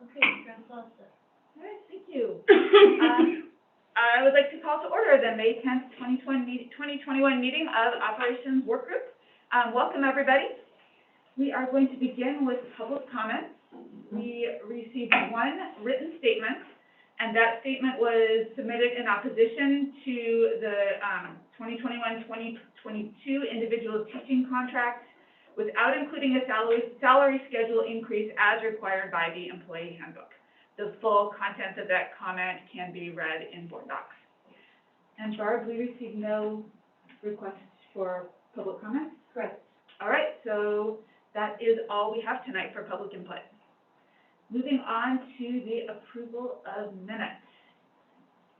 Okay, All right, thank you. I would like to call to order the May 10th, 2021 meeting of Operations Work Group. Welcome, everybody. We are going to begin with public comments. We received one written statement, and that statement was submitted in opposition to the 2021-2022 individual teaching contract without including a salary schedule increase as required by the employee handbook. The full content of that comment can be read in board docs. And Barb, we received no requests for public comments? Correct. All right, so that is all we have tonight for public input. Moving on to the approval of minutes.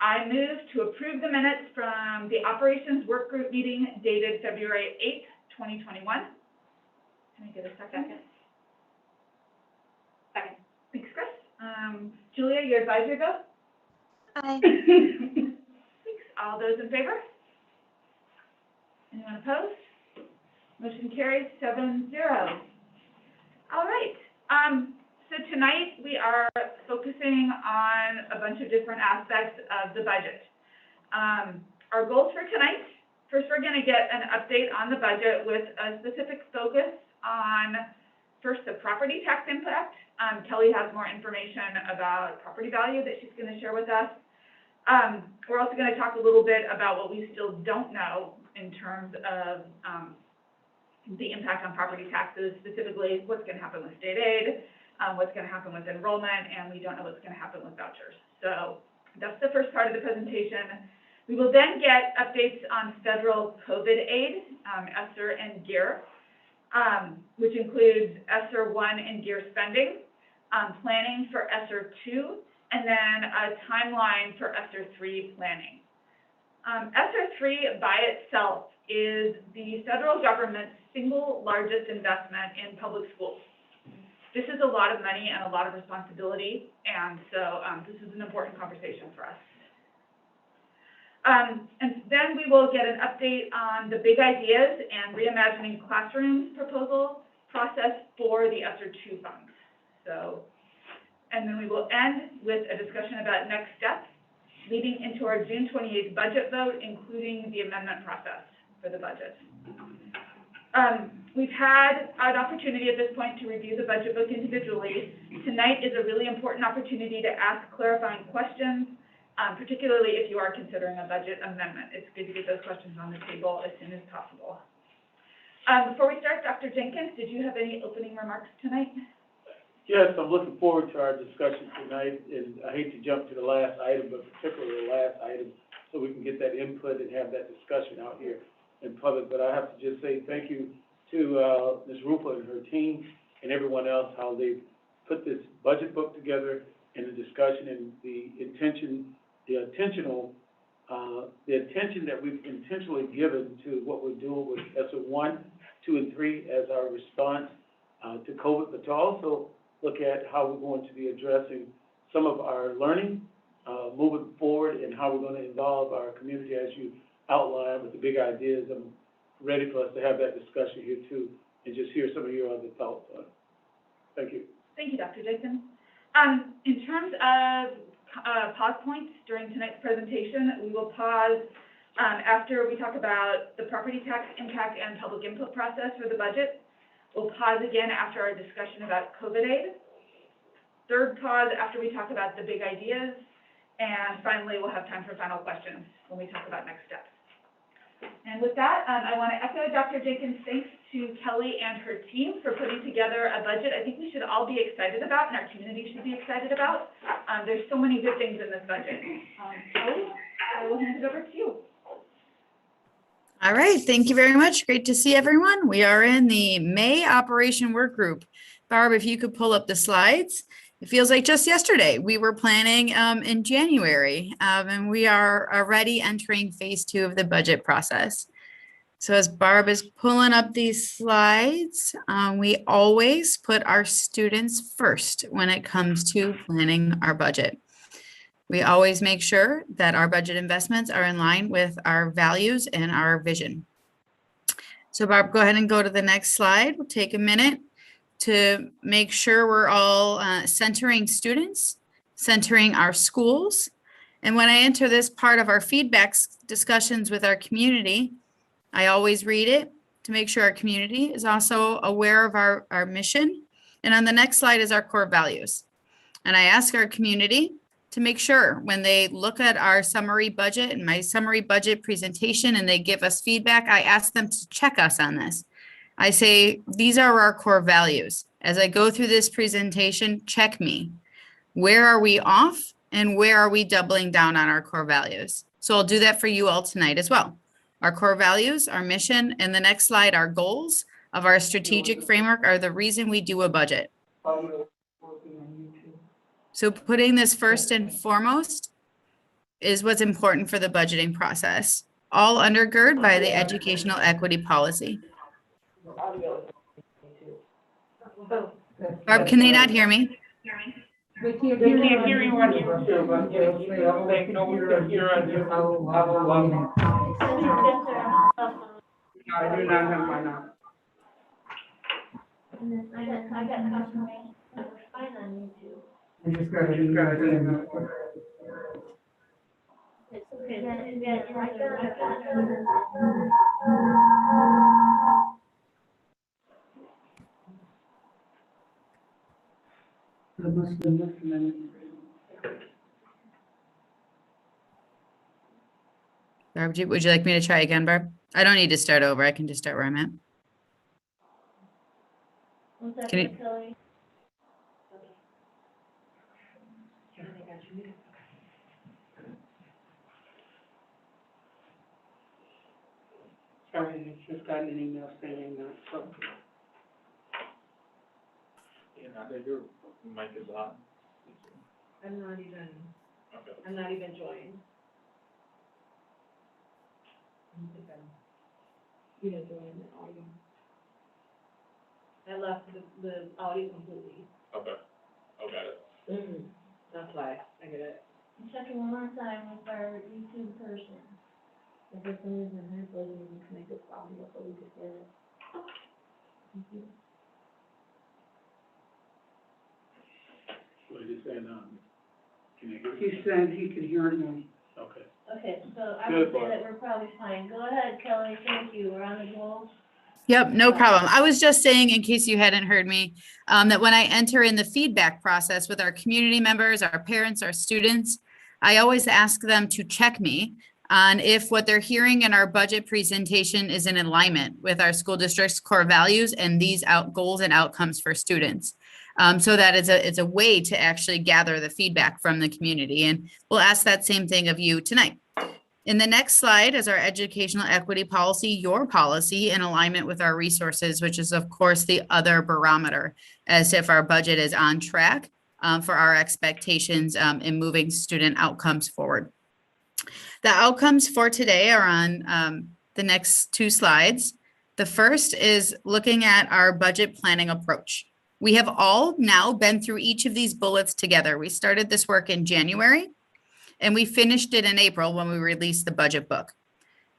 I move to approve the minutes from the Operations Work Group meeting dated February 8th, 2021. Can I get a second? Second. Thanks, Chris. Julia, your advisory vote? Aye. Thanks. All those in favor? Anyone opposed? Motion carries 7-0. All right. So tonight we are focusing on a bunch of different aspects of the budget. Our goals for tonight, first we're going to get an update on the budget with a specific focus on, first, the property tax impact. Kelly has more information about property value that she's going to share with us. We're also going to talk a little bit about what we still don't know in terms of the impact on property taxes, specifically what's going to happen with state aid, what's going to happen with enrollment, and we don't know what's going to happen with vouchers. So that's the first part of the presentation. We will then get updates on federal COVID aid, ESSER and GEAR, which includes ESSER 1 and GEAR spending, planning for ESSER 2, and then a timeline for ESSER 3 planning. ESSER 3 by itself is the federal government's single largest investment in public schools. This is a lot of money and a lot of responsibility, and so this is an important conversation for us. And then we will get an update on the big ideas and reimagining classrooms proposal process for the ESSER 2 funds. So, and then we will end with a discussion about next steps leading into our June 28th budget vote, including the amendment process for the budget. We've had an opportunity at this point to review the budget book individually. Tonight is a really important opportunity to ask clarifying questions, particularly if you are considering a budget amendment. It's good to get those questions on the table as soon as possible. Before we start, Dr. Jenkins, did you have any opening remarks tonight? Yes, I'm looking forward to our discussion tonight, and I hate to jump to the last item, but particularly the last item, so we can get that input and have that discussion out here in public. But I have to just say thank you to Ms. Rupa and her team and everyone else, how they've put this budget book together and the discussion and the attention that we've intentionally given to what we're doing with ESSER 1, 2, and 3 as our response to COVID, but to also look at how we're going to be addressing some of our learning moving forward and how we're going to involve our community as you outlined with the big ideas. I'm ready for us to have that discussion here too and just hear some of your other thoughts on it. Thank you. Thank you, Dr. Jenkins. In terms of pause points during tonight's presentation, we will pause after we talk about the property tax impact and public input process for the budget. We'll pause again after our discussion about COVID aid. Third pause after we talk about the big ideas. And finally, we'll have time for final questions when we talk about next steps. And with that, I want to echo Dr. Jenkins' thanks to Kelly and her team for putting together a budget I think we should all be excited about and our community should be excited about. There's so many good things in this budget. Kelly, I will hand it over to you. All right, thank you very much. Great to see everyone. We are in the May Operation Work Group. Barb, if you could pull up the slides. It feels like just yesterday we were planning in January, and we are already entering phase 2 of the budget process. So as Barb is pulling up these slides, we always put our students first when it comes to planning our budget. We always make sure that our budget investments are in line with our values and our vision. So Barb, go ahead and go to the next slide. We'll take a minute to make sure we're all centering students, centering our schools. And when I enter this part of our feedback discussions with our community, I always read it to make sure our community is also aware of our mission. And on the next slide is our core values. And I ask our community to make sure when they look at our summary budget and my summary budget presentation and they give us feedback, I ask them to check us on this. I say, these are our core values. As I go through this presentation, check me. Where are we off and where are we doubling down on our core values? So I'll do that for you all tonight as well. Our core values, our mission, and the next slide, our goals of our strategic framework are the reason we do a budget. So putting this first and foremost is what's important for the budgeting process, all undergirded by the educational equity policy. Barb, can they not hear me? They can't hear you on your. They can only hear on your. I do not have mine on. I got confirmation, it was fine on YouTube. I just got it. It's okay, then, I must be listening. Barb, would you like me to try again, Barb? I don't need to start over. I can just start where I'm at. one second, Can you- Kelly. Sorry, I just got an email saying that, so. Yeah, now that your mic is on. I'm not even joined. You know, join the audio. I left the audio completely. Okay, got it. That's why, I get it. Check it one more time with our YouTube person. If for some reason her doesn't even connect this audio, so we just get it. Thank you. What are you saying, can you hear me? He said he could hear me. Okay. Okay, so I Good, would say Barb. that we're probably fine. Go ahead, Kelly, thank you, we're on the goal. Yep, no problem. I was just saying, in case you hadn't heard me, that when I enter in the feedback process with our community members, our parents, our students, I always ask them to check me on if what they're hearing in our budget presentation is in alignment with our school district's core values and these goals and outcomes for students. So that it's a way to actually gather the feedback from the community. And we'll ask that same thing of you tonight. In the next slide is our educational equity policy, your policy in alignment with our resources, which is of course the other barometer as if our budget is on track for our expectations in moving student outcomes forward. The outcomes for today are on the next two slides. The first is looking at our budget planning approach. We have all now been through each of these bullets together. We started this work in January and we finished it in April when we released the budget book.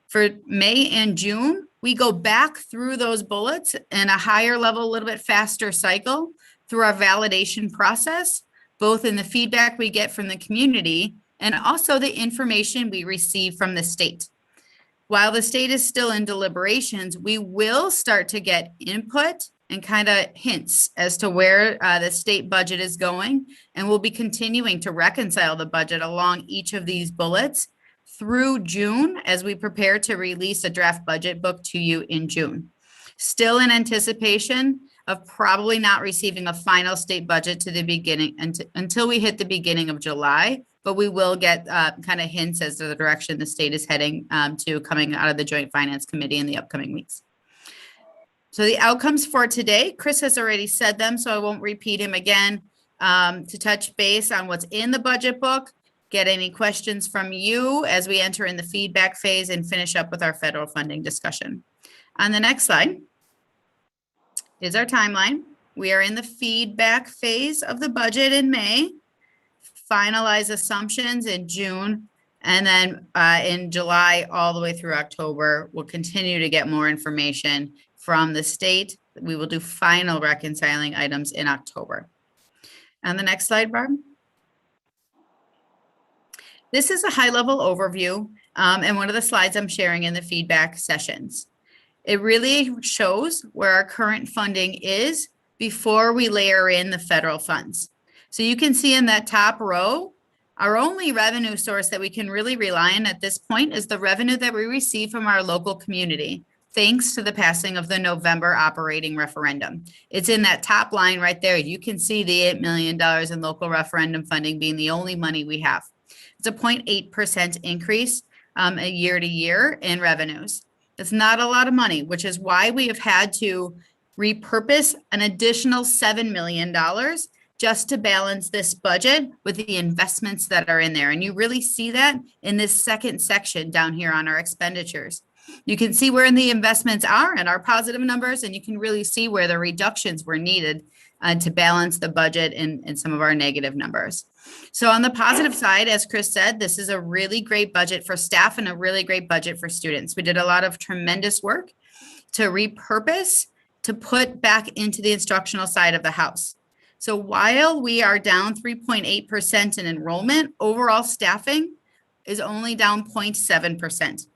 For May and June, we go back through those bullets in a higher level, a little bit faster cycle through our validation process, both in the feedback we get from the community and also the information we receive from the state. While the state is still in deliberations, we will start to get input and kind of hints as to where the state budget is going. And we'll be continuing to reconcile the budget along each of these bullets through June as we prepare to release a draft budget book to you in June. Still in anticipation of probably not receiving a final state budget to the beginning until we hit the beginning of July, but we will get kind of hints as to the direction the state is heading to coming out of the Joint Finance Committee in the upcoming weeks. So the outcomes for today, Chris has already said them, so I won't repeat him again. To touch base on what's in the budget book, get any questions from you as we enter in the feedback phase and finish up with our federal funding discussion. On the next slide is our timeline. We are in the feedback phase of the budget in May, finalize assumptions in June, and then in July all the way through October, we'll continue to get more information from the state We will do final reconciling items in October. On the next slide, Barb. This is a high-level overview and one of the slides I'm sharing in the feedback sessions. It really shows where our current funding is before we layer in the federal funds. So you can see in that top row, our only revenue source that we can really rely on at this point is the revenue that we receive from our local community, thanks to the passing of the November operating referendum. It's in that top line right there. You can see the $8 million in local referendum funding being the only money we have. It's a 0.8% increase a year to year in revenues. It's not a lot of money, which is why we have had to repurpose an additional $7 million just to balance this budget with the investments that are in there. And you really see that in this second section down here on our expenditures. You can see where the investments are and our positive numbers, and you can really see where the reductions were needed to balance the budget and some of our negative numbers. So on the positive side, as Chris said, this is a really great budget for staff and a really great budget for students. We did a lot of tremendous work to repurpose, to put back into the instructional side of the house. So while we are down 3.8% in enrollment, overall staffing is only down 0.7%.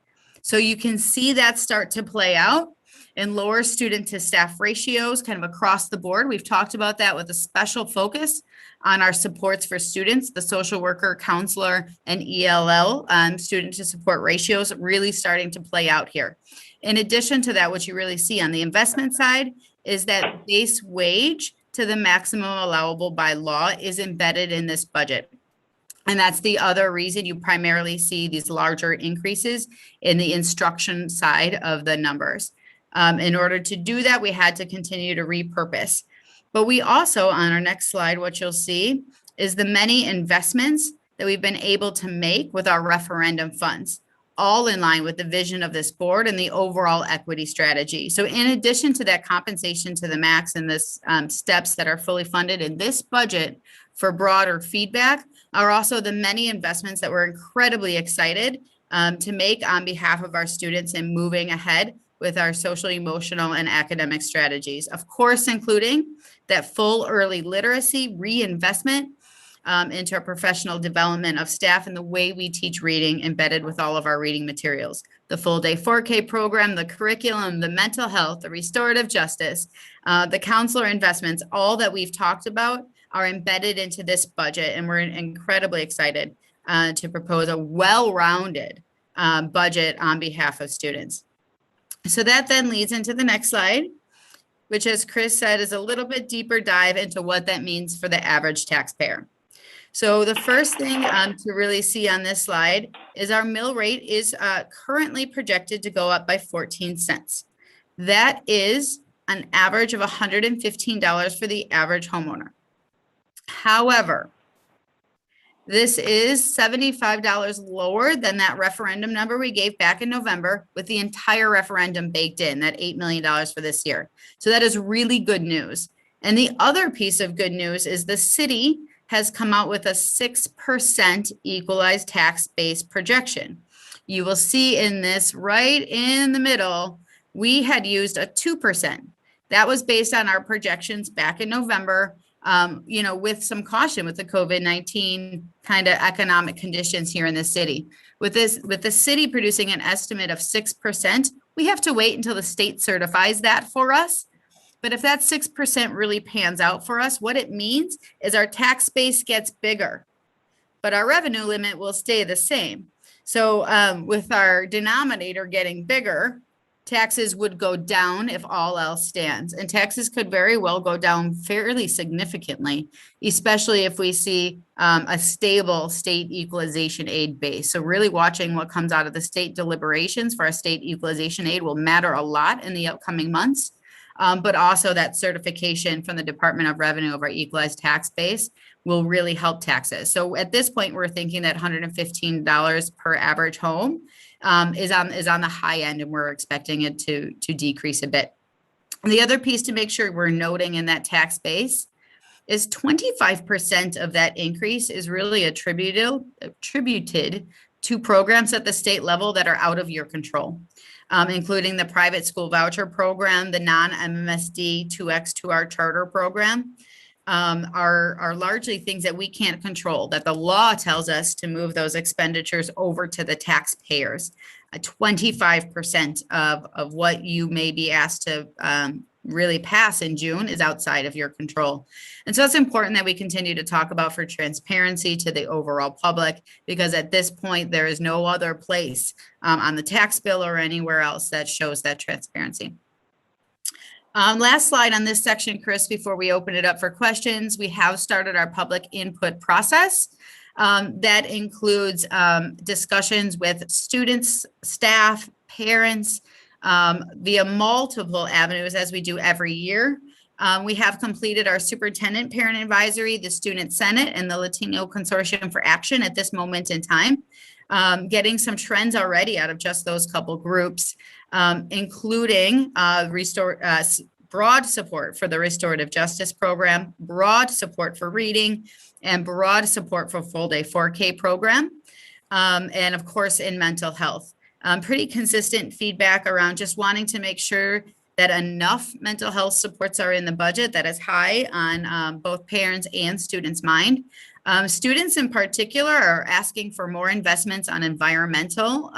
So you can see that start to play out in lower student to staff ratios kind of across the board. We've talked about that with a special focus on our supports for students, the social worker, counselor, and ELL student to support ratios really starting to play out here. In addition to that, what you really see on the investment side is that base wage to the maximum allowable by law is embedded in this budget. And that's the other reason you primarily see these larger increases in the instruction side of the numbers. In order to do that, we had to continue to repurpose. But we also, on our next slide, what you'll see is the many investments that we've been able to make with our referendum funds, all in line with the vision of this board and the overall equity strategy. So in addition to that compensation to the max and this steps that are fully funded in this budget for broader feedback are also the many investments that we're incredibly excited to make on behalf of our students and moving ahead with our social, emotional, and academic strategies. Of course, including that full early literacy reinvestment into our professional development of staff and the way we teach reading embedded with all of our reading materials. The full day 4K program, the curriculum, the mental health, the restorative justice, the counselor investments, all that we've talked about are embedded into this budget. And we're incredibly excited to propose a well-rounded budget on behalf of students. So that then leads into the next slide, which, as Chris said, is a little bit deeper dive into what that means for the average taxpayer. So the first thing to really see on this slide is our mill rate is currently projected to go up by 14 cents. That is an average of $115 for the average homeowner. However, this is $75 lower than that referendum number we gave back in November with the entire referendum baked in, that $8 million for this year. So that is really good news. And the other piece of good news is the city has come out with a 6% equalized tax base projection. You will see in this right in the middle, we had used a 2%. That was based on our projections back in November, with some caution with the COVID-19 kind of economic conditions here in the city. With the city producing an estimate of 6%, we have to wait until the state certifies that for us. But if that 6% really pans out for us, what it means is our tax base gets bigger, but our revenue limit will stay the same. So with our denominator getting bigger, taxes would go down if all else stands. And taxes could very well go down fairly significantly, especially if we see a stable state equalization aid base. So really watching what comes out of the state deliberations for our state equalization aid will matter a lot in the upcoming months. But also that certification from the Department of Revenue of our equalized tax base will really help taxes. So at this point, we're thinking that $115 per average home is on the high end, and we're expecting it to decrease a bit. And the other piece to make sure we're noting in that tax base is 25% of that increase is really attributed to programs at the state level that are out of your control. including the private school voucher program, the non-MMSD 2X2R charter program, are largely things that we can't control, that the law tells us to move those expenditures over to the taxpayers. 25% of what you may be asked to really pass in June is outside of your control. And so it's important that we continue to talk about for transparency to the overall public, because at this point, there is no other place on the tax bill or anywhere else that shows that transparency. Last slide on this section, Chris, before we open it up for questions, we have started our public input process. That includes discussions with students, staff, parents, via multiple avenues as we do every year. We have completed our superintendent parent advisory, the student senate, and the Latino Consortium for Action at this moment in time. Getting some trends already out of just those couple groups, including broad support for the restorative justice program, broad support for reading, and broad support for full day 4K program, and of course in mental health. Pretty consistent feedback around just wanting to make sure that enough mental health supports are in the budget that is high on both parents and students' mind. Students in particular are asking for more investments on environmental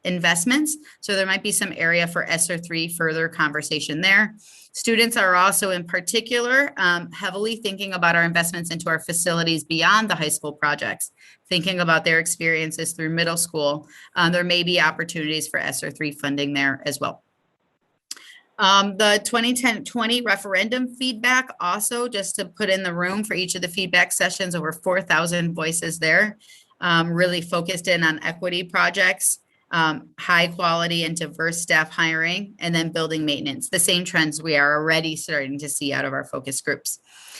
investments. So there might be some area for ESSER 3 further conversation there. Students are also in particular heavily thinking about our investments into our facilities beyond the high school projects, thinking about their experiences through middle school. There may be opportunities for ESSER 3 funding there as well. The 2010-20 referendum feedback also, just to put in the room for each of the feedback sessions, over 4,000 voices there, really focused in on equity projects, high quality and diverse staff hiring, and then building maintenance, the same trends we are already starting to see out of our focus groups.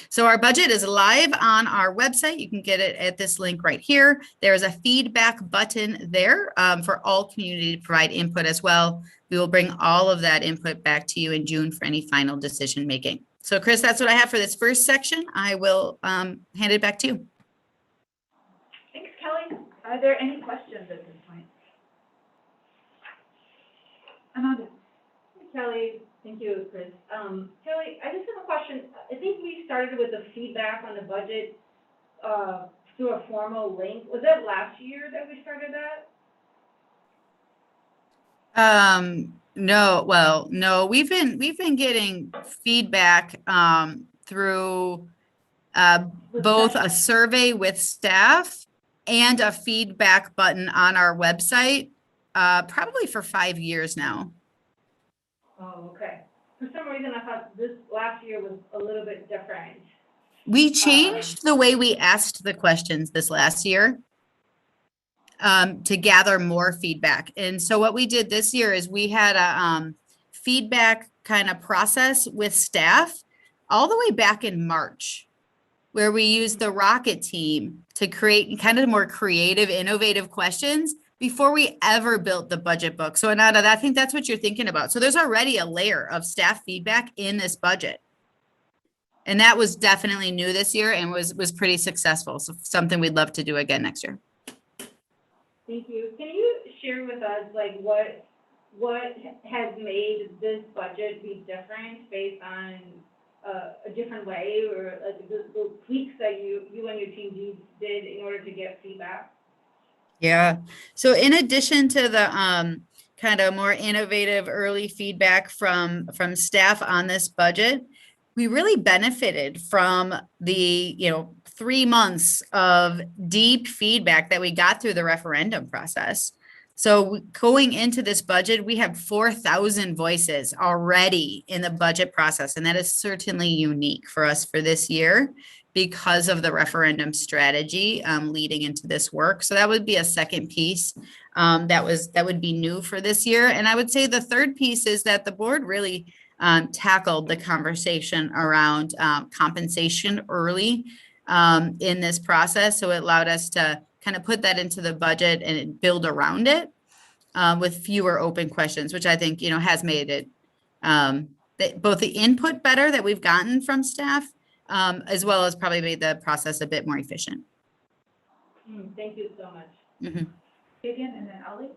So our budget is live on our website. You can get it at this link right here. There is a feedback button there for all community to provide input as well. We will bring all of that input back to you in June for any final decision making. So Chris, that's what I have for this first section. I will hand it back to you. Thanks, Kelly. Are there any questions at this point? Amanda. Kelly, thank you, Chris. Kelly, I just have a question. I think we started with the feedback on the budget through a formal link. Was that last year that we started that? No, we've been getting feedback through both a survey with staff and a feedback button on our website, probably for 5 years now. Oh, okay. For some reason, I thought this last year was a little bit different. We changed the way we asked the questions this last year to gather more feedback. And so what we did this year is we had a feedback kind of process with staff all the way back in March, where we used the Rocket team to create kind of more creative, innovative questions before we ever built the budget book. So Ananda, I think that's what you're thinking about. So there's already a layer of staff feedback in this budget. And that was definitely new this year and was pretty successful. So something we'd love to do again next year. Thank you. Can you share with us, like, what has made this budget be different based on a different way, or like the tweaks that you and your team did in order to get feedback? Yeah. So in addition to the kind of more innovative early feedback from staff on this budget, we really benefited from the 3 months of deep feedback that we got through the referendum process. So going into this budget, we have 4,000 voices already in the budget process, and that is certainly unique for us for this year because of the referendum strategy leading into this work. So that would be a second piece that would be new for this year. And I would say the third piece is that the board really tackled the conversation around compensation early in this process. So it allowed us to kind of put that into the budget and build around it with fewer open questions, which I think, has made it both the input better that we've gotten from staff, as well as probably made the process a bit more efficient. Thank you so much. Mm-hmm. Vivian and then Ali.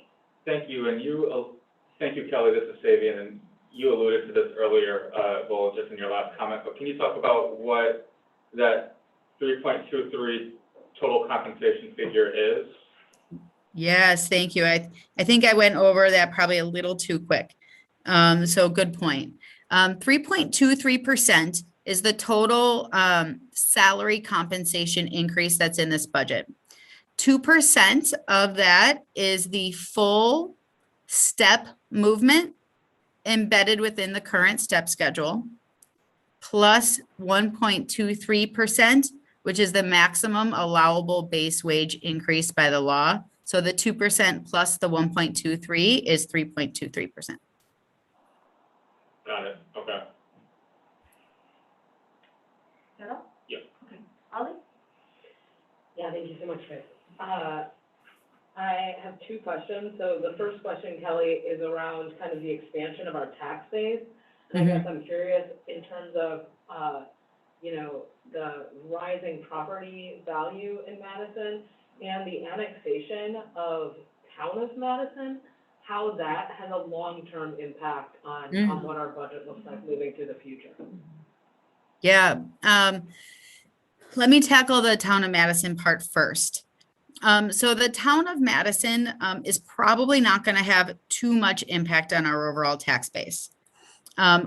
Thank you, and you Thank you, Kelly. This is Sabian, and you alluded to this earlier, well, just in your last comment, but can you talk about what that 3.23 total compensation figure is? Yes, thank you. I think I went over that probably a little too quick. So good point. 3.23% is the total salary compensation increase that's in this budget. 2% of that is the full step movement embedded within the current step schedule, plus 1.23%, which is the maximum allowable base wage increase by the law. So the 2% plus the 1.23 is 3.23%. Got it, okay. Is that all? Yeah. Okay. Ollie? Yeah, thank you so much, Chris. I have two questions. So the first question, Kelly, is around kind of the expansion of our tax base. And I guess I'm curious in terms of, you know, the rising property value in Madison and the annexation of town of Madison, how that has a long-term impact on what our budget looks like moving to the future. Yeah. Let me tackle the town of Madison part first. So the town of Madison is probably not going to have too much impact on our overall tax base.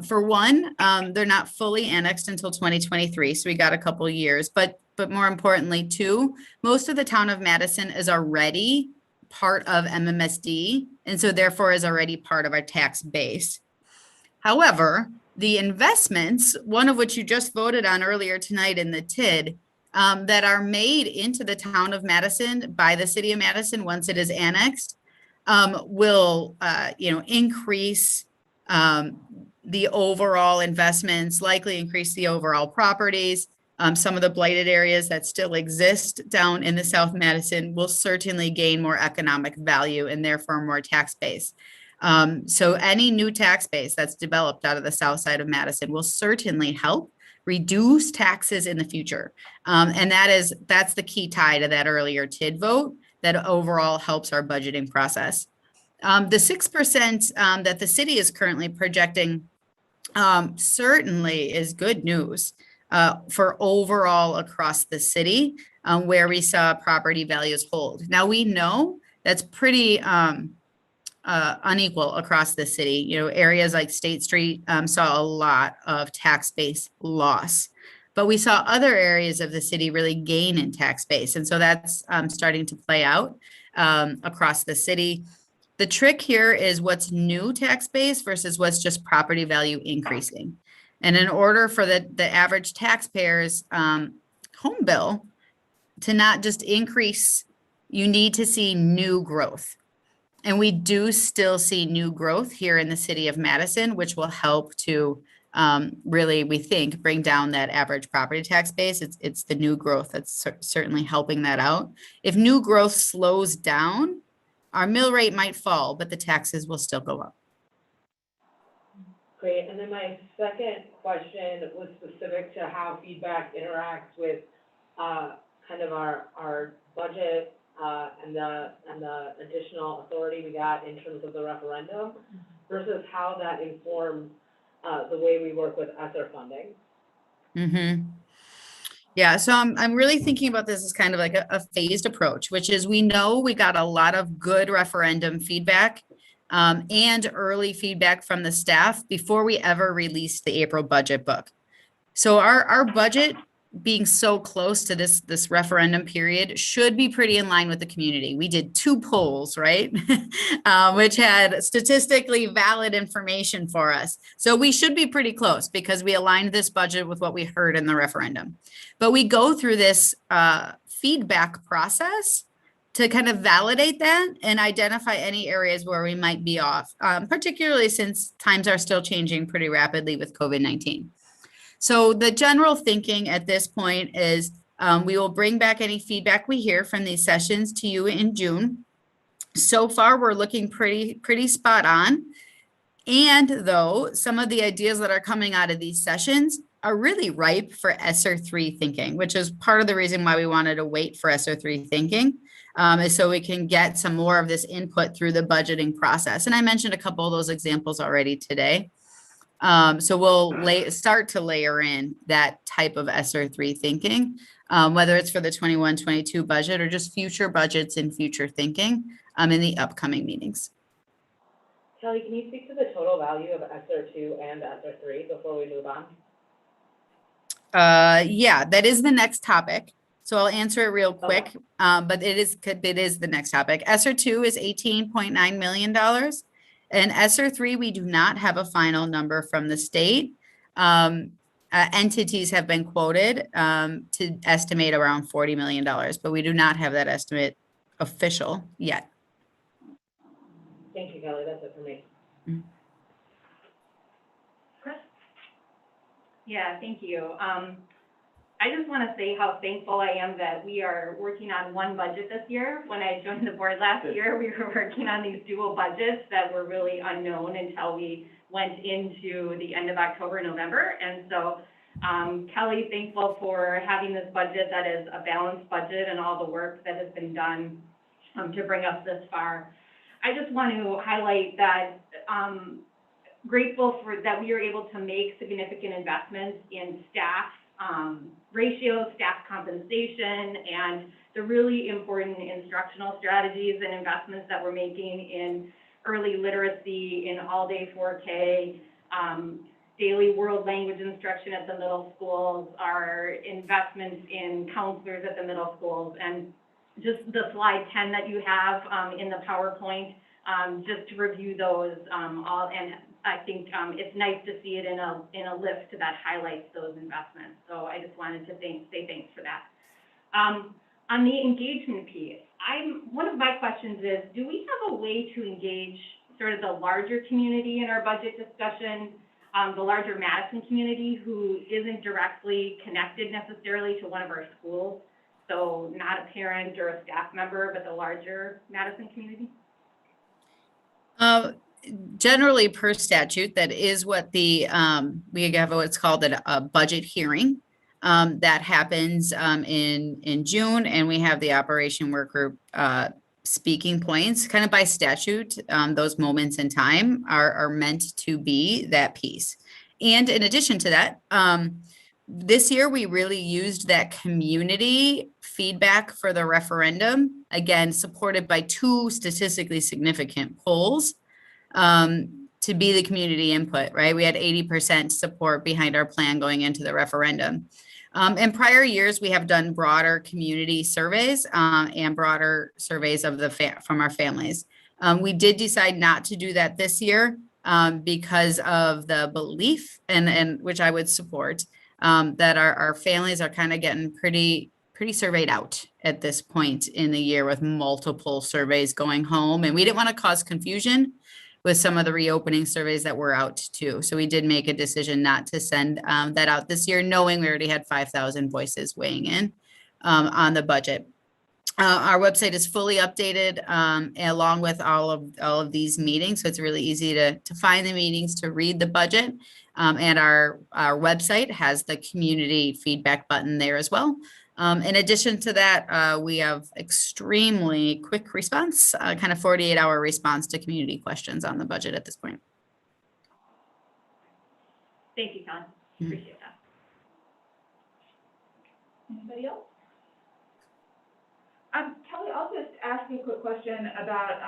For one, they're not fully annexed until 2023, so we got a couple years. But more importantly, too, most of the town of Madison is already part of MMSD, and so therefore is already part of our tax base. However, the investments, one of which you just voted on earlier tonight in the TID, that are made into the town of Madison by the city of Madison once it is annexed, will, increase the overall investments, likely increase the overall properties. Some of the blighted areas that still exist down in the South Madison will certainly gain more economic value and therefore more tax base. So any new tax base that's developed out of the south side of Madison will certainly help reduce taxes in the future. And that's the key tie to that earlier TID vote that overall helps our budgeting process. The 6% that the city is currently projecting certainly is good news for overall across the city where we saw property values hold. Now we know that's pretty unequal across the city. You know, areas like State Street saw a lot of tax base loss, but we saw other areas of the city really gain in tax base. And so that's starting to play out across the city. The trick here is what's new tax base versus what's just property value increasing. And in order for the average taxpayer's home bill to not just increase, you need to see new growth. And we do still see new growth here in the city of Madison, which will help to really, we think, bring down that average property tax base. It's the new growth that's certainly helping that out. If new growth slows down, our mill rate might fall, but the taxes will still go up. Great, and then my second question was specific to how feedback interacts with kind of our budget and the additional authority we got in terms of the referendum versus how that informs the way we work with ESSER funding. Mm-hmm. Yeah, so I'm really thinking about this as kind of like a phased approach, which is we know we got a lot of good referendum feedback and early feedback from the staff before we ever released the April budget book. So our budget being so close to this referendum period should be pretty in line with the community. We did 2 polls, right? Which had statistically valid information for us. So we should be pretty close because we aligned this budget with what we heard in the referendum. But we go through this feedback process to kind of validate that and identify any areas where we might be off, particularly since times are still changing pretty rapidly with COVID-19. So the general thinking at this point is we will bring back any feedback we hear from these sessions to you in June. So far, we're looking pretty spot on. And though some of the ideas that are coming out of these sessions are really ripe for ESSER 3 thinking, which is part of the reason why we wanted to wait for ESSER 3 thinking, is so we can get some more of this input through the budgeting process. And I mentioned a couple of those examples already today. So we'll start to layer in that type of ESSER 3 thinking, whether it's for the 21-22 budget or just future budgets and future thinking in the upcoming meetings. Kelly, can you speak to the total value of ESSER 2 and ESSER 3 before we move on? Yeah, that is the next topic. So I'll answer it real quick, but it is the next topic. ESSER 2 is $18.9 million. And ESSER 3, we do not have a final number from the state. Entities have been quoted to estimate around $40 million, but we do not have that estimate official yet. Thank you, Kelly. That's it for me. Chris? Yeah, thank you. I just want to say how thankful I am that we are working on one budget this year. When I joined the board last year, we were working on these dual budgets that were really unknown until we went into the end of October, November. And so, Kelly, thankful for having this budget that is a balanced budget and all the work that has been done to bring us this far. I just want to highlight that grateful for that we are able to make significant investments in staff ratios, staff compensation, and the really important instructional strategies and investments that we're making in early literacy, in all-day 4K, daily world language instruction at the middle schools, our investments in counselors at the middle schools, and just the slide 10 that you have in the PowerPoint, just to review those all, and I think it's nice to see it in a list that highlights those investments. So I just wanted to say thanks for that. On the engagement piece, one of my questions is, do we have a way to engage sort of the larger community in our budget discussion, the larger Madison community who isn't directly connected necessarily to one of our schools? So not a parent or a staff member, but the larger Madison community? Generally, per statute, that is what we have what's called a budget hearing that happens in June, and we have the operation work group speaking points. Kind of by statute, those moments in time are meant to be that piece. And in addition to that, this year we really used that community feedback for the referendum, again supported by 2 statistically significant polls. To be the community input, right? We had 80% support behind our plan going into the referendum. In prior years, we have done broader community surveys and broader surveys of from our families. We did decide not to do that this year because of the belief, and which I would support, that our families are kind of getting pretty surveyed out at this point in the year with multiple surveys going home, and we didn't want to cause confusion with some of the reopening surveys that were out too. So we did make a decision not to send that out this year, knowing we already had 5,000 voices weighing in on the budget. Our website is fully updated along with all of these meetings. So it's really easy to find the meetings, to read the budget. And our website has the community feedback button there as well. In addition to that, we have extremely quick response, kind of 48-hour response to community questions on the budget at this point. Thank you, Kelly. Appreciate that. Anybody else? Kelly, I'll just ask you a quick question about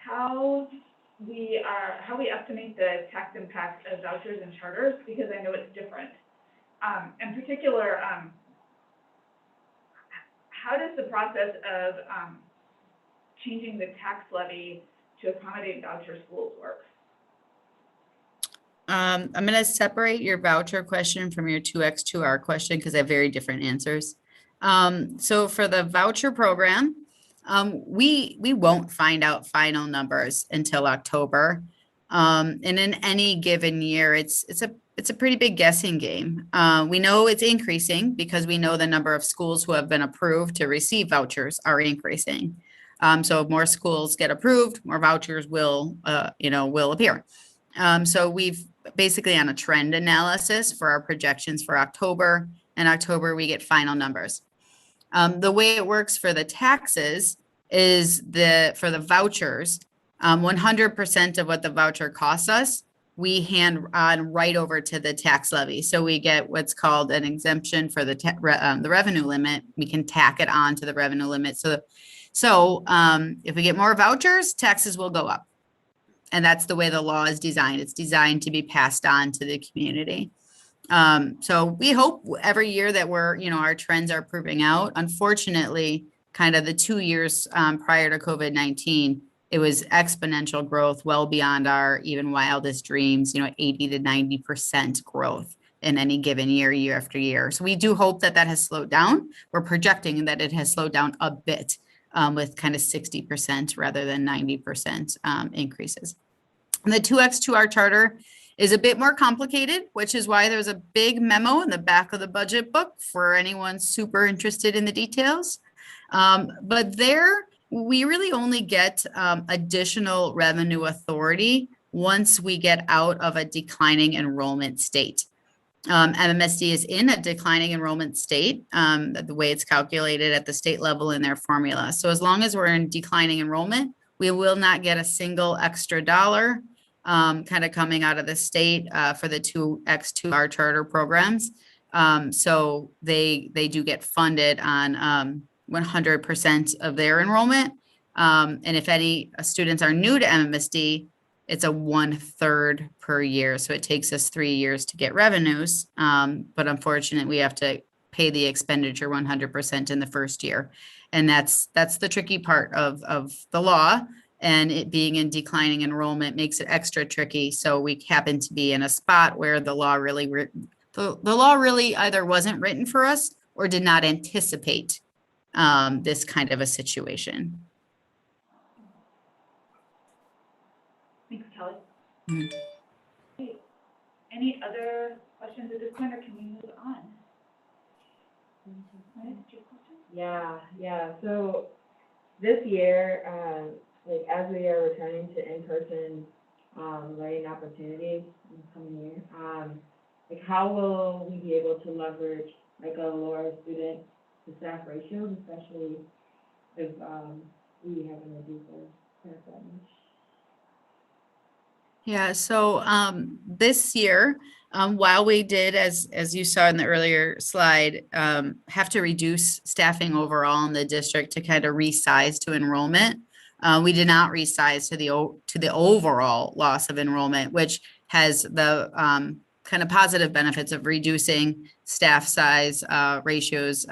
how we estimate the tax impact of vouchers and charters, because I know it's different. In particular, how does the process of changing the tax levy to accommodate voucher schools work? I'm going to separate your voucher question from your 2X2R question because they have very different answers. So for the voucher program, we won't find out final numbers until October. And in any given year, it's a pretty big guessing game. We know it's increasing because we know the number of schools who have been approved to receive vouchers are increasing. So if more schools get approved, more vouchers will appear. So we've basically on a trend analysis for our projections for October. In October, we get final numbers. The way it works for the taxes is for the vouchers, 100% of what the voucher costs us, we hand on right over to the tax levy. So we get what's called an exemption for the revenue limit. We can tack it on to the revenue limit. So if we get more vouchers, taxes will go up. And that's the way the law is designed. It's designed to be passed on to the community. So we hope every year that our trends are proving out. Unfortunately, kind of the 2 years prior to COVID-19, it was exponential growth well beyond our even wildest dreams, 80 to 90% growth in any given year, year after year. So we do hope that has slowed down. We're projecting that it has slowed down a bit with kind of 60% rather than 90% increases. And the 2X2R charter is a bit more complicated, which is why there's a big memo in the back of the budget book for anyone super interested in the details. But there, we really only get additional revenue authority once we get out of a declining enrollment state. MMSD is in a declining enrollment state, the way it's calculated at the state level in their formula. So as long as we're in declining enrollment, we will not get a single extra dollar kind of coming out of the state for the 2X2R charter programs. So they do get funded on 100% of their enrollment. And if any students are new to MMSD, it's a 1/3 per year. So it takes us 3 years to get revenues. But unfortunately, we have to pay the expenditure 100% in the first year. And that's the tricky part of the law. And it being in declining enrollment makes it extra tricky. So we happen to be in a spot where the law really either wasn't written for us or did not anticipate this kind of a situation. Thanks, Kelly. Mhm. Okay. Any other questions at this point, or can we move on? Did you have a question? Yeah, so this year, as we are returning to in-person, learning opportunities in the coming year, how will we be able to leverage, a lower student to staff ratio, especially if, we haven't reduced our staff that much? Yeah, so this year, while we did, as you saw in the earlier slide, have to reduce staffing overall in the district to kind of resize to enrollment, we did not resize to the overall loss of enrollment, which has the kind of positive benefits of reducing staff size ratios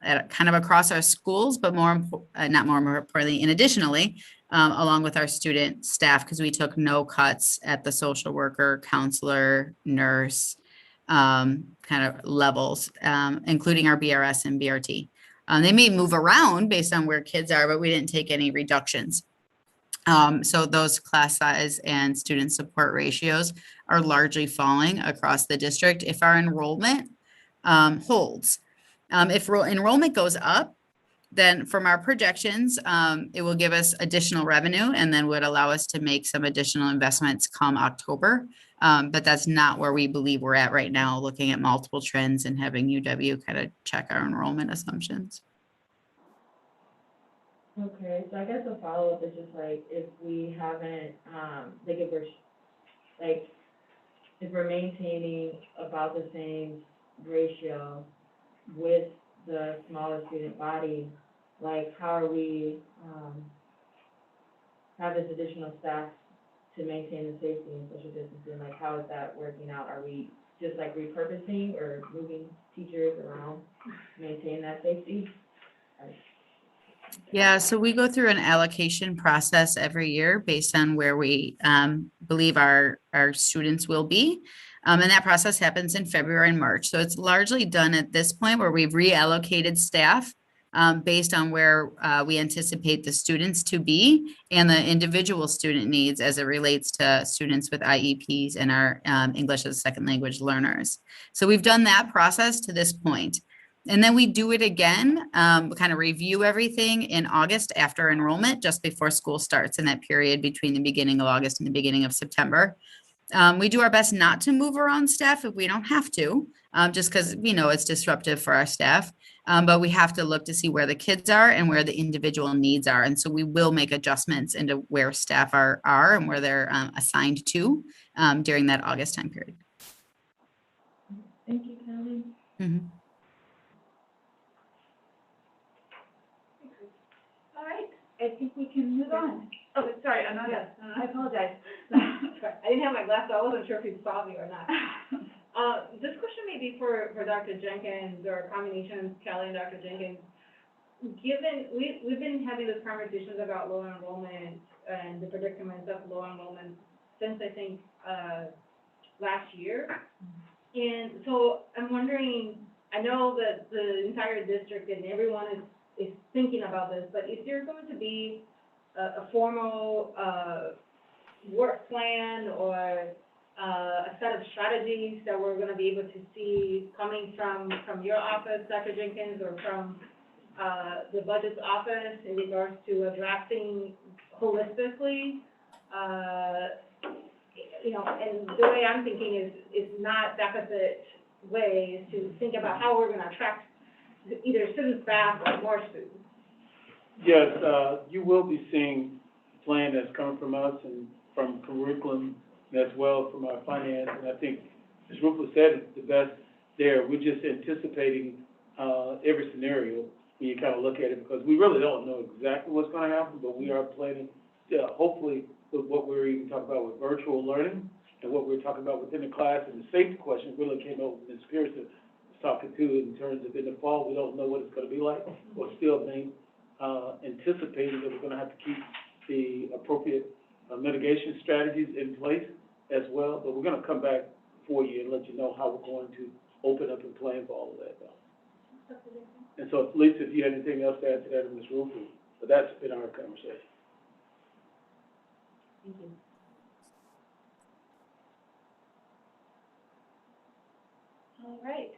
at kind of across our schools, but not more importantly, and additionally, along with our student staff, because we took no cuts at the social worker, counselor, nurse kind of levels, including our BRS and BRT. They may move around based on where kids are, but we didn't take any reductions. So those class size and student support ratios are largely falling across the district if our enrollment holds. If enrollment goes up, then from our projections, it will give us additional revenue and then would allow us to make some additional investments come October. But that's not where we believe we're at right now, looking at multiple trends and having UW kind of check our enrollment assumptions. Okay, so I guess a follow-up is just if we haven't, if we're maintaining about the same ratio with the smaller student body, how are we, have this additional staff to maintain the safety and social distancing, how is that working out? Are we just repurposing or moving teachers around to maintain that safety? Yeah, so we go through an allocation process every year based on where we believe our students will be. And that process happens in February and March. So it's largely done at this point where we've reallocated staff based on where we anticipate the students to be and the individual student needs as it relates to students with IEPs and our English as a second language learners. So we've done that process to this point. And then we do it again, kind of review everything in August after enrollment, just before school starts in that period between the beginning of August and the beginning of September. We do our best not to move around staff if we don't have to, just because, it's disruptive for our staff. But we have to look to see where the kids are and where the individual needs are. And so we will make adjustments into where staff are and where they're assigned to during that August time period. Thank you, Kelly. Mhm. All right, I think we can move on. Oh, sorry, Ananda, I apologize. I didn't have my glasses, I wasn't sure if you saw me or not. This question may be for Dr. Jenkins, or a combination of Kelly and Dr. Jenkins. Given, we've been having these conversations about low enrollment and the predicaments of low enrollment since, I think, last year. And so I'm wondering, I know that the entire district and everyone is thinking about this, but is there going to be a formal, work plan or a set of strategies that we're gonna be able to see coming from your office, Dr. Jenkins, or from, the budget's office in regards to addressing holistically, and the way I'm thinking is not deficit ways to think about how we're gonna attract either students back or more students. Yes, you will be seeing a plan that's coming from us and from curriculum, and as well from our finance. And I think, as Rufus said, it's the best there. We're just anticipating every scenario when you kind of look at it, because we really don't know exactly what's going to happen, but we are planning, hopefully, with what we're even talking about with virtual learning and what we're talking about within the class. And the safety question really came up with Ms. Pearson was talking to in terms of in the fall, we don't know what it's going to be like. We're still anticipating that we're going to have to keep the appropriate mitigation strategies in place as well. But we're going to come back for you and let you know how we're going to open up and plan for all of that, though. And so, Lisa, if you have anything else to add to that, Ms. Rufus, but that's been our conversation. Thank you. All right.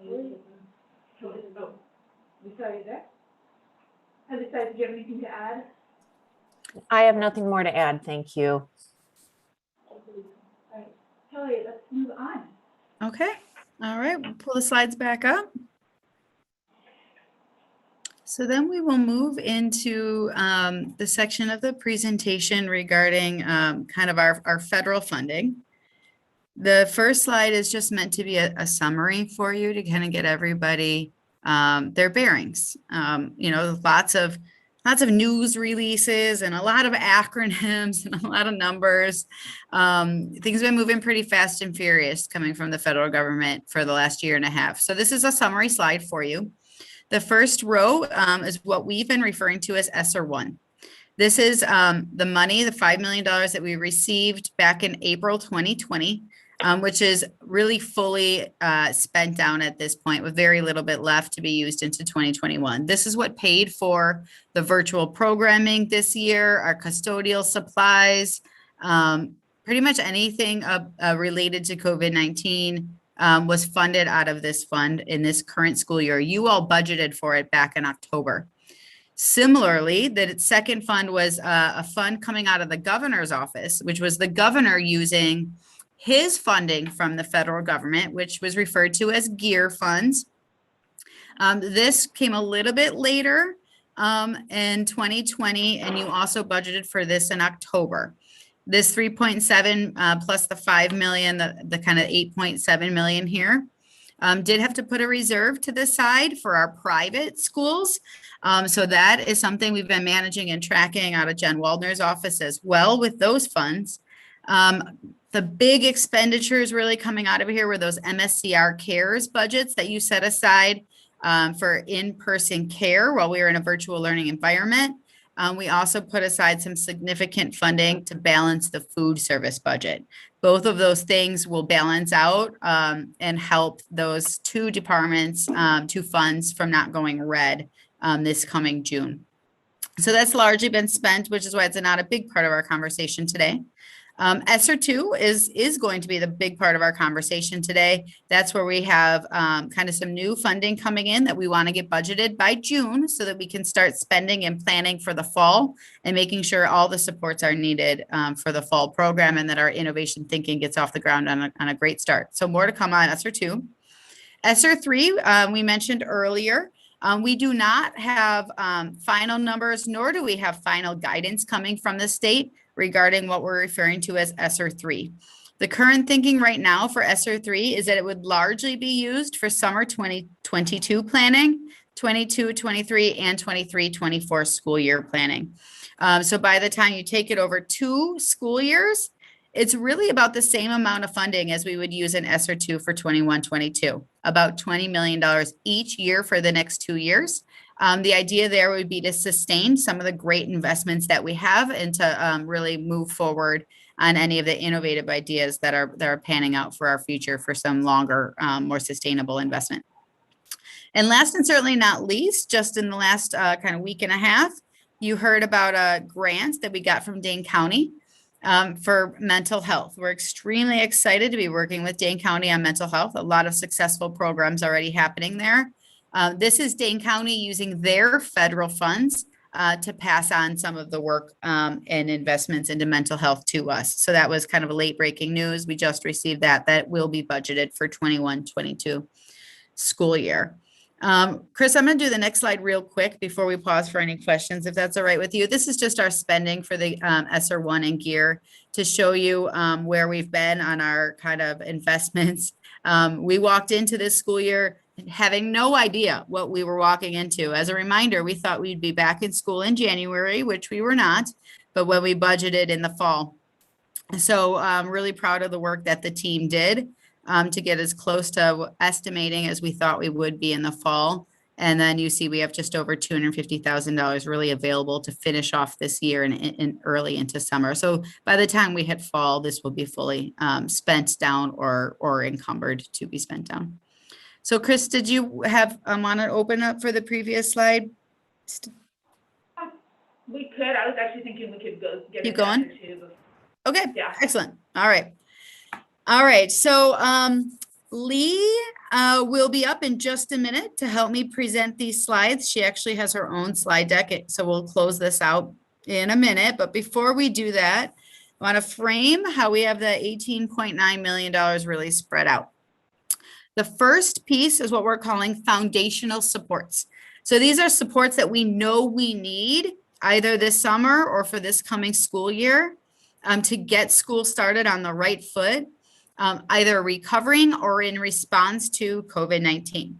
Oh, Lisa, are you there? Lisa, do you have anything to add? I have nothing more to add, thank you. All right, Kelly, let's move on. Okay. All right. We'll pull the slides back up. So then we will move into the section of the presentation regarding kind of our federal funding. The first slide is just meant to be a summary for you to kind of get everybody their bearings. Lots of news releases and a lot of acronyms and a lot of numbers. Things have been moving pretty fast and furious coming from the federal government for the last year and a half. So this is a summary slide for you. The first row is what we've been referring to as ESSER 1. This is the money, the $5 million that we received back in April 2020, which is really fully spent down at this point with very little bit left to be used into 2021. This is what paid for the virtual programming this year, our custodial supplies, pretty much anything related to COVID-19 was funded out of this fund in this current school year. You all budgeted for it back in October. Similarly, the second fund was a fund coming out of the governor's office, which was the governor using his funding from the federal government, which was referred to as GEAR funds. This came a little bit later in 2020, and you also budgeted for this in October. This 3.7 plus the 5 million, the kind of 8.7 million here, did have to put a reserve to the side for our private schools. So that is something we've been managing and tracking out of Jen Waldner's office as well with those funds. The big expenditures really coming out of here were those MSCR CARES budgets that you set aside for in-person care while we were in a virtual learning environment. We also put aside some significant funding to balance the food service budget. Both of those things will balance out and help those two departments, two funds from not going red this coming June. So that's largely been spent, which is why it's not a big part of our conversation today. ESSER 2 is going to be the big part of our conversation today. That's where we have kind of some new funding coming in that we want to get budgeted by June so that we can start spending and planning for the fall and making sure all the supports are needed for the fall program and that our innovation thinking gets off the ground on a great start. So more to come on ESSER 2. ESSER 3, we mentioned earlier. We do not have final numbers, nor do we have final guidance coming from the state regarding what we're referring to as ESSER 3. The current thinking right now for ESSER 3 is that it would largely be used for summer 2022 planning, 22-23, and 23-24 school year planning. So by the time you take it over 2 school years, it's really about the same amount of funding as we would use in ESSER 2 for 21-22, about $20 million each year for the next 2 years. The idea there would be to sustain some of the great investments that we have and to really move forward on any of the innovative ideas that are panning out for our future for some longer, more sustainable investment. And last and certainly not least, just in the last kind of week and a half, you heard about a grant that we got from Dane County for mental health. We're extremely excited to be working with Dane County on mental health. A lot of successful programs already happening there. This is Dane County using their federal funds to pass on some of the work and investments into mental health to us. So that was kind of a late breaking news. We just received that will be budgeted for 21-22 school year. Chris, I'm going to do the next slide real quick before we pause for any questions, if that's all right with you. This is just our spending for the ESSER 1 and gear to show you where we've been on our kind of investments. We walked into this school year having no idea what we were walking into. As a reminder, we thought we'd be back in school in January, which we were not, but when we budgeted in the fall. So I'm really proud of the work that the team did to get as close to estimating as we thought we would be in the fall. And then you see we have just over $250,000 really available to finish off this year and early into summer. So by the time we hit fall, this will be fully spent down or encumbered to be spent down. So Chris, did you have want to open up for the previous slide? We could. I was actually thinking we could go get Keep into going? ESSER 2 before. Okay, Yeah. excellent. All right. All right, so Lee will be up in just a minute to help me present these slides. She actually has her own slide deck, so we'll close this out in a minute. But before we do that, I want to frame how we have the $18.9 million really spread out. The first piece is what we're calling foundational supports. So these are supports that we know we need either this summer or for this coming school year to get school started on the right foot. Either recovering or in response to COVID-19.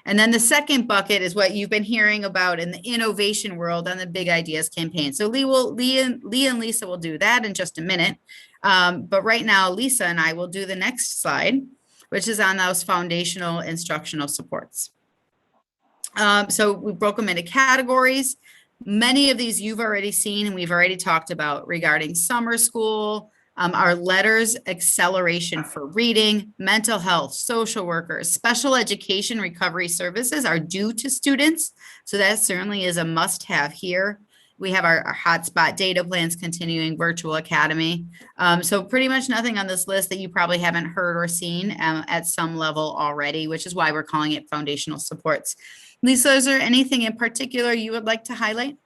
And then the second bucket is what you've been hearing about in the innovation world on the Big Ideas campaign. So Lee and Lisa will do that in just a minute. But right now, Lisa and I will do the next slide, which is on those foundational instructional supports. So we broke them into categories. Many of these you've already seen and we've already talked about regarding summer school, our letters, acceleration for reading, mental health, social workers, special education recovery services are due to students. So that certainly is a must-have here. We have our hotspot data plans, continuing virtual academy. So pretty much nothing on this list that you probably haven't heard or seen at some level already, which is why we're calling it foundational supports. Lisa, is there anything in particular you would like to highlight?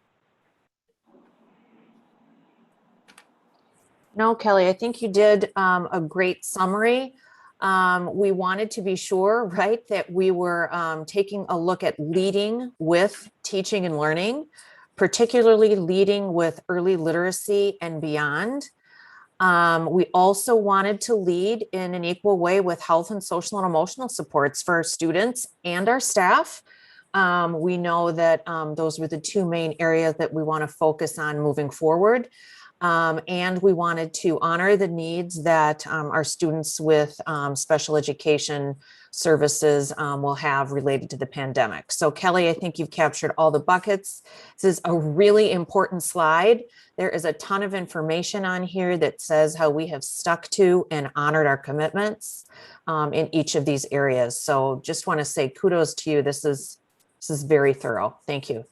No, Kelly, I think you did a great summary. We wanted to be sure, right, that we were taking a look at leading with teaching and learning, particularly leading with early literacy and beyond. We also wanted to lead in an equal way with health and social and emotional supports for our students and our staff. We know that those were the two main areas that we want to focus on moving forward. And we wanted to honor the needs that our students with special education services will have related to the pandemic. So Kelly, I think you've captured all the buckets. This is a really important slide. There is a ton of information on here that says how we have stuck to and honored our commitments in each of these areas. So just want to say kudos to you. This is very thorough. Thank you.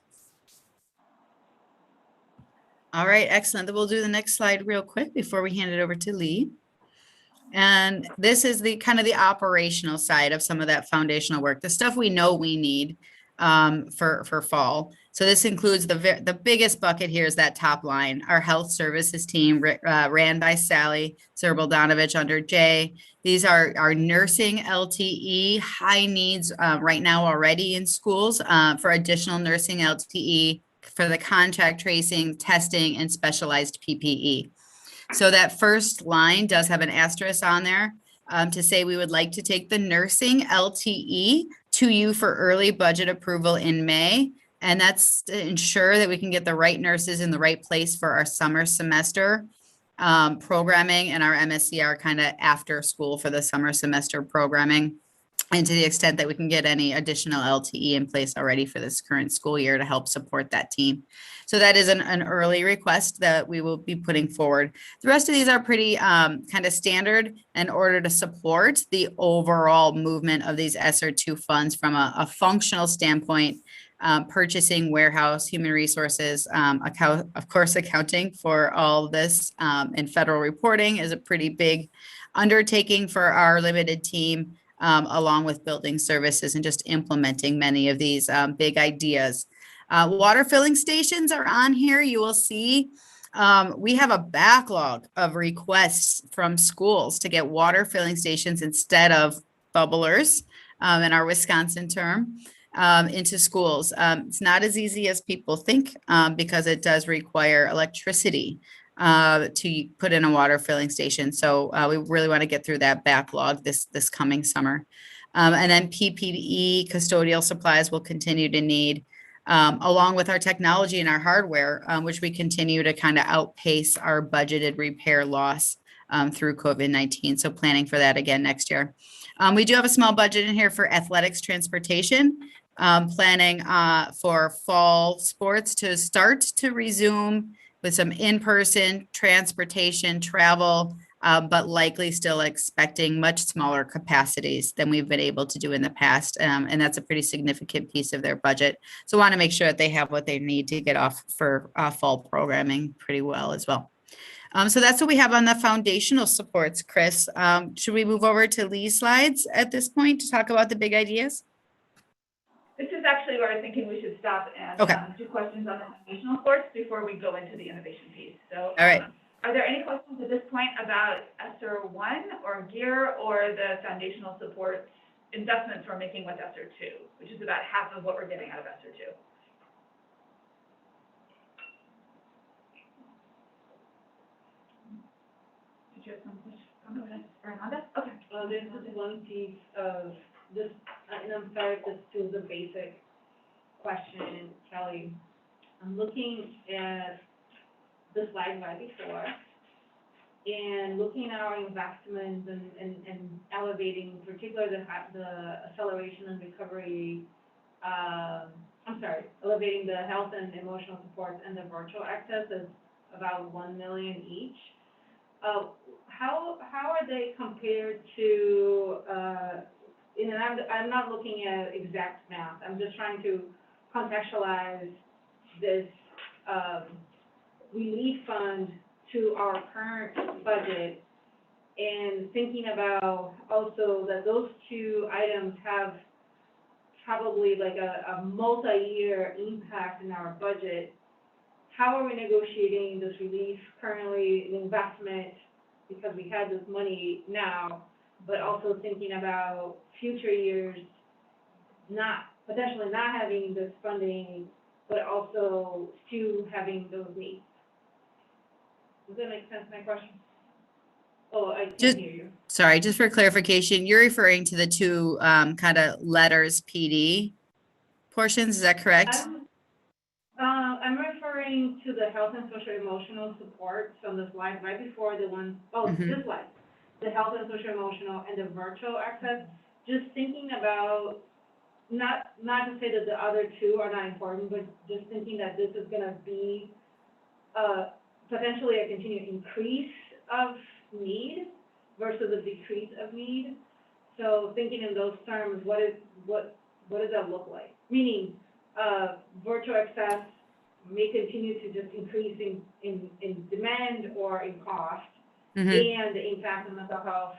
All right, excellent. Then we'll do the next slide real quick before we hand it over to Lee. And this is the kind of the operational side of some of that foundational work, the stuff we know we need for fall. So this includes the biggest bucket here is that top line. Our health services team ran by Sally Zerbaldanovich under Jay. These are our nursing LTE high needs right now already in schools for additional nursing LTE for the contact tracing, testing, and specialized PPE. So that first line does have an asterisk on there to say we would like to take the nursing LTE to you for early budget approval in May. And that's to ensure that we can get the right nurses in the right place for our summer semester programming and our MSCR kind of after school for the summer semester programming. And to the extent that we can get any additional LTE in place already for this current school year to help support that team. So that is an early request that we will be putting forward. The rest of these are pretty kind of standard in order to support the overall movement of these SR2 funds from a functional standpoint, purchasing, warehouse, human resources, of course, accounting for all this and federal reporting is a pretty big undertaking for our limited team. Along with building services and just implementing many of these big ideas. Water filling stations are on here. You will see we have a backlog of requests from schools to get water filling stations instead of bubblers in our Wisconsin term into schools. It's not as easy as people think because it does require electricity to put in a water filling station. So we really want to get through that backlog this coming summer. And then PPE custodial supplies will continue to need, along with our technology and our hardware, which we continue to kind of outpace our budgeted repair loss through COVID-19. So planning for that again next year. We do have a small budget in here for athletics transportation, planning for fall sports to start to resume with some in-person transportation, travel, but likely still expecting much smaller capacities than we've been able to do in the past. And that's a pretty significant piece of their budget. So want to make sure that they have what they need to get off for fall programming pretty well as well. So that's what we have on the foundational supports, Chris. Should we move over to Lee's slides at this point to talk about the big ideas? This is actually where I'm thinking we should stop and do questions on the foundational course before we go into the innovation piece. So, all right. Are there any questions at this point about ESSER 1 or GEAR or the foundational support investments we're making with ESSER 2, which is about half of what we're getting out of ESSER 2? Did you have some questions? Armanda? Okay. There's just one piece of this, and I'm sorry if this is a basic question, Kelly. I'm looking at the slide right before and looking at our investments and elevating, particularly the acceleration and recovery, elevating the health and emotional support and the virtual access is about $1 million each. How are they compared to, and I'm not looking at exact math, I'm just trying to contextualize this relief fund to our current budget and thinking about also that those two items have probably like a multi-year impact in our budget. How are we negotiating this relief currently, the investment, because we had this money now, but also thinking about future years, potentially not having this funding, but also still having those needs? Does that make sense, my question? Oh, I can't hear you. Sorry, just for clarification, you're referring to the two kind of letters PD portions, is that correct? I'm referring to the health and social emotional support from the slide right before the one, this slide, the health and social emotional and the virtual access. Just thinking about, not to say that the other two are not important, but just thinking that this is gonna be potentially a continued increase of need versus a decrease of need. So thinking in those terms, what does that look like? Meaning, virtual access may continue to just increase in demand or in cost, Mhm. and the impact on mental health,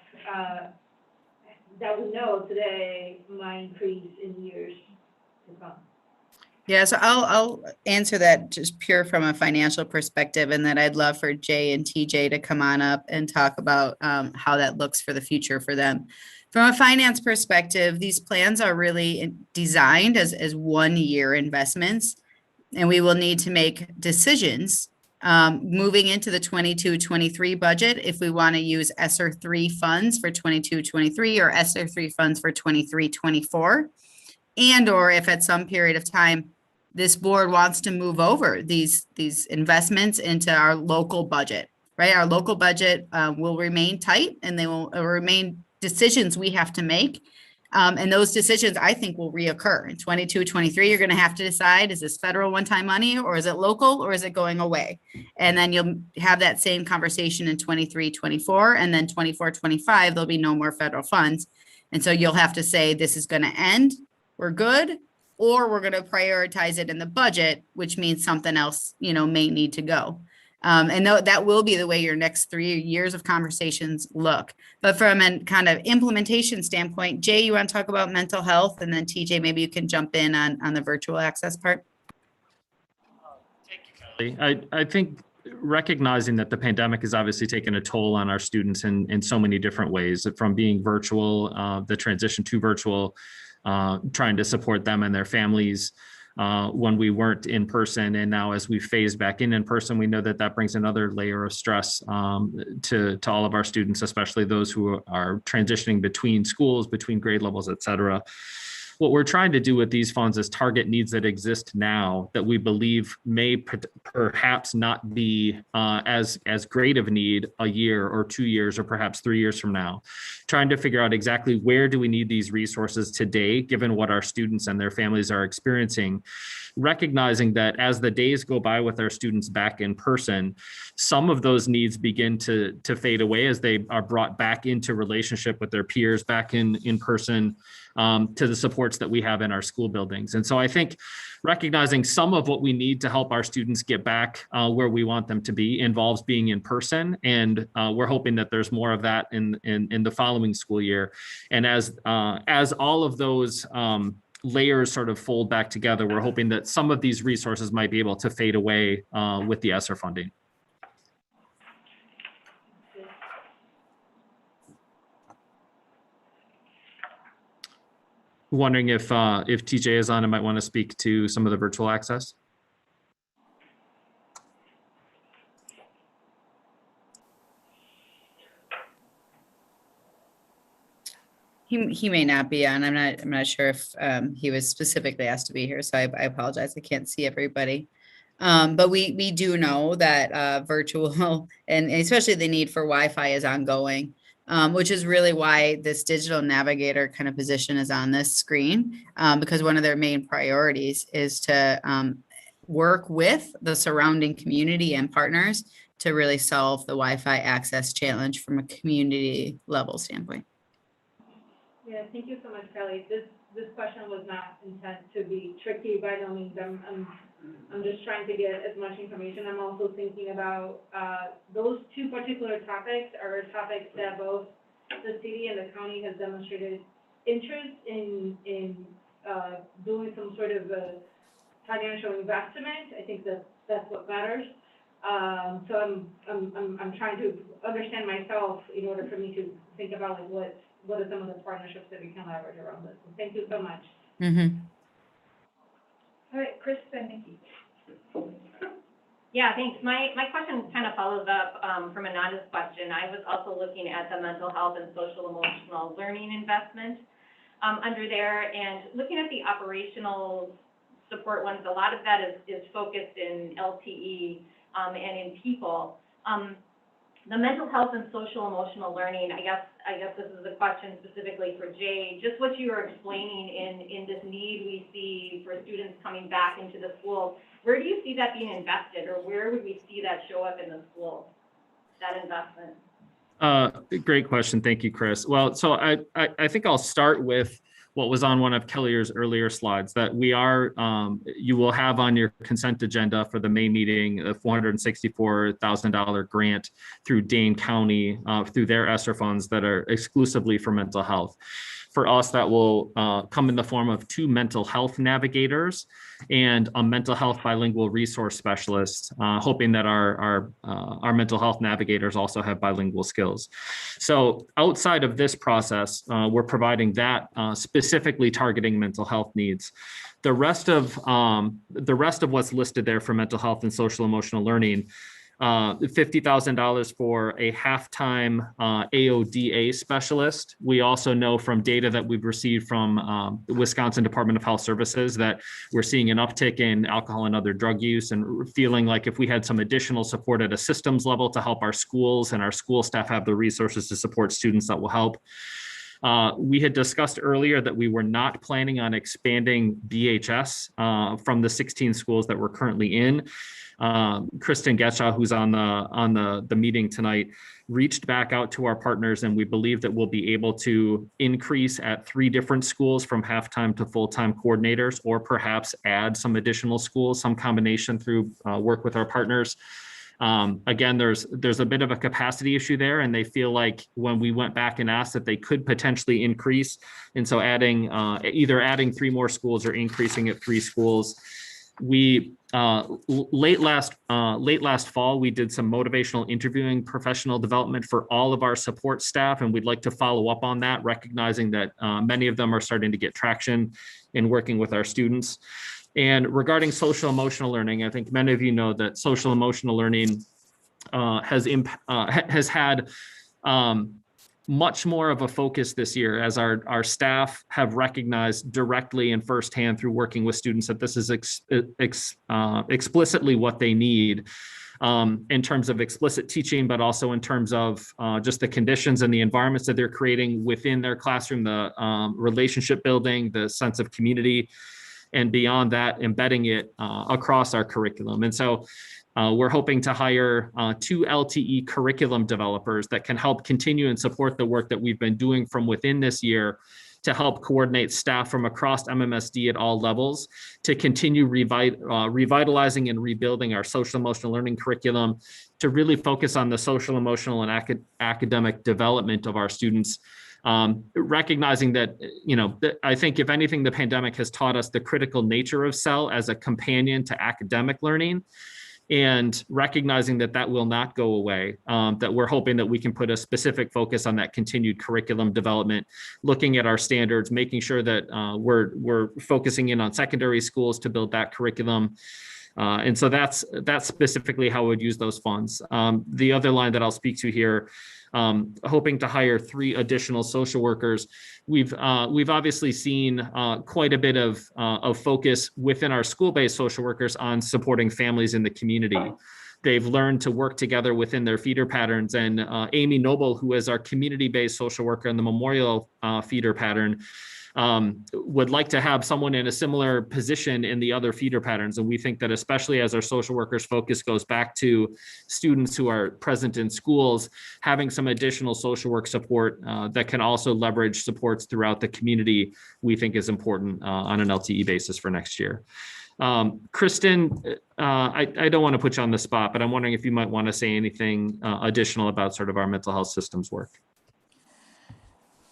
that we know today might increase in years to come. Yeah, so I'll answer that just pure from a financial perspective, and then I'd love for Jay and TJ to come on up and talk about how that looks for the future for them. From a finance perspective, these plans are really designed as 1-year investments, and we will need to make decisions moving into the 22-23 budget if we want to use ESSER 3 funds for 22-23 or ESSER 3 funds for 23-24. And or if at some period of time this board wants to move over these investments into our local budget, right? Our local budget will remain tight, and they will remain decisions we have to make. And those decisions, I think, will reoccur in 22-23. You're going to have to decide, is this federal one-time money, or is it local, or is it going away? And then you'll have that same conversation in 23-24, and then 24-25, there'll be no more federal funds. And so you'll have to say, this is going to end, we're good, or we're going to prioritize it in the budget, which means something else, may need to go. And that will be the way your next 3 years of conversations look. But from a kind of implementation standpoint, Jay, you want to talk about mental health, and then TJ, maybe you can jump in on the virtual access part. Thank you, Kelly. I think recognizing that the pandemic has obviously taken a toll on our students in so many different ways, from being virtual, the transition to virtual, trying to support them and their families when we weren't in person. And now as we phase back in person, we know that brings another layer of stress to all of our students, especially those who are transitioning between schools, between grade levels, et cetera. What we're trying to do with these funds is target needs that exist now that we believe may perhaps not be as great of a need a year or 2 years or perhaps 3 years from now. Trying to figure out exactly where do we need these resources today, given what our students and their families are experiencing. Recognizing that as the days go by with our students back in person, some of those needs begin to fade away as they are brought back into relationship with their peers, back in person, to the supports that we have in our school buildings. And so I think recognizing some of what we need to help our students get back where we want them to be involves being in person. And we're hoping that there's more of that in the following school year. And as all of those layers sort of fold back together, we're hoping that some of these resources might be able to fade away with the ESSER funding. Wondering if TJ is on and might want to speak to some of the virtual access. He may not be on. I'm not sure if he was specifically asked to be here, so I apologize. I can't see everybody. But we do know that virtual and especially the need for Wi-Fi is ongoing, which is really why this digital navigator kind of position is on this screen, because one of their main priorities is to work with the surrounding community and partners to really solve the Wi-Fi access challenge from a community level standpoint. Yeah, thank you so much, Kelly. This question was not intended to be tricky by no means. I'm just trying to get as much information. I'm also thinking about those two particular topics are topics that both the city and the county has demonstrated interest in doing some sort of a financial investment. I think that's what matters. So I'm trying to understand myself in order for me to think about like what are some of the partnerships that we can leverage around this. So thank you so much. Mm-hmm. All right, Chris and Nikki. Yeah, thanks. My question kind of follows up from Ananda's question. I was also looking at the mental health and social emotional learning investment under there, and looking at the operational support ones. A lot of that is focused in LTE and in people. The mental health and social emotional learning, I guess this is a question specifically for Jay. Just what you were explaining in this need we see for students coming back into the schools, where do you see that being invested, or where would we see that show up in the schools, that investment? Great question. Thank you, Chris. Well, so I think I'll start with what was on one of Kellier's earlier slides, that we are, you will have on your consent agenda for the May meeting, a $464,000 grant through Dane County, through their ESSER funds that are exclusively for mental health. For us, that will come in the form of 2 mental health navigators and a mental health bilingual resource specialist, hoping that our mental health navigators also have bilingual skills. So outside of this process, we're providing that specifically targeting mental health needs. The rest of what's listed there for mental health and social emotional learning, $50,000 for a half-time AODA specialist. We also know from data that we've received from the Wisconsin Department of Health Services that we're seeing an uptick in alcohol and other drug use, and feeling like if we had some additional support at a systems level to help our schools and our school staff have the resources to support students, that will help. We had discussed earlier that we were not planning on expanding BHS from the 16 schools that we're currently in. Kristen Getchaw, who's on the meeting tonight, reached back out to our partners, and we believe that we'll be able to increase at 3 different schools from half-time to full-time coordinators, or perhaps add some additional schools, some combination through work with our partners. Again, there's a bit of a capacity issue there, and they feel like when we went back and asked that they could potentially increase, and so either adding 3 more schools or increasing at 3 schools. We late last fall, we did some motivational interviewing, professional development for all of our support staff, and we'd like to follow up on that, recognizing that many of them are starting to get traction in working with our students. And regarding social emotional learning, I think many of you know that social emotional learning has had much more of a focus this year, as our staff have recognized directly and firsthand through working with students that this is explicitly what they need, in terms of explicit teaching, but also in terms of just the conditions and the environments that they're creating within their classroom, the relationship building, the sense of community, and beyond that, embedding it across our curriculum. And so we're hoping to hire 2 LTE curriculum developers that can help continue and support the work that we've been doing from within this year, to help coordinate staff from across MMSD at all levels to continue revitalizing and rebuilding our social emotional learning curriculum, to really focus on the social emotional and academic development of our students. Recognizing that, I think if anything, the pandemic has taught us the critical nature of SEL as a companion to academic learning, and recognizing that that will not go away, that we're hoping that we can put a specific focus on that continued curriculum development, looking at our standards, making sure that we're focusing in on secondary schools to build that curriculum. And so that's specifically how we would use those funds. The other line that I'll speak to here, hoping to hire 3 additional social workers. We've obviously seen quite a bit of focus within our school-based social workers on supporting families in the community. They've learned to work together within their feeder patterns, and Amy Noble, who is our community-based social worker in the Memorial feeder pattern, would like to have someone in a similar position in the other feeder patterns. And we think that especially as our social workers focus goes back to students who are present in schools, having some additional social work support that can also leverage supports throughout the community, we think is important on an LTE basis for next year. Kristen, I don't want to put you on the spot, but I'm wondering if you might want to say anything additional about sort of our mental health systems work.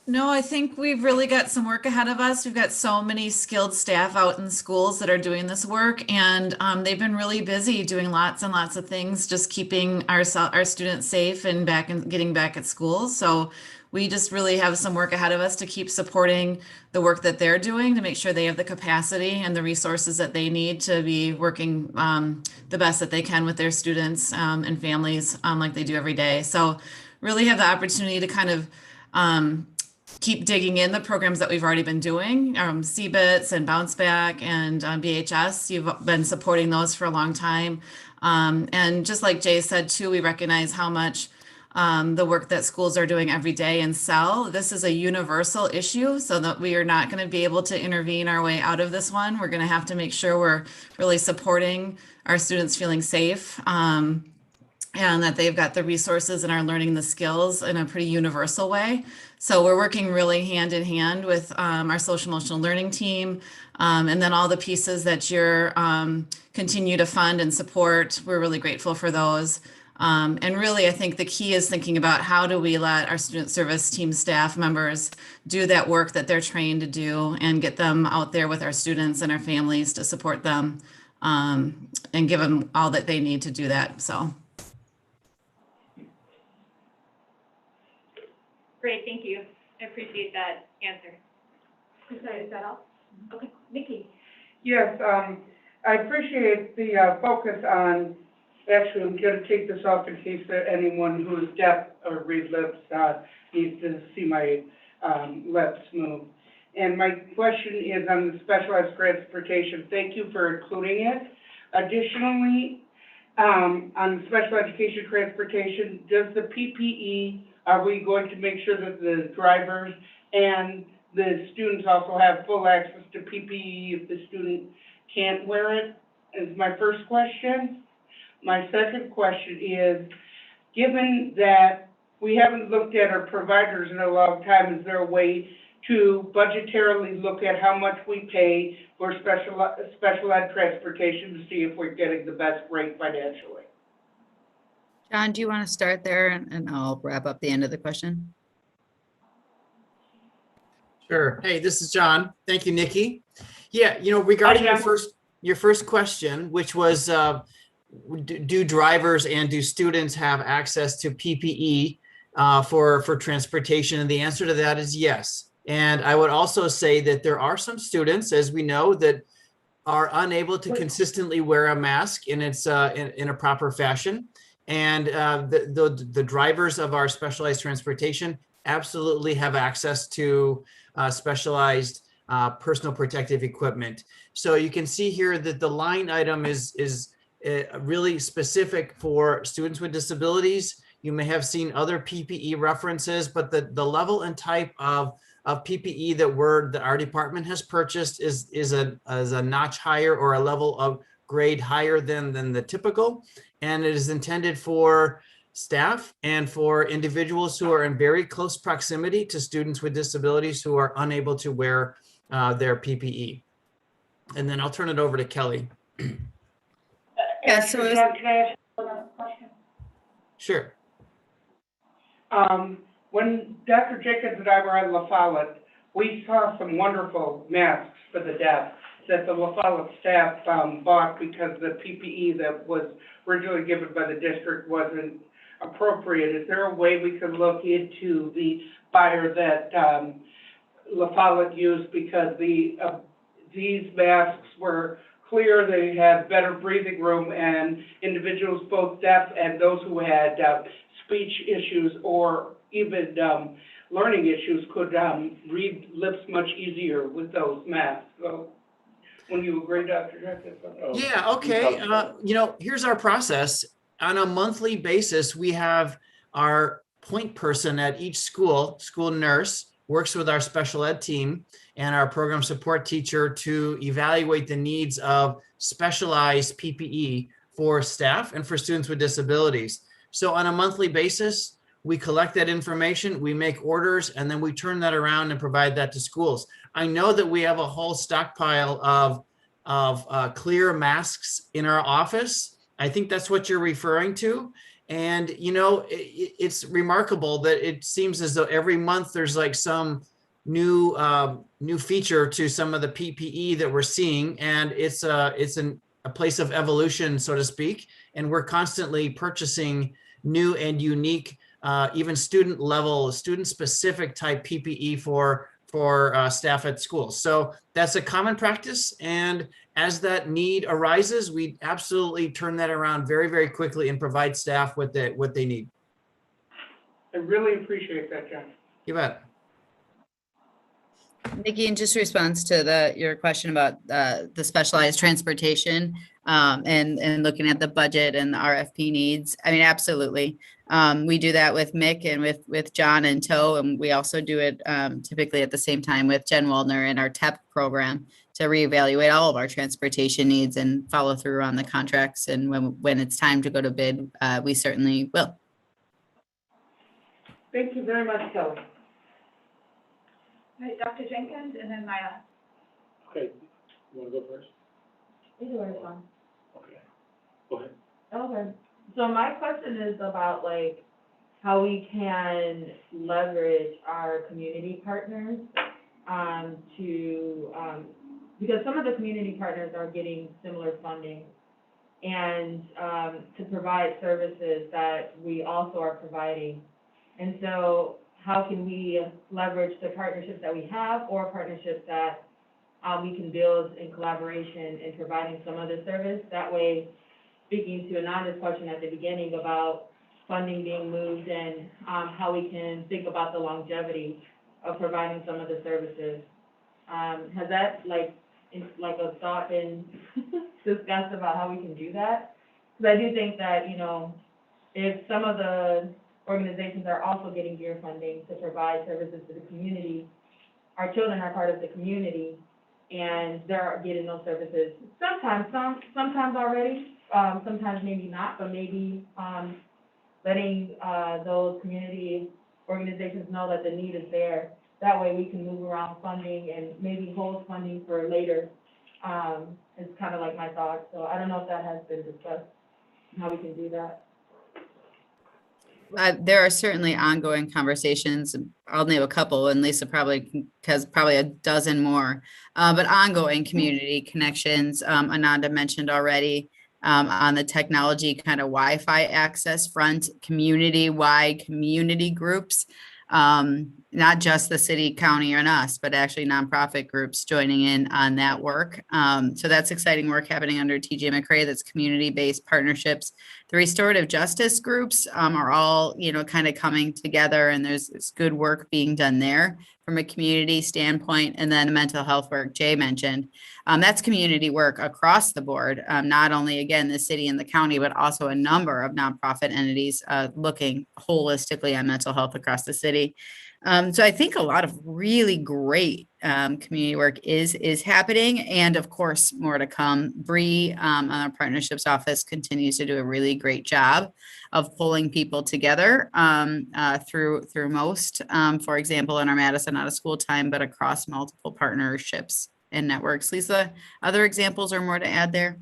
No, I think we've really got some work ahead of us. We've got so many skilled staff out in schools that are doing this work, and they've been really busy doing lots and lots of things, just keeping our students safe and getting back at school. So we just really have some work ahead of us to keep supporting the work that they're doing, to make sure they have the capacity and the resources that they need to be working the best that they can with their students and families like they do every day. So really have the opportunity to kind of keep digging in the programs that we've already been doing, CBITS and Bounce Back and BHS. You've been supporting those for a long time. And just like Jay said too, we recognize how much the work that schools are doing every day in SEL. This is a universal issue, so that we are not going to be able to intervene our way out of this one. We're going to have to make sure we're really supporting our students feeling safe. and that they've got the resources and are learning the skills in a pretty universal way. So we're working really hand in hand with our social emotional learning team, and then all the pieces that you're continue to fund and support. We're really grateful for those. And really, I think the key is thinking about how do we let our student service team staff members do that work that they're trained to do and get them out there with our students and our families to support them, and give them all that they need to do that. So. Great, thank you. I appreciate that answer. Is that all? Okay, Nikki. Yes, I appreciate the focus on, actually, I'm gonna take this off in case that anyone who is deaf or read lips needs to see my lips move. And my question is on the specialized transportation. Thank you for including it. Additionally, on the special education transportation, does the PPE, are we going to make sure that the drivers and the students also have full access to PPE if the student can't wear it? Is my first question. My second question is, given that we haven't looked at our providers in a long time, is there a way to budgetarily look at how much we pay for special ed transportation to see if we're getting the best rate financially? John, do you want to start there and I'll wrap up the end of the question? Sure. Hey, this is John. Thank you, Nikki. Yeah, regarding your first question, which was, do drivers and do students have access to PPE for transportation? And the answer to that is yes. And I would also say that there are some students, as we know, that are unable to consistently wear a mask in its in a proper fashion. And the drivers of our specialized transportation absolutely have access to specialized personal protective equipment. So you can see here that the line item is really specific for students with disabilities. You may have seen other PPE references, but the level and type of PPE that our department has purchased is a notch higher or a level of grade higher than the typical. And it is intended for staff and for individuals who are in very close proximity to students with disabilities who are unable to wear their PPE. And then I'll turn it over to Kelly. Yeah, so can I ask another question? Sure. When Dr. Jenkins and I were at La Follette, we saw some wonderful masks for the deaf that the La Follette staff bought because the PPE that was originally given by the district wasn't appropriate. Is there a way we could look into the buyer that La Follette used, because these masks were clear, they had better breathing room, and individuals both deaf and those who had speech issues or even learning issues could read lips much easier with those masks. So, when you agree, Dr. Jenkins? Yeah, okay. Here's our process. On a monthly basis, we have our point person at each school nurse, works with our special ed team and our program support teacher to evaluate the needs of specialized PPE for staff and for students with disabilities. So on a monthly basis, we collect that information, we make orders, and then we turn that around and provide that to schools. I know that we have a whole stockpile of clear masks in our office. I think that's what you're referring to. And, it's remarkable that it seems as though every month there's like some new feature to some of the PPE that we're seeing. And it's a place of evolution, so to speak. And we're constantly purchasing new and unique, even student specific type PPE for staff at schools. So that's a common practice. And as that need arises, we absolutely turn that around very, very quickly and provide staff what they need. I really appreciate that, John. You bet. Nikki, in just response to your question about the specialized transportation and looking at the budget and the RFP needs, I mean, absolutely. We do that with Mick and with John and Toe, and we also do it typically at the same time with Jen Waldner in our TEP program. to reevaluate all of our transportation needs and follow through on the contracts. And when it's time to go to bid, we certainly will. Thank you very much, Kelly. All right, Dr. Jenkins, and then Maya. Okay, you wanna go first? Either way is fine. Okay, go ahead. Okay, so my question is about like how we can leverage our community partners, because some of the community partners are getting similar funding and, to provide services that we also are providing. And so how can we leverage the partnerships that we have or partnerships that, we can build in collaboration in providing some other service? That way, speaking to Ananda's question at the beginning about funding being moved and, how we can think about the longevity of providing some of the services. Has that like a thought been discussed about how we can do that? Because I do think that, you know, if some of the organizations are also getting gear funding to provide services to the community, our children are part of the community and they're getting those services sometimes already, sometimes maybe not, but maybe, letting, those community organizations know that the need is there. That way we can move around funding and maybe hold funding for later, is kind of like my thought. So I don't know if that has been discussed, how we can do that. There are certainly ongoing conversations. I'll name a couple, and Lisa probably has probably a dozen more, but ongoing community connections. Ananda mentioned already on the technology kind of Wi-Fi access front, community-wide community groups, not just the city, county, and us, but actually nonprofit groups joining in on that work. So that's exciting work happening under TJ McRae. That's community-based partnerships. The restorative justice groups are all, you know, kind of coming together, and there's good work being done there from a community standpoint. And then the mental health work Jay mentioned, that's community work across the board, not only, again, the city and the county, but also a number of nonprofit entities looking holistically on mental health across the city. So I think a lot of really great community work is happening, and of course, more to come. Bree on our partnerships office continues to do a really great job of pulling people together through most, for example, in our Madison Out of School Time, but across multiple partnerships and networks. Lisa, other examples or more to add there?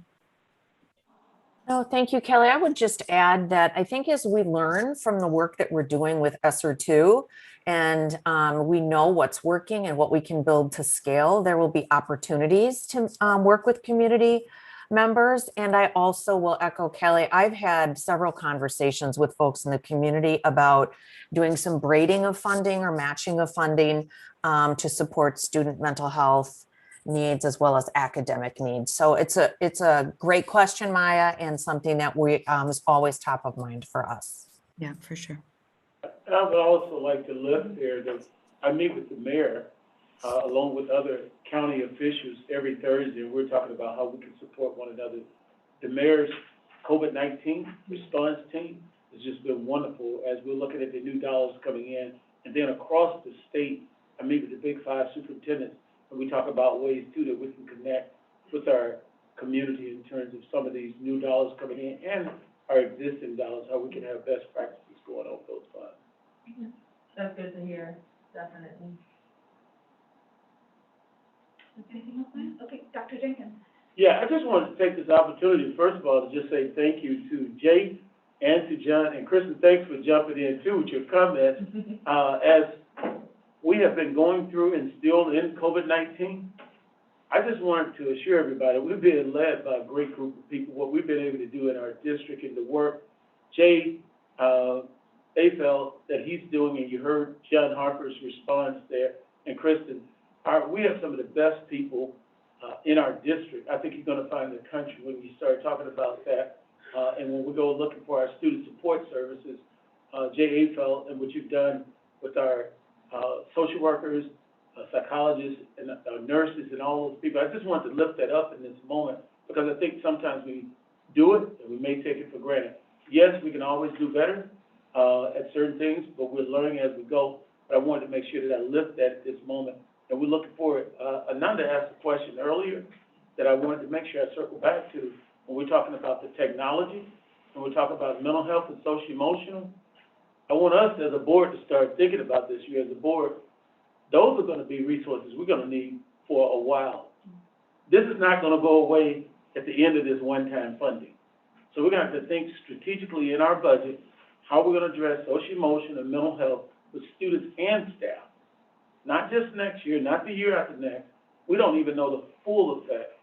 No, thank you, Kelly. I would just add that I think as we learn from the work that we're doing with ESSER 2, and we know what's working and what we can build to scale, there will be opportunities to work with community members. And I also will echo Kelly. I've had several conversations with folks in the community about doing some braiding of funding or matching of funding to support student mental health needs as well as academic needs. So it's a great question, Maya, and something that we is always top of mind for us. Yeah, for sure. And I would also like to lift there that I meet with the mayor, along with other county officials every Thursday, and we're talking about how we can support one another. The mayor's COVID-19 response team has just been wonderful as we're looking at the new dollars coming in. And then across the state, I meet with the big five superintendents, and we talk about ways too that we can connect with our community in terms of some of these new dollars coming in and our existing dollars, how we can have best practices going on with those funds. That's good to hear, definitely. Anything else, Maya? Okay, Dr. Jenkins. Yeah, I just wanted to take this opportunity, first of all, to just say thank you to Jay and to John, and Kristen, thanks for jumping in too with your comments. As we have been going through and still in COVID-19, I just wanted to assure everybody, we're being led by a great group of people. What we've been able to do in our district and the work Jay Afel that he's doing, and you heard John Harper's response there, and Kristen, we have some of the best people in our district. I think you're going to find in the country when you start talking about that. And when we go looking for our student support services, Jay Afel and what you've done with our social workers, psychologists, and nurses, and all those people. I just wanted to lift that up in this moment because I think sometimes we do it and we may take it for granted. Yes, we can always do better at certain things, but we're learning as we go. But I wanted to make sure that I lift that at this moment and we're looking for it. Ananda asked a question earlier that I wanted to make sure I circle back to when we're talking about the technology, and we're talking about mental health and social emotional. I want us as a board to start thinking about this year as a board. Those are gonna be resources we're gonna need for a while. This is not gonna go away at the end of this one-time funding. So we're gonna have to think strategically in our budget, how we're gonna address social emotional and mental health with students and staff. Not just next year, not the year after next. We don't even know the full effect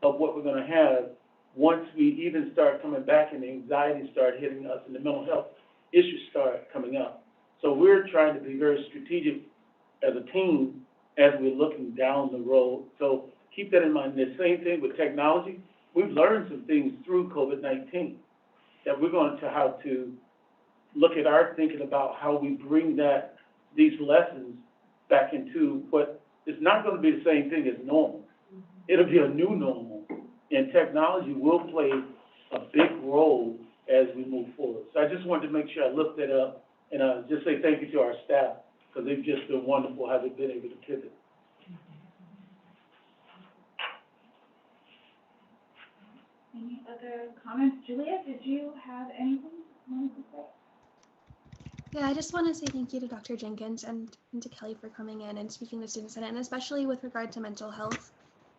of what we're gonna have once we even start coming back and the anxiety start hitting us and the mental health issues start coming up. So we're trying to be very strategic as a team as we're looking down the road. So keep that in mind. The same thing with technology. We've learned some things through COVID-19 that we're going to have to look at our thinking about how we bring these lessons back into what is not going to be the same thing as normal. It'll be a new normal, and technology will play a big role as we move forward. So I just wanted to make sure I looked that up and just say thank you to our staff, because they've just been wonderful how they've been able to pivot. Any other comments? Julia, did you have anything you wanted to say? Yeah, I just want to say thank you to Dr. Jenkins and to Kelly for coming in and speaking to Student Senate, and especially with regard to mental health.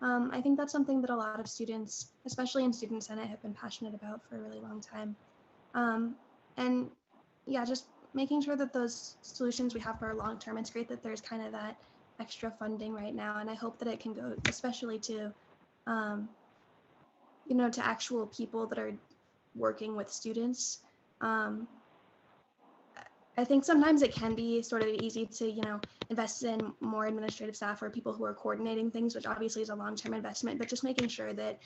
I think that's something that a lot of students, especially in Student Senate, have been passionate about for a really long time. And yeah, just making sure that those solutions we have for long term, it's great that there's kind of that extra funding right now, and I hope that it can go especially to, to actual people that are working with students. I think sometimes it can be sort of easy to, invest in more administrative staff or people who are coordinating things, which obviously is a long-term investment, but just making sure that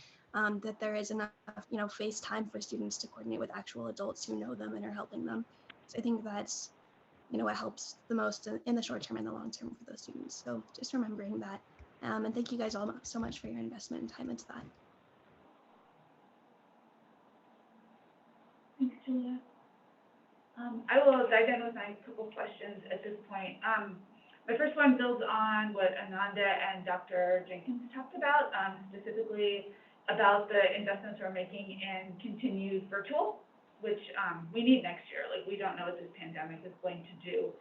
that there is enough, face time for students to coordinate with actual adults who know them and are helping them. So I think that's, what helps the most in the short term and the long term for those students. So just remembering that. And thank you guys all so much for your investment and time into that. Thanks, Julia. I will dive in with my couple questions at this point. My first one builds on what Ananda and Dr. Jenkins talked about, specifically about the investments we're making in continued virtual, which we need next year. Like, we don't know what this pandemic is going to do.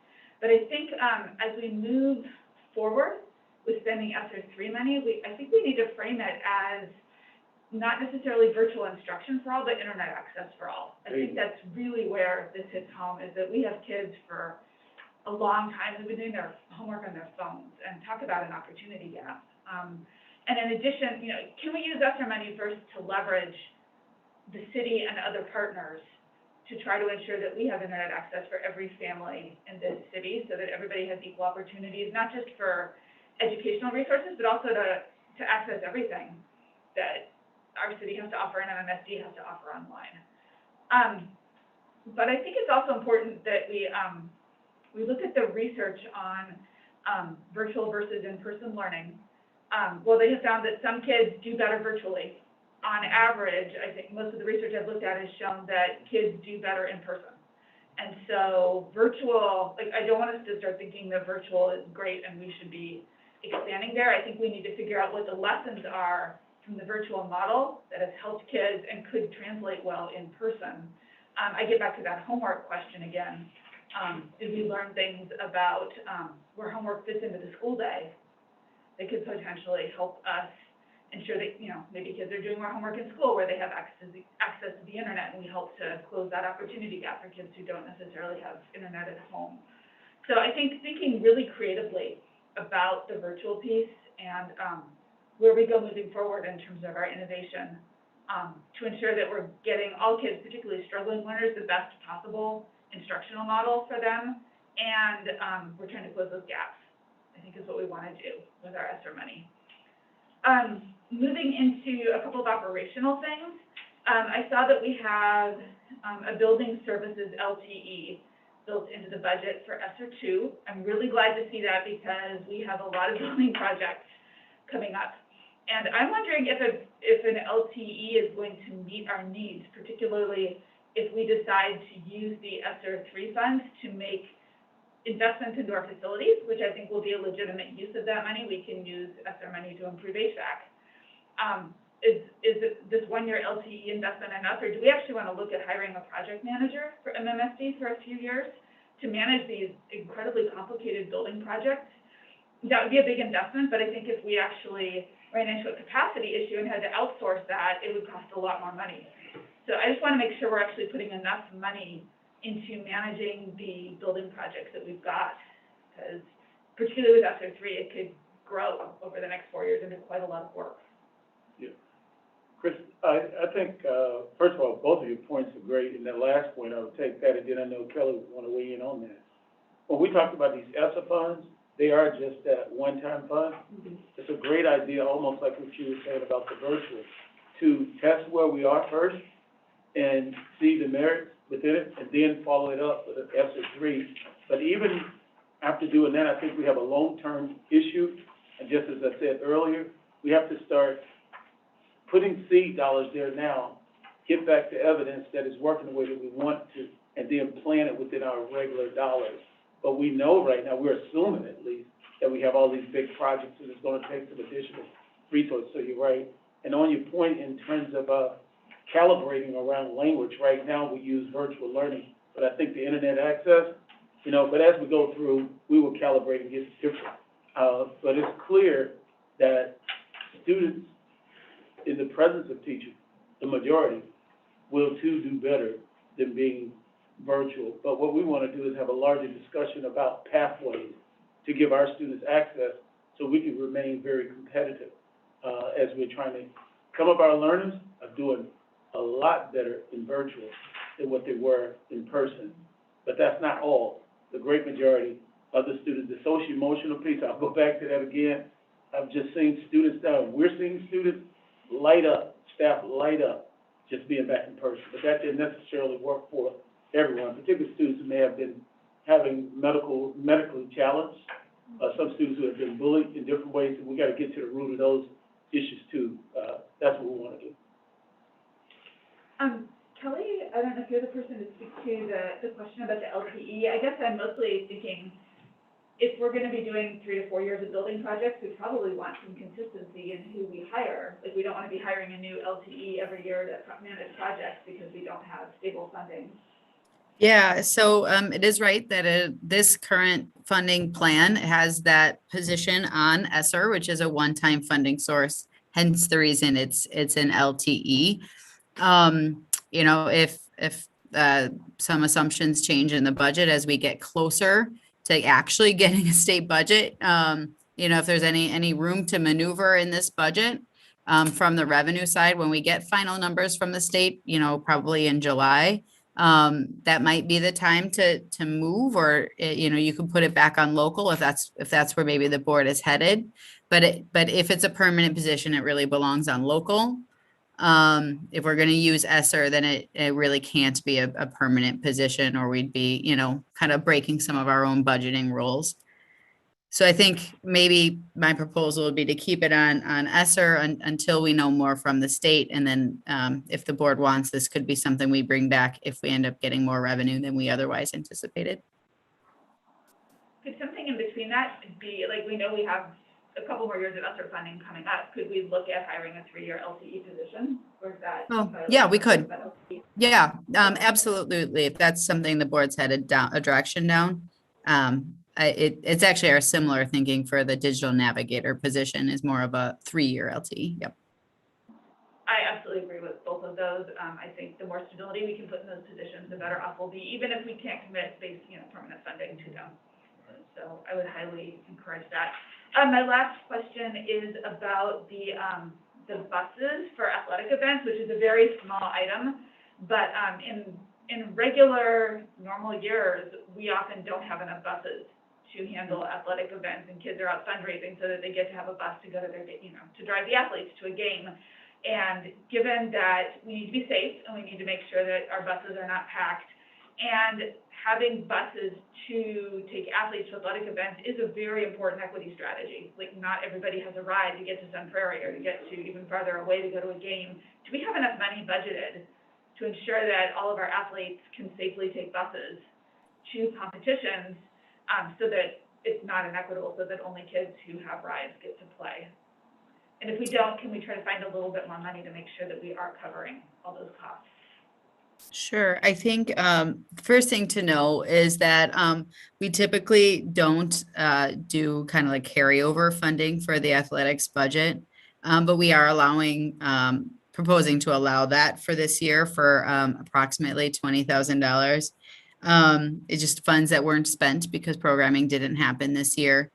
But I think as we move forward with spending ESSER 3 money, I think we need to frame it as not necessarily virtual instruction for all, but internet access for all. I think that's really where this hits home, is that we have kids for a long time who've been doing their homework on their phones, and talk about an opportunity gap. And in addition, can we use ESSER money first to leverage the city and other partners to try to ensure that we have internet access for every family in this city, so that everybody has equal opportunities, not just for educational resources, but also to access everything that our city has to offer and MMSD has to offer online. But I think it's also important that we look at the research on virtual versus in-person learning. Well, they have found that some kids do better virtually. On average, I think most of the research I've looked at has shown that kids do better in person. And so virtual, I don't want us to start thinking that virtual is great and we should be expanding there. I think we need to figure out what the lessons are from the virtual model that has helped kids and could translate well in person. I get back to that homework question again. Did we learn things about where homework fits into the school day that could potentially help us ensure that, maybe kids are doing more homework in school where they have access to the internet, and we help to close that opportunity gap for kids who don't necessarily have internet at home. So I think thinking really creatively about the virtual piece and where we go moving forward in terms of our innovation, to ensure that we're getting all kids, particularly struggling learners, the best possible instructional model for them, and we're trying to close those gaps, I think is what we want to do with our ESSER money. Moving into a couple of operational things, I saw that we have a building services LTE built into the budget for ESSER 2. I'm really glad to see that, because we have a lot of building projects coming up. And I'm wondering if an LTE is going to meet our needs, particularly if we decide to use the ESSER 3 funds to make investments into our facilities, which I think will be a legitimate use of that money. We can use ESSER money to improve HVAC. Is this one-year LTE investment enough, or do we actually want to look at hiring a project manager for MMSD for a few years to manage these incredibly complicated building projects? That would be a big investment, but I think if we actually ran into a capacity issue and had to outsource that, it would cost a lot more money. So I just want to make sure we're actually putting enough money into managing the building projects that we've got, because particularly with ESSER 3, it could grow over the next 4 years into quite a lot of work. Yeah. Chris, I think, first of all, both of your points are great, and that last point, I would take that, and then I know Kelly would want to weigh in on that. When we talked about these ESSER funds, they are just that one-time fund. It's a great idea, almost like what you were saying about the virtual, to test where we are first and see the merits within it, and then follow it up with an ESSER 3. But even after doing that, I think we have a long-term issue, and just as I said earlier, we have to start putting seed dollars there now, get back to evidence that it's working the way that we want to, and then plan it within our regular dollars. But we know right now, we're assuming at least, that we have all these big projects and it's gonna take some additional resources, so you're right. And on your point in terms of calibrating around language, right now we use virtual learning, but I think the internet access, but as we go through, we will calibrate and get different. But it's clear that students, in the presence of teachers, the majority, will too do better than being virtual. But what we want to do is have a larger discussion about pathways to give our students access so we can remain very competitive as we're trying to come up. Our learners are doing a lot better in virtual than what they were in person. But that's not all. The great majority of the students, the social emotional piece, I'll go back to that again. I've just seen students down. We're seeing students light up, staff light up, just being back in person. But that didn't necessarily work for everyone, particularly students who may have been having medically challenged, some students who have been bullied in different ways, and we got to get to the root of those issues too. That's what we want to do. Kelly, I don't know if you're the person to speak to the question about the LTE. I guess I'm mostly thinking, if we're going to be doing 3 to 4 years of building projects, we probably want some consistency in who we hire. Like, we don't want to be hiring a new LTE every year to manage projects because we don't have stable funding. Yeah, so it is right that this current funding plan has that position on ESSER, which is a one-time funding source, hence the reason it's an LTE. If some assumptions change in the budget as we get closer to actually getting a state budget, if there's any room to maneuver in this budget from the revenue side, when we get final numbers from the state, probably in July, that might be the time to move, or you can put it back on local if that's where maybe the board is headed. But if it's a permanent position, it really belongs on local. If we're going to use ESSER, then it really can't be a permanent position, or we'd be kind of breaking some of our own budgeting rules. So I think maybe my proposal would be to keep it on ESSER until we know more from the state. And then if the board wants, this could be something we bring back if we end up getting more revenue than we otherwise anticipated. Could something in between that be, like, we know we have a couple more years of ESSER funding coming up. Could we look at hiring a 3-year LTE position? Or is that? Oh, yeah, we could. Yeah, absolutely. If that's something the board's headed down a direction down. It's actually our similar thinking for the digital navigator position is more of a 3-year LTE. Yep. I absolutely agree with both of those. I think the more stability we can put in those positions, the better off we'll be, even if we can't commit permanent funding to them. So I would highly encourage that. My last question is about the buses for athletic events, which is a very small item, but in regular normal years, we often don't have enough buses to handle athletic events, and kids are out fundraising so that they get to have a bus to go to their, to drive the athletes to a game. And given that we need to be safe and we need to make sure that our buses are not packed, and having buses to take athletes to athletic events is a very important equity strategy. Like, not everybody has a ride to get to Sun Prairie or to get to even farther away to go to a game. Do we have enough money budgeted to ensure that all of our athletes can safely take buses to competitions? so that it's not inequitable, so that only kids who have rides get to play. And if we don't, can we try to find a little bit more money to make sure that we are covering all those costs? Sure. I think first thing to know is that we typically don't do kind of like carryover funding for the athletics budget, but we are proposing to allow that for this year for approximately $20,000. It's just funds that weren't spent because programming didn't happen this year,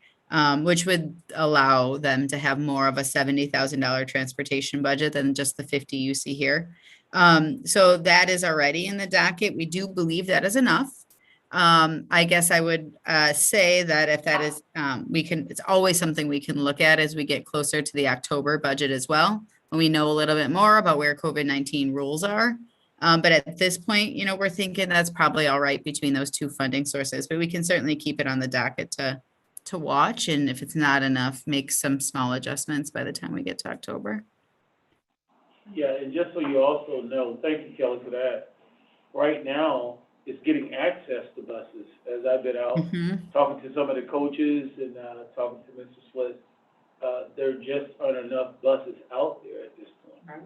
which would allow them to have more of a $70,000 transportation budget than just the 50 you see here. So that is already in the docket. We do believe that is enough. I guess I would say that if that is, it's always something we can look at as we get closer to the October budget as well, when we know a little bit more about where COVID-19 rules are. But at this point, we're thinking that's probably all right between those two funding sources, but we can certainly keep it on the docket to watch. And if it's not enough, make some small adjustments by the time we get to October. Yeah, and just so you also know, thank you, Kelly, for that. Right now, it's getting access to buses. As I've been out talking to some of the coaches and talking to Mr. Swiss, there just aren't enough buses out there at this point.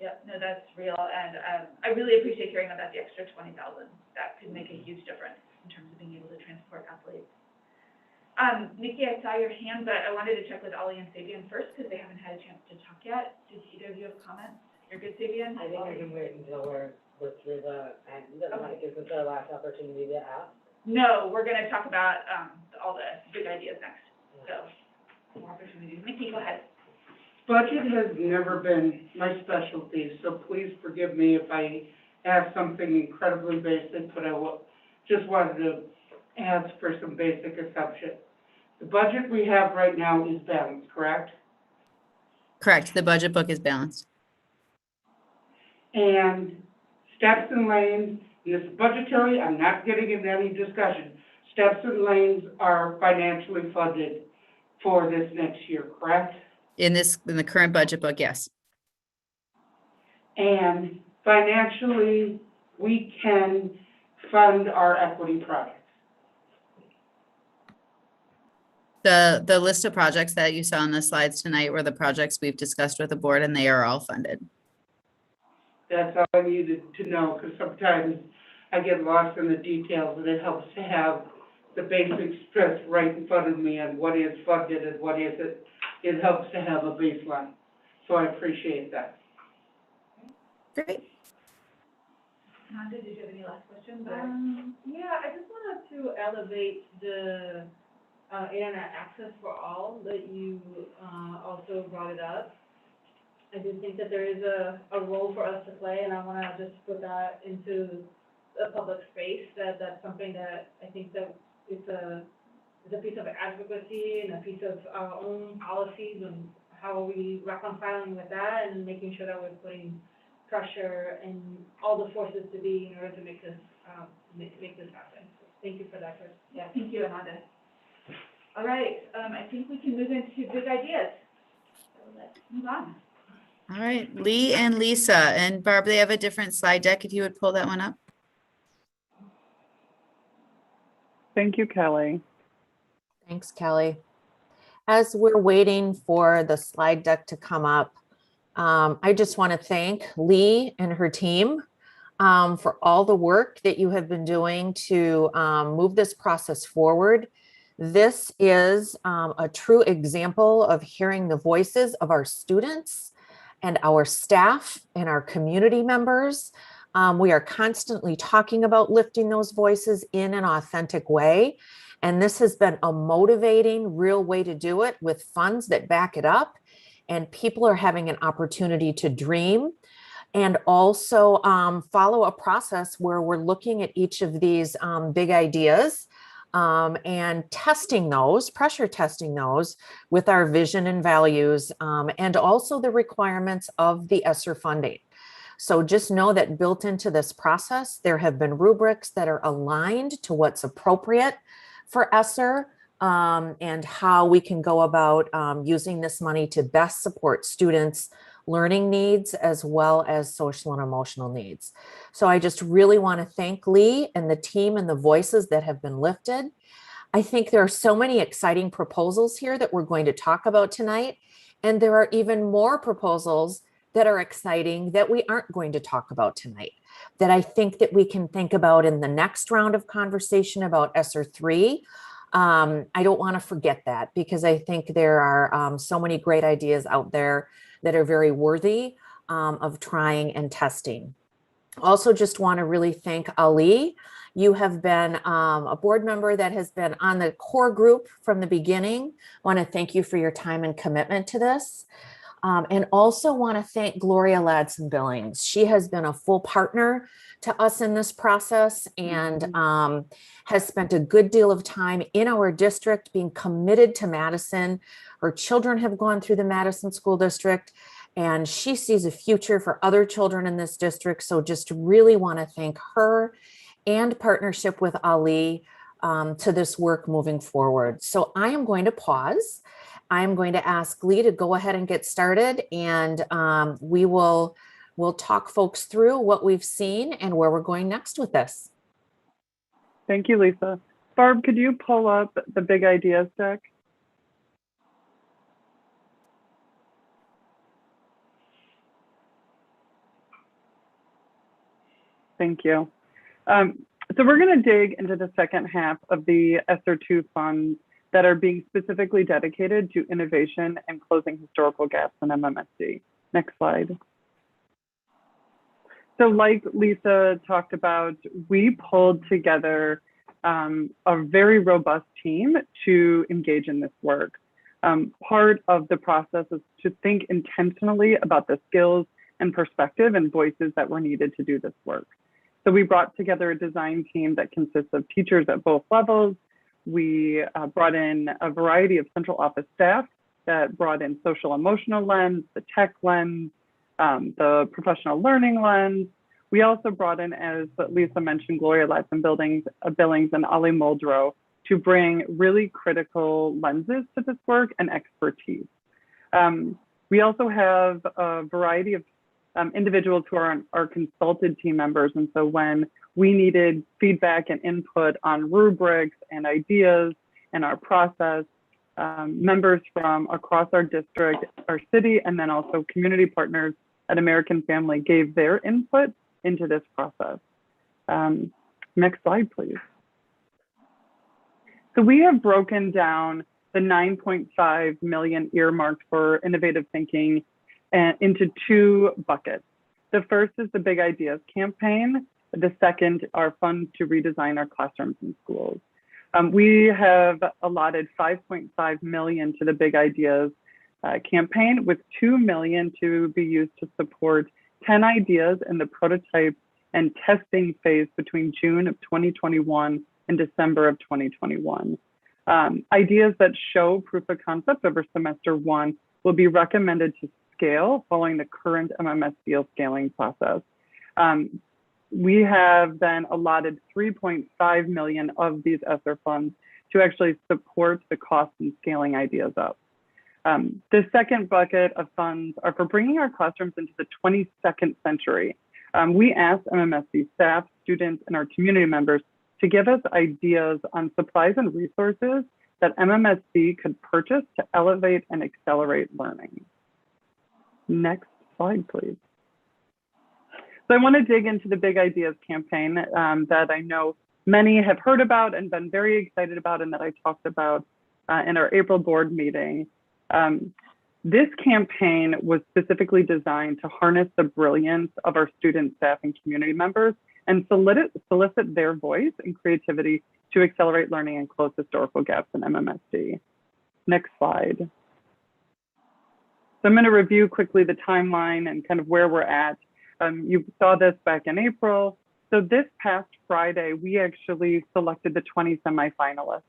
Yep, no, that's real, and I really appreciate hearing about the extra 20,000. That could make a huge difference in terms of being able to transport athletes. Nikki, I saw your hand, but I wanted to check with Ollie and Sabian first because they haven't had a chance to talk yet. Did either of you have comments? You're good, Sabian? I think I can wait until we're through like, is this our last opportunity to ask? No, we're gonna talk about, all the big ideas next, so, more opportunities. Nikki, go ahead. Budget has never been my specialty, so please forgive me if I ask something incredibly basic, but just wanted to ask for some basic assumptions. The budget we have right now is balanced, correct? Correct. The budget book is balanced. And steps and lanes, and this is budgetary, I'm not getting into any discussion. Steps and lanes are financially funded for this next year, correct? In the current budget book, yes. And financially, we can fund our equity projects. The list of projects that you saw on the slides tonight were the projects we've discussed with the board, and they are all funded. That's all I needed to know, because sometimes I get lost in the details, and it helps to have the basics stressed right in front of me on what is funded and what isn't. It helps to have a baseline. So I appreciate that. Great. Nanda, did you have any last questions? Yeah, I just wanted to elevate the internet access for all that you also brought it up. I do think that there is a role for us to play, and I want to just put that into the public space, that's something that I think that it's a piece of advocacy and a piece of our own policies and how are we reconciling with that and making sure that we're putting pressure and all the forces to be in order to make this happen. Thank you for that, Chris. Yeah, thank you, Amanda. All right, I think we can move into big ideas. So let's move on. All right, Lee and Lisa and Barb, they have a different slide deck. If you would pull that one up. Thank you, Kelly. Thanks, Kelly. As we're waiting for the slide deck to come up, I just want to thank Lee and her team for all the work that you have been doing to move this process forward. This is a true example of hearing the voices of our students and our staff and our community members. We are constantly talking about lifting those voices in an authentic way. And this has been a motivating, real way to do it with funds that back it up. And people are having an opportunity to dream and also follow a process where we're looking at each of these big ideas and testing those, pressure testing those with our vision and values and also the requirements of the ESSER funding. So just know that built into this process, there have been rubrics that are aligned to what's appropriate for ESSER and how we can go about using this money to best support students learning needs as well as social and emotional needs. So I just really want to thank Lee and the team and the voices that have been lifted. I think there are so many exciting proposals here that we're going to talk about tonight. And there are even more proposals that are exciting that we aren't going to talk about tonight, that I think that we can think about in the next round of conversation about ESSER 3. I don't want to forget that, because I think there are so many great ideas out there that are very worthy of trying and testing. Also, just want to really thank Ali. You have been a board member that has been on the core group from the beginning. I want to thank you for your time and commitment to this. And also want to thank Gloria Ladson Billings. She has been a full partner to us in this process and has spent a good deal of time in our district being committed to Madison. Her children have gone through the Madison School District, and she sees a future for other children in this district. So just really want to thank her and partnership with Ali to this work moving forward. So I am going to pause. I'm going to ask Lee to go ahead and get started, and we'll talk folks through what we've seen and where we're going next with this. Thank you, Lisa. Barb, could you pull up the big ideas deck? Thank you. So we're going to dig into the second half of the ESSER 2 funds that are being specifically dedicated to innovation and closing historical gaps in MMSD. Next slide. So like Lisa talked about, we pulled together a very robust team to engage in this work. Part of the process is to think intentionally about the skills and perspective and voices that were needed to do this work. So we brought together a design team that consists of teachers at both levels. We brought in a variety of central office staff that brought in social emotional lens, the tech lens, the professional learning lens. We also brought in, as Lisa mentioned, Gloria Ladson Billings and Ali Muldrow to bring really critical lenses to this work and expertise. We also have a variety of individuals who are our consulted team members. And so when we needed feedback and input on rubrics and ideas and our process, members from across our district, our city, and then also community partners at American Family gave their input into this process. Next slide, please. So we have broken down the 9.5 million earmarked for innovative thinking into two buckets. The first is the Big Ideas campaign. The second are funds to redesign our classrooms and schools. We have allotted 5.5 million to the Big Ideas campaign, with 2 million to be used to support 10 ideas in the prototype and testing phase between June of 2021 and December of 2021. Ideas that show proof of concept over semester 1 will be recommended to scale following the current MMSD scaling process. We have then allotted 3.5 million of these ESSER funds to actually support the cost and scaling ideas up. The second bucket of funds are for bringing our classrooms into the 22nd century. We asked MMSD staff, students, and our community members to give us ideas on supplies and resources that MMSD could purchase to elevate and accelerate learning. Next slide, please. So I want to dig into the Big Ideas campaign that I know many have heard about and been very excited about, and that I talked about in our April board meeting. This campaign was specifically designed to harness the brilliance of our student, staff, and community members and solicit their voice and creativity to accelerate learning and close historical gaps in MMSD. Next slide. So I'm going to review quickly the timeline and kind of where we're at. You saw this back in April. So this past Friday, we actually selected the 20 semifinalists.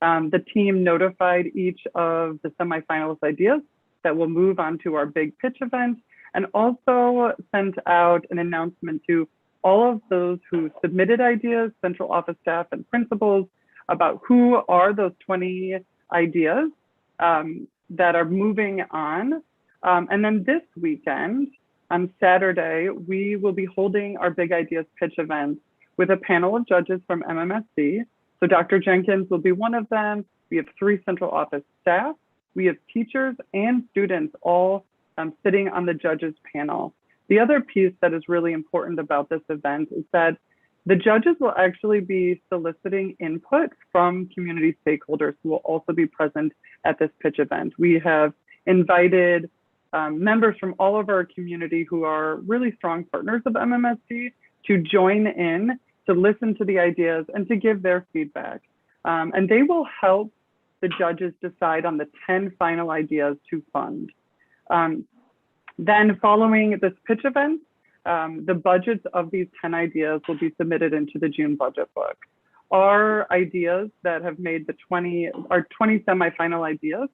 The team notified each of the semifinalist ideas that will move on to our big pitch event, and also sent out an announcement to all of those who submitted ideas, central office staff and principals, about who are those 20 ideas that are moving on And then this weekend, on Saturday, we will be holding our Big Ideas pitch event with a panel of judges from MMSC. So Dr. Jenkins will be one of them. We have 3 central office staff. We have teachers and students all sitting on the judges panel. The other piece that is really important about this event is that the judges will actually be soliciting input from community stakeholders who will also be present at this pitch event. We have invited members from all of our community who are really strong partners of MMSD to join in, to listen to the ideas and to give their feedback. And they will help the judges decide on the 10 final ideas to fund. Then following this pitch event, the budgets of these 10 ideas will be submitted into the June budget book. Our ideas that have made our 20 semifinal ideas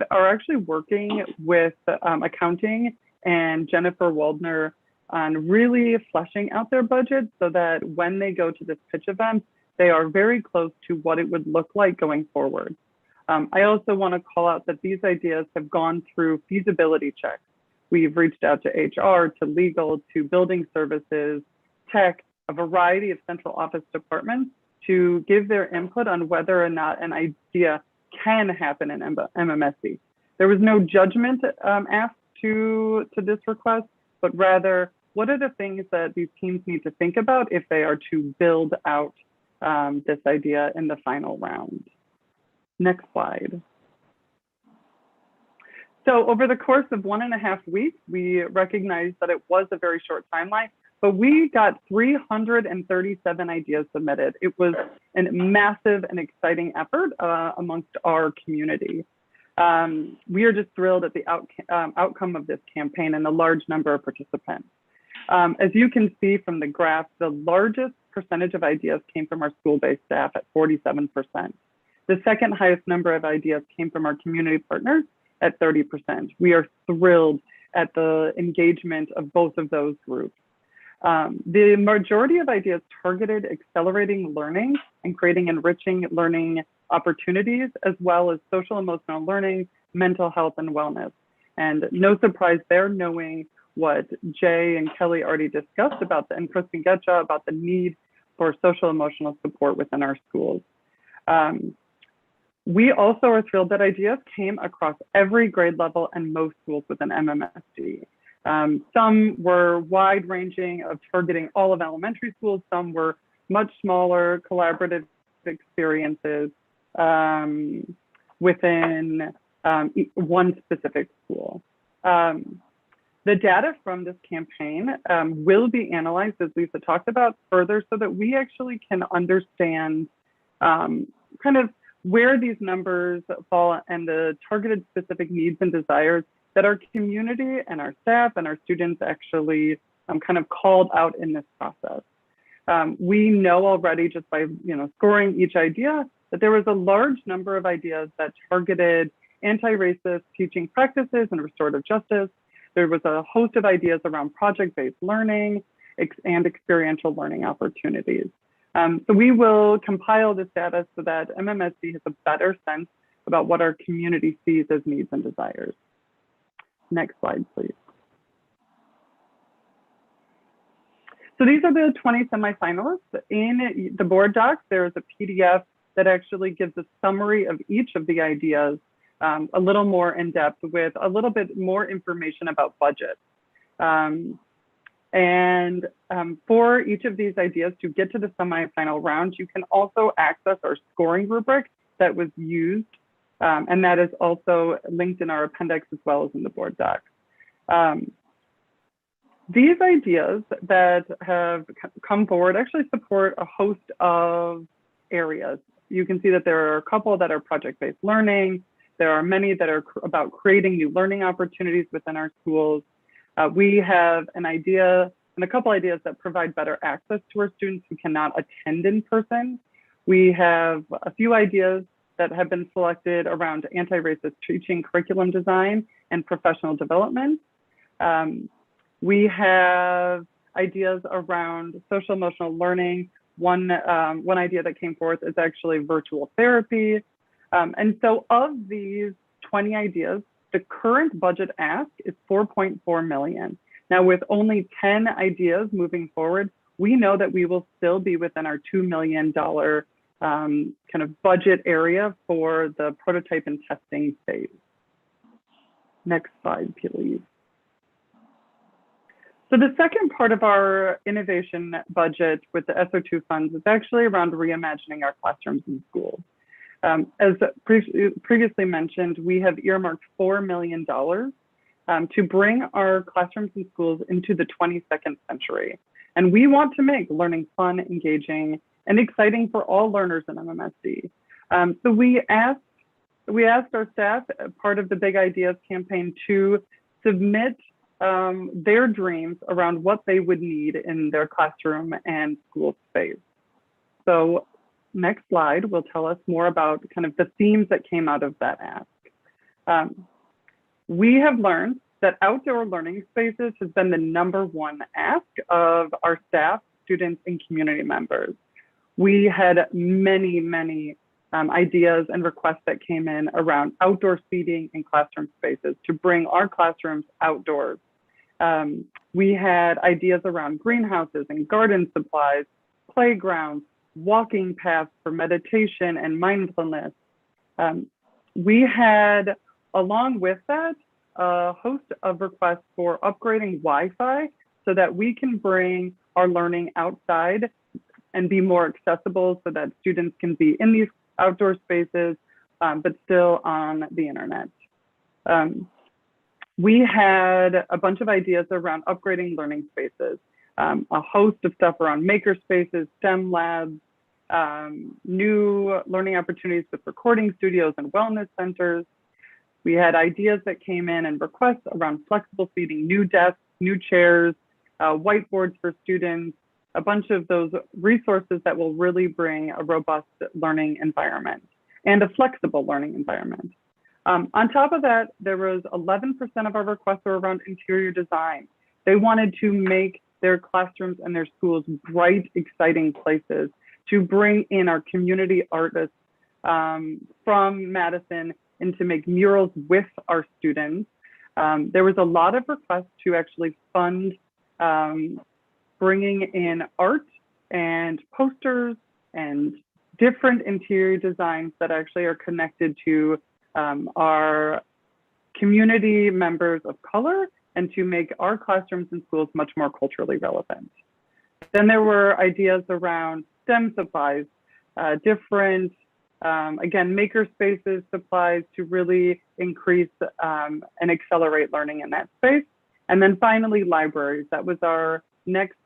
are actually working with accounting and Jennifer Waldner on really fleshing out their budget so that when they go to this pitch event, they are very close to what it would look like going forward. I also want to call out that these ideas have gone through feasibility checks. We've reached out to HR, to legal, to building services, tech, a variety of central office departments to give their input on whether or not an idea can happen in MMSD. There was no judgment asked to this request, but rather, what are the things that these teams need to think about if they are to build out this idea in the final round? Next slide. So over the course of 1.5 weeks, we recognized that it was a very short timeline, but we got 337 ideas submitted. It was a massive and exciting effort amongst our community. We are just thrilled at the outcome of this campaign and the large number of participants. As you can see from the graph, the largest percentage of ideas came from our school-based staff at 47%. The second highest number of ideas came from our community partners at 30%. We are thrilled at the engagement of both of those groups. The majority of ideas targeted accelerating learning and creating enriching learning opportunities, as well as social emotional learning, mental health, and wellness. And no surprise there, knowing what Jay and Kelly already discussed about and Kristen Getcha about the need for social emotional support within our schools. We also are thrilled that ideas came across every grade level and most schools within MMSD. Some were wide ranging of targeting all of elementary schools. Some were much smaller collaborative experiences within one specific school. The data from this campaign will be analyzed, as Lisa talked about, further so that we actually can understand kind of where these numbers fall and the targeted specific needs and desires that our community and our staff and our students actually kind of called out in this process. We know already just by scoring each idea that there was a large number of ideas that targeted anti-racist teaching practices and restorative justice. There was a host of ideas around project-based learning and experiential learning opportunities. So we will compile this data so that MMSD has a better sense about what our community sees as needs and desires. Next slide, please. So these are the 20 semifinalists. In the board docs, there is a PDF that actually gives a summary of each of the ideas, a little more in depth with a little bit more information about budget. For each of these ideas to get to the semifinal round, you can also access our scoring rubric that was used, and that is also linked in our appendix as well as in the board docs. These ideas that have come forward actually support a host of areas. You can see that there are a couple that are project-based learning. There are many that are about creating new learning opportunities within our schools. We have an idea and a couple ideas that provide better access to our students who cannot attend in person. We have a few ideas that have been selected around anti-racist teaching curriculum design and professional development. We have ideas around social emotional learning. One idea that came forth is actually virtual therapy. And so of these 20 ideas, The current budget ask is 4.4 million. Now, with only 10 ideas moving forward, we know that we will still be within our $2 million kind of budget area for the prototype and testing phase. Next slide, please. So the second part of our innovation budget with the SO2 funds is actually around reimagining our classrooms and schools. As previously mentioned, we have earmarked $4 million to bring our classrooms and schools into the 22nd century. And we want to make learning fun, engaging, and exciting for all learners in MMSD. So we asked our staff, part of the Big Ideas campaign, to submit their dreams around what they would need in their classroom and school space. So next slide will tell us more about kind of the themes that came out of that ask. We have learned that outdoor learning spaces has been the #1 ask of our staff, students, and community members. We had many ideas and requests that came in around outdoor seating and classroom spaces to bring our classrooms outdoors. We had ideas around greenhouses and garden supplies, playgrounds, walking paths for meditation and mindfulness. We had, along with that, a host of requests for upgrading Wi-Fi so that we can bring our learning outside and be more accessible so that students can be in these outdoor spaces, but still on the internet. We had a bunch of ideas around upgrading learning spaces, a host of stuff around maker spaces, STEM labs, new learning opportunities with recording studios and wellness centers. We had ideas that came in and requests around flexible seating, new desks, new chairs, whiteboards for students, a bunch of those resources that will really bring a robust learning environment and a flexible learning environment. On top of that, there was 11% of our requests were around interior design. They wanted to make their classrooms and their schools bright, exciting places to bring in our community artists from Madison and to make murals with our students. There was a lot of requests to actually fund bringing in art and posters and different interior designs that actually are connected to our community members of color and to make our classrooms and schools much more culturally relevant. Then there were ideas around STEM supplies, different, again, maker spaces supplies to really increase and accelerate learning in that space. And then finally, libraries. That was our next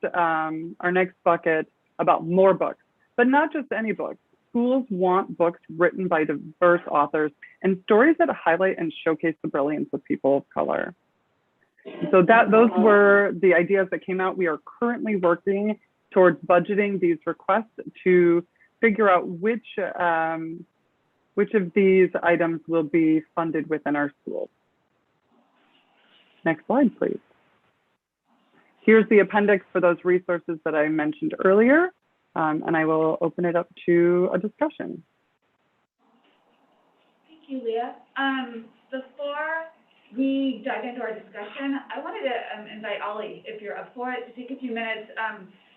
bucket about more books, but not just any books. Schools want books written by diverse authors and stories that highlight and showcase the brilliance of people of color. So those were the ideas that came out. We are currently working towards budgeting these requests to figure out which of these items will be funded within our schools. Next slide, please. Here's the appendix for those resources that I mentioned earlier, and I will open it up to a discussion. Thank you, Leah. Before we dive into our discussion, I wanted to invite Ollie, if you're up for it, to take a few minutes.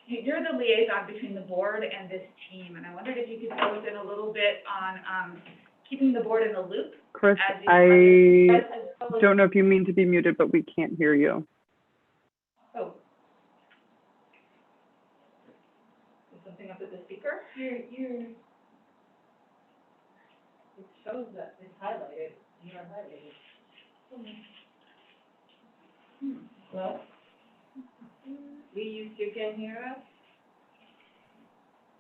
You're the liaison between the board and this team, and I wondered if you could fill us in a little bit on keeping the board in the loop. Chris, I don't know if you mean to be muted, but we can't hear you. Oh. Is something up with the speaker? It shows that it's highlighted, you're highlighted. Well, you can hear us?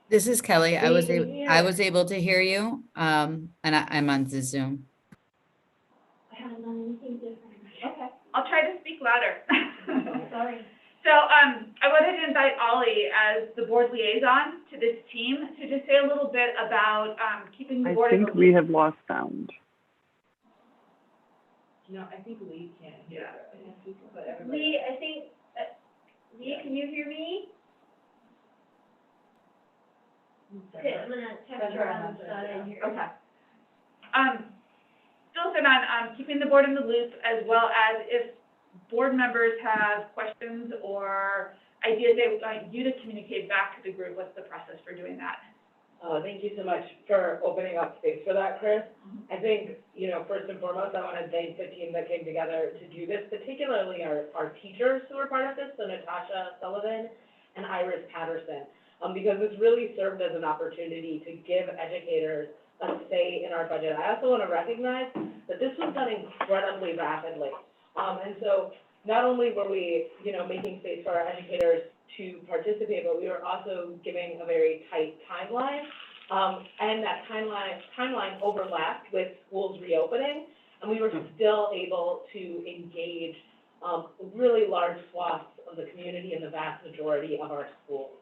This is Kelly. I was Yes. able to hear you, and I'm on the Zoom. I haven't done anything different. Okay, I'll try to speak louder. Sorry. So I wanted to invite Ollie as the board liaison to this team to just say a little bit about keeping the board in the I loop. think we have lost sound. No, I think Lee can't hear us. But everybody. Lee, I think, Lee, can you hear me? Okay, I'm gonna text her on the side in here. Okay. Still, so open on, keeping the board in the loop, as well as if board members have questions or ideas they would like you to communicate back to the group, what's the process for doing that? Thank you so much for opening up space for that, Chris. I think, first and foremost, I want to thank the team that came together to do this, particularly our teachers who are part of this, so Natasha Sullivan and Iris Patterson, because this really served as an opportunity to give educators a say in our budget. I also want to recognize that this was done incredibly rapidly. And so not only were we, making space for our educators to participate, but we were also giving a very tight timeline. And that timeline overlapped with schools reopening, and we were still able to engage really large swaths of the community and the vast majority of our schools.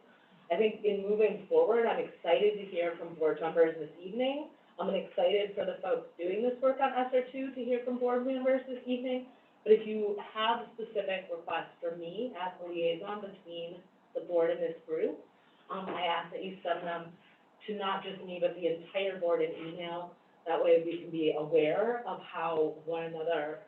I think in moving forward, I'm excited to hear from board members this evening. I'm excited for the folks doing this work on ESSER2 to hear from board members this evening. But if you have specific requests for me as the liaison between the board and this group, I ask that you send them to not just me, but the entire board in email. That way we can be aware of how one another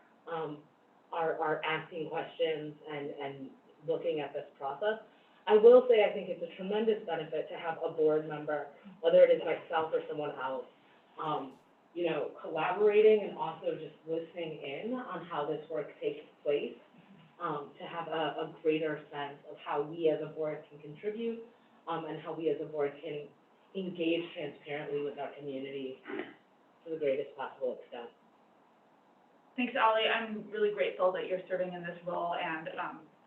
are asking questions and looking at this process. I will say I think it's a tremendous benefit to have a board member, whether it is myself or someone else, collaborating and also just listening in on how this work takes place, to have a greater sense of how we as a board can contribute, and how we as a board can engage transparently with our community to the greatest possible extent. Thanks, Ollie. I'm really grateful that you're serving in this role and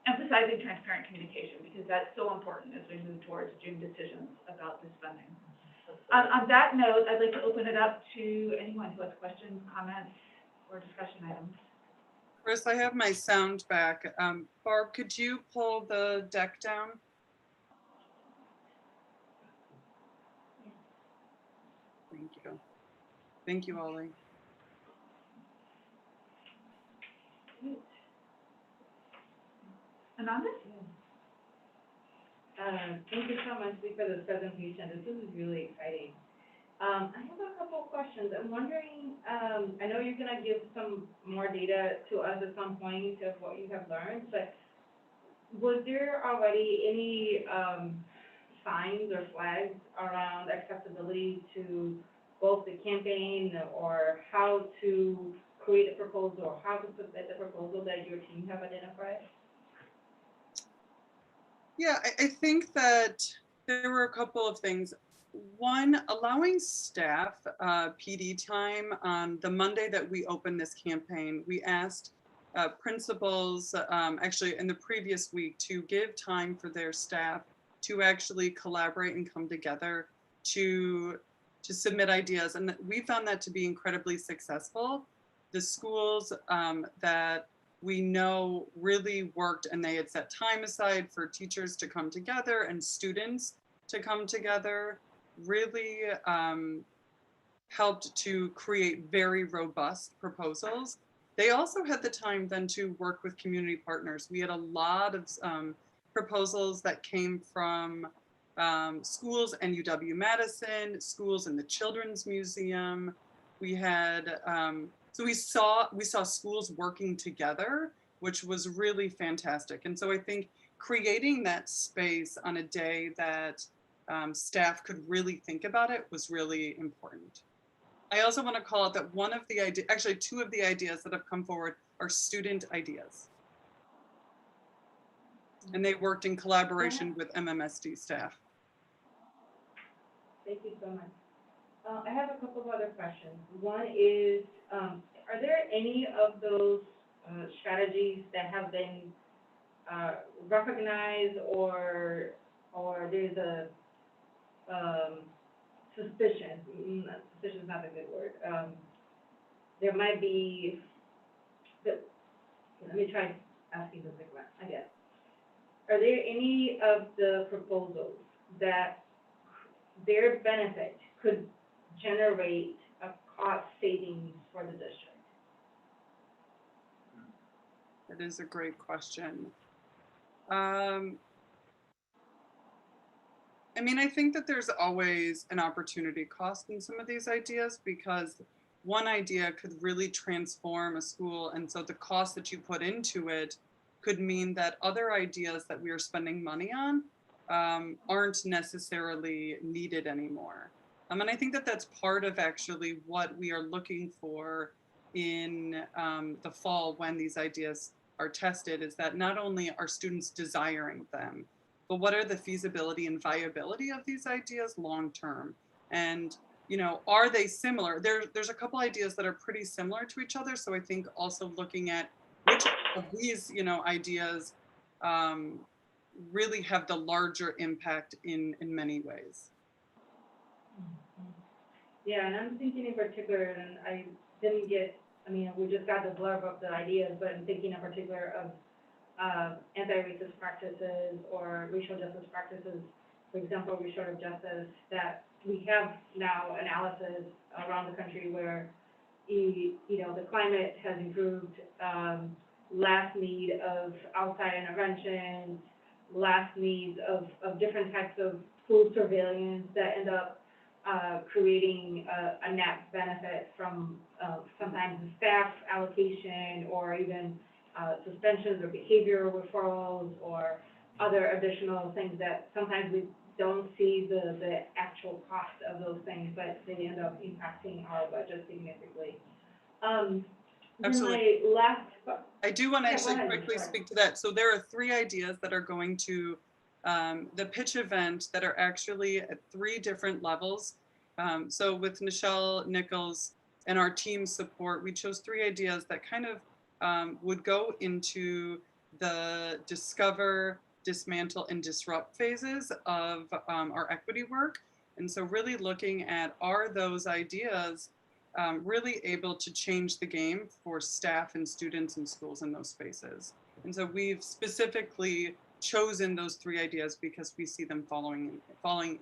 emphasizing transparent communication, because that's so important as we move towards June decisions about this funding. On that note, I'd like to open it up to anyone who has questions, comments, or discussion items. Chris, I have my sound back. Barb, could you pull the deck down? Thank you. Thank you, Ollie. Ananda? Thank you so much for this presentation. This is really exciting. I have a couple of questions. I'm wondering, I know you're gonna give some more data to us at some point of what you have learned, but was there already any signs or flags around accessibility to both the campaign or how to create a proposal or how to submit the proposal that your team have identified? Yeah, I think that there were a couple of things. One, allowing staff PD time on the Monday that we opened this campaign. We asked principals, actually in the previous week, to give time for their staff to actually collaborate and come together to submit ideas. And we found that to be incredibly successful. The schools that we know really worked, and they had set time aside for teachers to come together and students to come together, really helped to create very robust proposals. They also had the time then to work with community partners. We had a lot of proposals that came from schools and UW-Madison, schools in the Children's Museum. We had, so we saw schools working together, which was really fantastic. And so I think creating that space on a day that staff could really think about it was really important. I also want to call out that one of the ideas, actually two of the ideas that have come forward are student ideas. And they worked in collaboration with MMSD staff. Thank you so much. I have a couple of other questions. One is, are there any of those strategies that have been recognized or there's a suspicion? Suspicion is not a good word. There might be, let me try asking this again, I guess. Are there any of the proposals that their benefit could generate a cost savings for the district? That is a great question. I mean, I think that there's always an opportunity cost in some of these ideas because one idea could really transform a school. And so the cost that you put into it could mean that other ideas that we are spending money on aren't necessarily needed anymore. And I think that that's part of actually what we are looking for in the fall when these ideas are tested, is that not only are students desiring them, but what are the feasibility and viability of these ideas long term? And you know, are they similar? There's a couple ideas that are pretty similar to each other. So I think also looking at which of these, you know, ideas really have the larger impact in many ways. Yeah, and I'm thinking in particular, and I didn't get, I mean, we just got the blurb of the ideas, but I'm thinking in particular of anti-racist practices or racial justice practices, for example, restorative justice, that we have now analysis around the country where, you know, the climate has improved, less need of outside intervention, less needs of different types of school surveillance that end up creating a net benefit from sometimes the staff allocation or even suspensions or behavioral referrals or other additional things that sometimes we don't see the actual cost of those things, but they end up impacting our budget significantly. Absolutely. My last, I do want to yeah, actually go ahead, quickly sorry. speak to that. So there are 3 ideas that are going to the pitch event that are actually at 3 different levels. So with Nichelle Nichols and our team support, we chose 3 ideas that kind of would go into the discover, dismantle, and disrupt phases of our equity work. And so really looking at, are those ideas really able to change the game for staff and students and schools in those spaces? And so we've specifically chosen those 3 ideas because we see them falling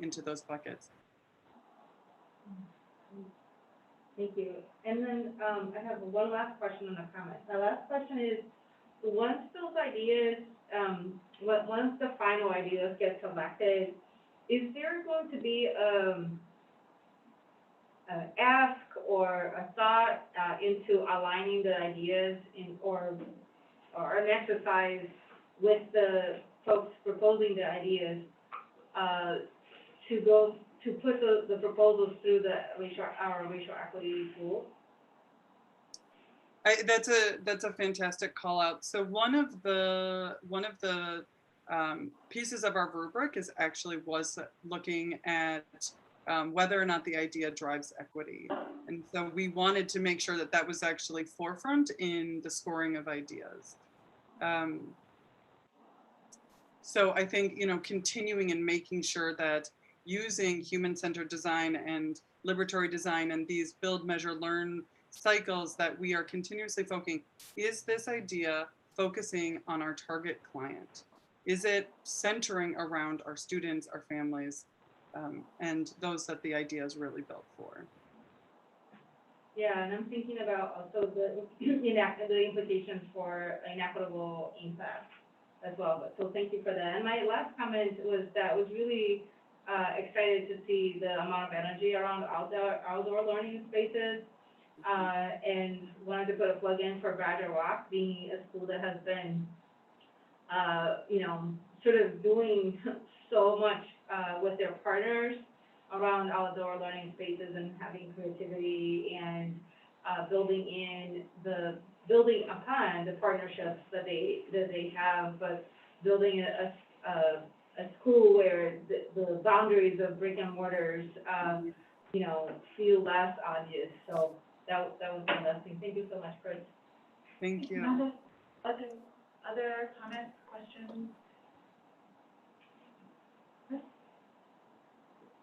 into those buckets. Thank you. And then I have one last question and a comment. My last question is, once those ideas, once the final ideas get selected, is there going to be an ask or a thought into aligning the ideas or an exercise with the folks proposing the ideas to put the proposals through our racial equity tool? That's a fantastic call out. So one of the pieces of our rubric was looking at whether or not the idea drives equity, and so we wanted to make sure that that was actually forefront in the scoring of ideas. So I think, you know, continuing and making sure that using human-centered design and liberatory design and these build, measure, learn cycles, that we are continuously focusing, is this idea focusing on our target client? Is it centering around our students, our families, and those that the idea is really built for? Yeah, and I'm thinking about also the implications for inequitable impact as well. But so thank you for that. And my last comment was that I was really excited to see the amount of energy around outdoor learning spaces, and wanted to put a plug in for Graduate Rock, being a school that has been, you know, sort of doing so much with their partners around outdoor learning spaces and having creativity and building upon the partnerships that they have, but building a school where the boundaries of brick and mortars, you know, feel less obvious. So that was my last thing. Thank you so much, Chris. Thank you. Other comments, questions?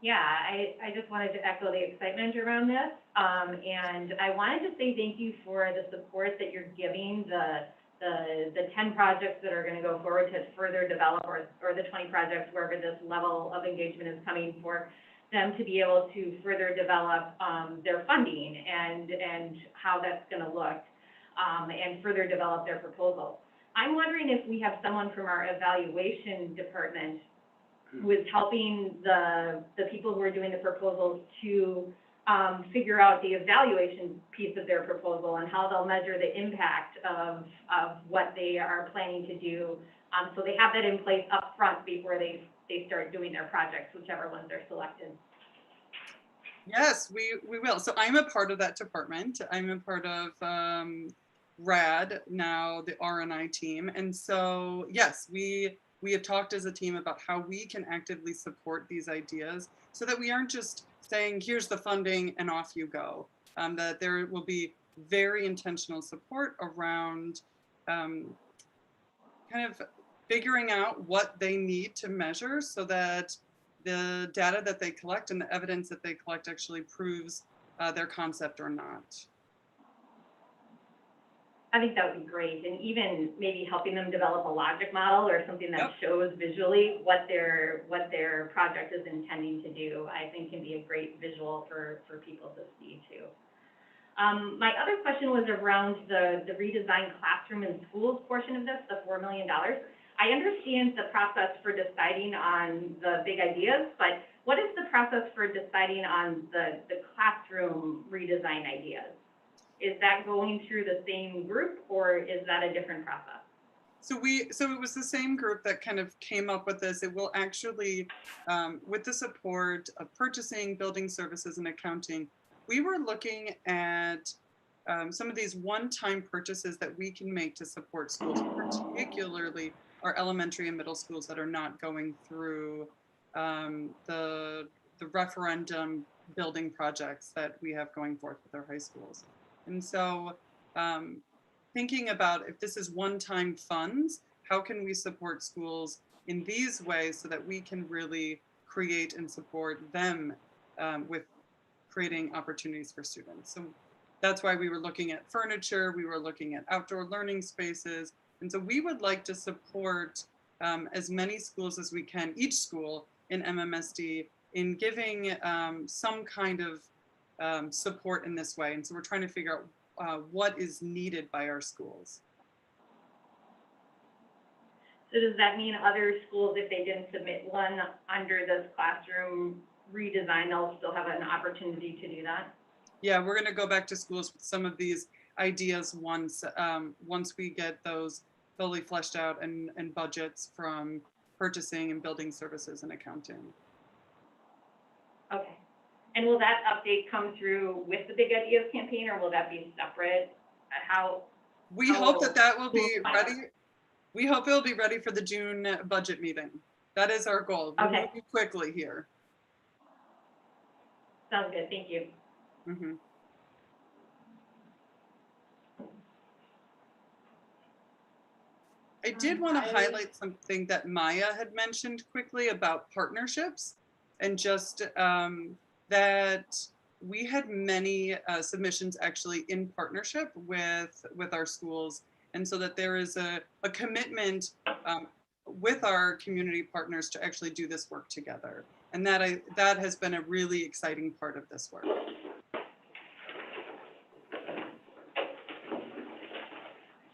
Yeah, I just wanted to echo the excitement around this. And I wanted to say thank you for the support that you're giving the 10 projects that are going to go forward to further develop, or the 20 projects, wherever this level of engagement is coming, for them to be able to further develop their funding and how that's going to look, and further develop their proposals. I'm wondering if we have someone from our evaluation department who is helping the people who are doing the proposals to figure out the evaluation piece of their proposal and how they'll measure the impact of what they are planning to do. So they have that in place up front before they start doing their projects, whichever ones are selected. Yes, we will. So I'm a part of that department. I'm a part of RAD, now the R&I team. And so, yes, we have talked as a team about how we can actively support these ideas so that we aren't just saying, here's the funding and off you go. That there will be very intentional support around kind of figuring out what they need to measure so that the data that they collect and the evidence that they collect actually proves their concept or not. I think that would be great, and even maybe helping them develop a logic model or something that Yep. shows visually what their project is intending to do, I think can be a great visual for people to see too. My other question was around the redesigned classroom and schools portion of this, the $4 million. I understand the process for deciding on the big ideas, but what is the process for deciding on the classroom redesign ideas? Is that going through the same group or is that a different process? So it was the same group that kind of came up with this. It will actually, with the support of purchasing, building services, and accounting, we were looking at some of these one-time purchases that we can make to support schools, particularly our elementary and middle schools that are not going through the referendum building projects that we have going forth with our high schools. And so thinking about if this is one-time funds, how can we support schools in these ways so that we can really create and support them with creating opportunities for students. So that's why we were looking at furniture, we were looking at outdoor learning spaces. And so we would like to support as many schools as we can, each school in MMSD, in giving some kind of support in this way. And so we're trying to figure out what is needed by our schools. So does that mean other schools, if they didn't submit one under this classroom redesign, they'll still have an opportunity to do that? Yeah, we're going to go back to schools with some of these ideas once we get those fully fleshed out and budgets from purchasing and building services and accounting. Okay. And will that update come through with the Big Ideas campaign, or will that be separate? We hope that will be ready. We hope it'll be ready for the June budget meeting. That is our goal. We're moving quickly here. Sounds good. Thank you. Mm-hmm. I did want to highlight something that Maya had mentioned quickly about partnerships, and just that we had many submissions actually in partnership with our schools, and so that there is a commitment with our community partners to actually do this work together, and that has been a really exciting part of this work.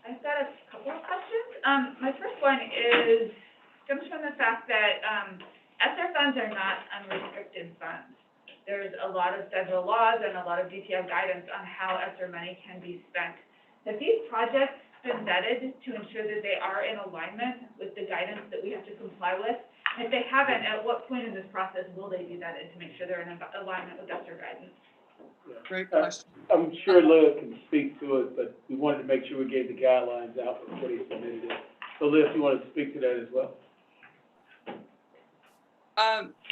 I've got a couple of questions. My first one comes from the fact that ESSER funds are not unrestricted funds. There's a lot of federal laws and a lot of detailed guidance on how ESSER money can be spent. Have these projects been vetted to ensure that they are in alignment with the guidance that we have to comply with? And if they haven't, at what point in this process will they be vetted to make sure they're in alignment with ESSER guidance? Great question. I'm sure Liv can speak to it, but we wanted to make sure we gave the guidelines out before they submitted it. So Liv, you want to speak to that as well?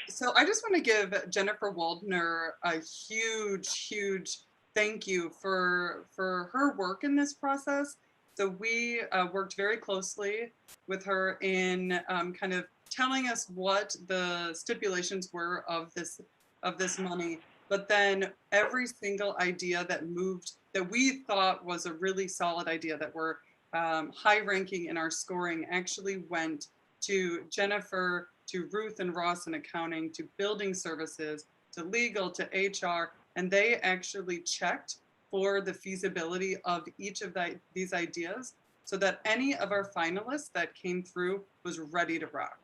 So I just want to give Jennifer Waldner a huge thank you for her work in this process. So we worked very closely with her in kind of telling us what the stipulations were of this money. But then every single idea that moved, that we thought was a really solid idea, that were high ranking in our scoring, actually went to Jennifer, to Ruth and Ross in accounting, to building services, to legal, to HR, and they actually checked for the feasibility of each of these ideas so that any of our finalists that came through was ready to rock.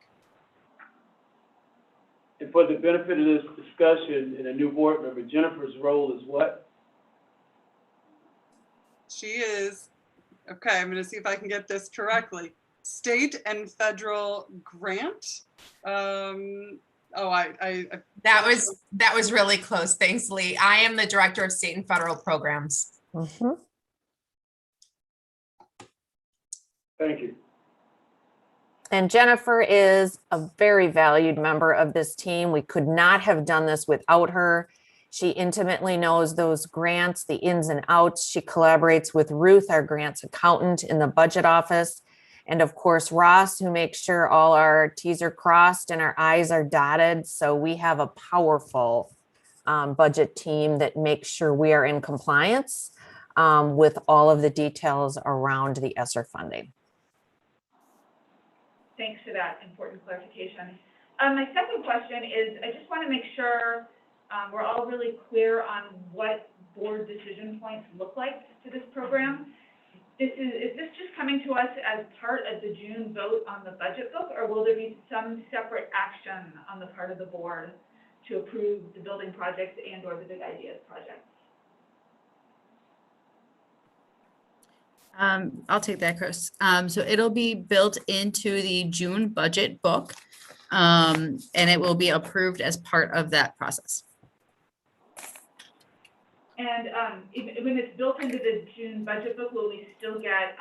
And for the benefit of this discussion, and a new board member, Jennifer's role is what? She is, okay, I'm gonna see if I can get this correctly. State and federal grant. That was really close. Thanks, Lee. I am the Director of State and Federal Programs. Mhm. Thank you. And Jennifer is a very valued member of this team. We could not have done this without her. She intimately knows those grants, the ins and outs. She collaborates with Ruth, our grants accountant in the budget office. And of course, Ross, who makes sure all our T's are crossed and our I's are dotted. So we have a powerful budget team that makes sure we are in compliance with all of the details around the ESSER funding. Thanks for that important clarification. My second question is, I just want to make sure we're all really clear on what board decision points look like for this program. Is this just coming to us as part of the June vote on the budget book, or will there be some separate action on the part of the board to approve the building projects and or the big ideas projects? I'll take that, Chris. So it'll be built into the June budget book, and it will be approved as part of that process. And when it's built into the June budget book, will we still get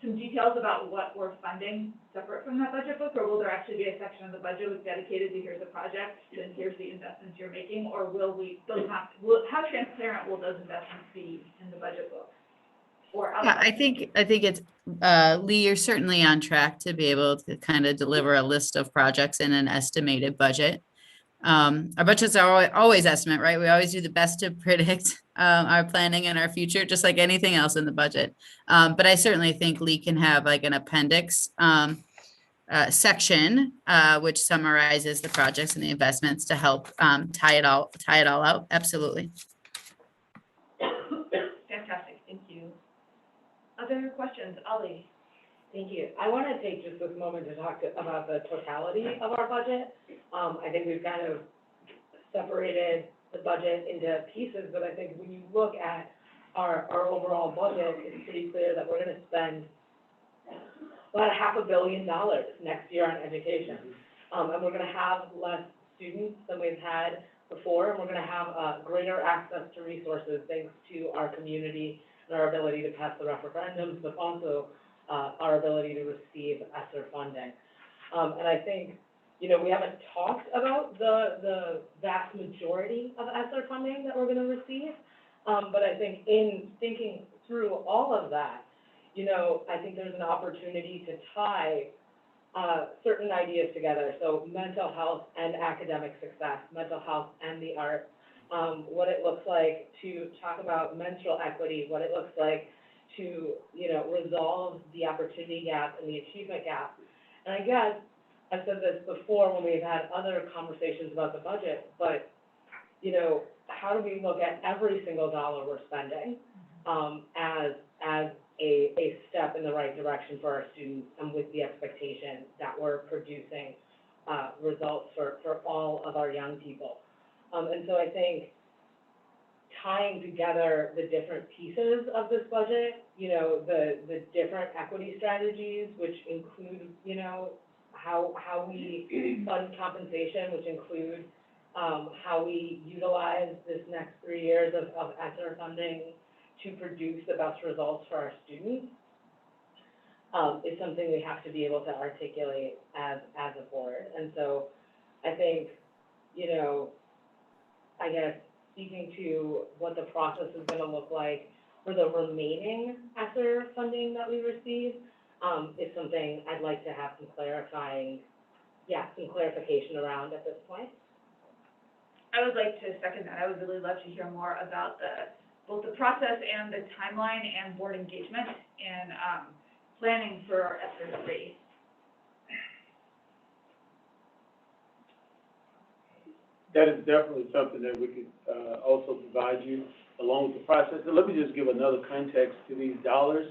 some details about what we're funding separate from that budget book, or will there actually be a section of the budget that's dedicated to here's the project and here's the investments you're making, or will how transparent will those investments be in the budget book? Or Yeah, I think it's, Lee, you're certainly on track to be able to kind of deliver a list of projects in an estimated budget. Our budgets are always estimate, right? We always do the best to predict our planning and our future, just like anything else in the budget. But I certainly think Lee can have like an appendix section, which summarizes the projects and the investments to help tie it all out. Absolutely. Fantastic, thank you. Other questions, Ollie? Thank you. I want to take just this moment to talk about the totality of our budget. I think we've kind of separated the budget into pieces, but I think when you look at our overall budget, it's pretty clear that we're going to spend about $500 million next year on education. And we're going to have less students than we've had before, and we're going to have greater access to resources thanks to our community and our ability to pass the referendums, but also our ability to receive ESSER funding. And I think, we haven't talked about the vast majority of ESSER funding that we're going to receive, but I think in thinking through all of that, I think there's an opportunity to tie certain ideas together. So mental health and academic success, mental health and the arts, what it looks like to talk about menstrual equity, what it looks like to, resolve the opportunity gap and the achievement gap. And I guess I've said this before when we've had other conversations about the budget, but, how do we look at every single dollar we're spending as a step in the right direction for our students, and with the expectation that we're producing results for all of our young people. And so I think tying together the different pieces of this budget, the different equity strategies, which include, how we fund compensation, which include how we utilize this next 3 years of ESSER funding to produce the best results for our students, is something we have to be able to articulate as a board. And so I think, I guess, speaking to what the process is going to look like for the remaining ESSER funding that we receive, is something I'd like to have some clarification around at this point. I would like to second that. I would really love to hear more about both the process and the timeline and board engagement in planning for ESSER 3. That is definitely something that we could also provide you along with the process. And let me just give another context to these dollars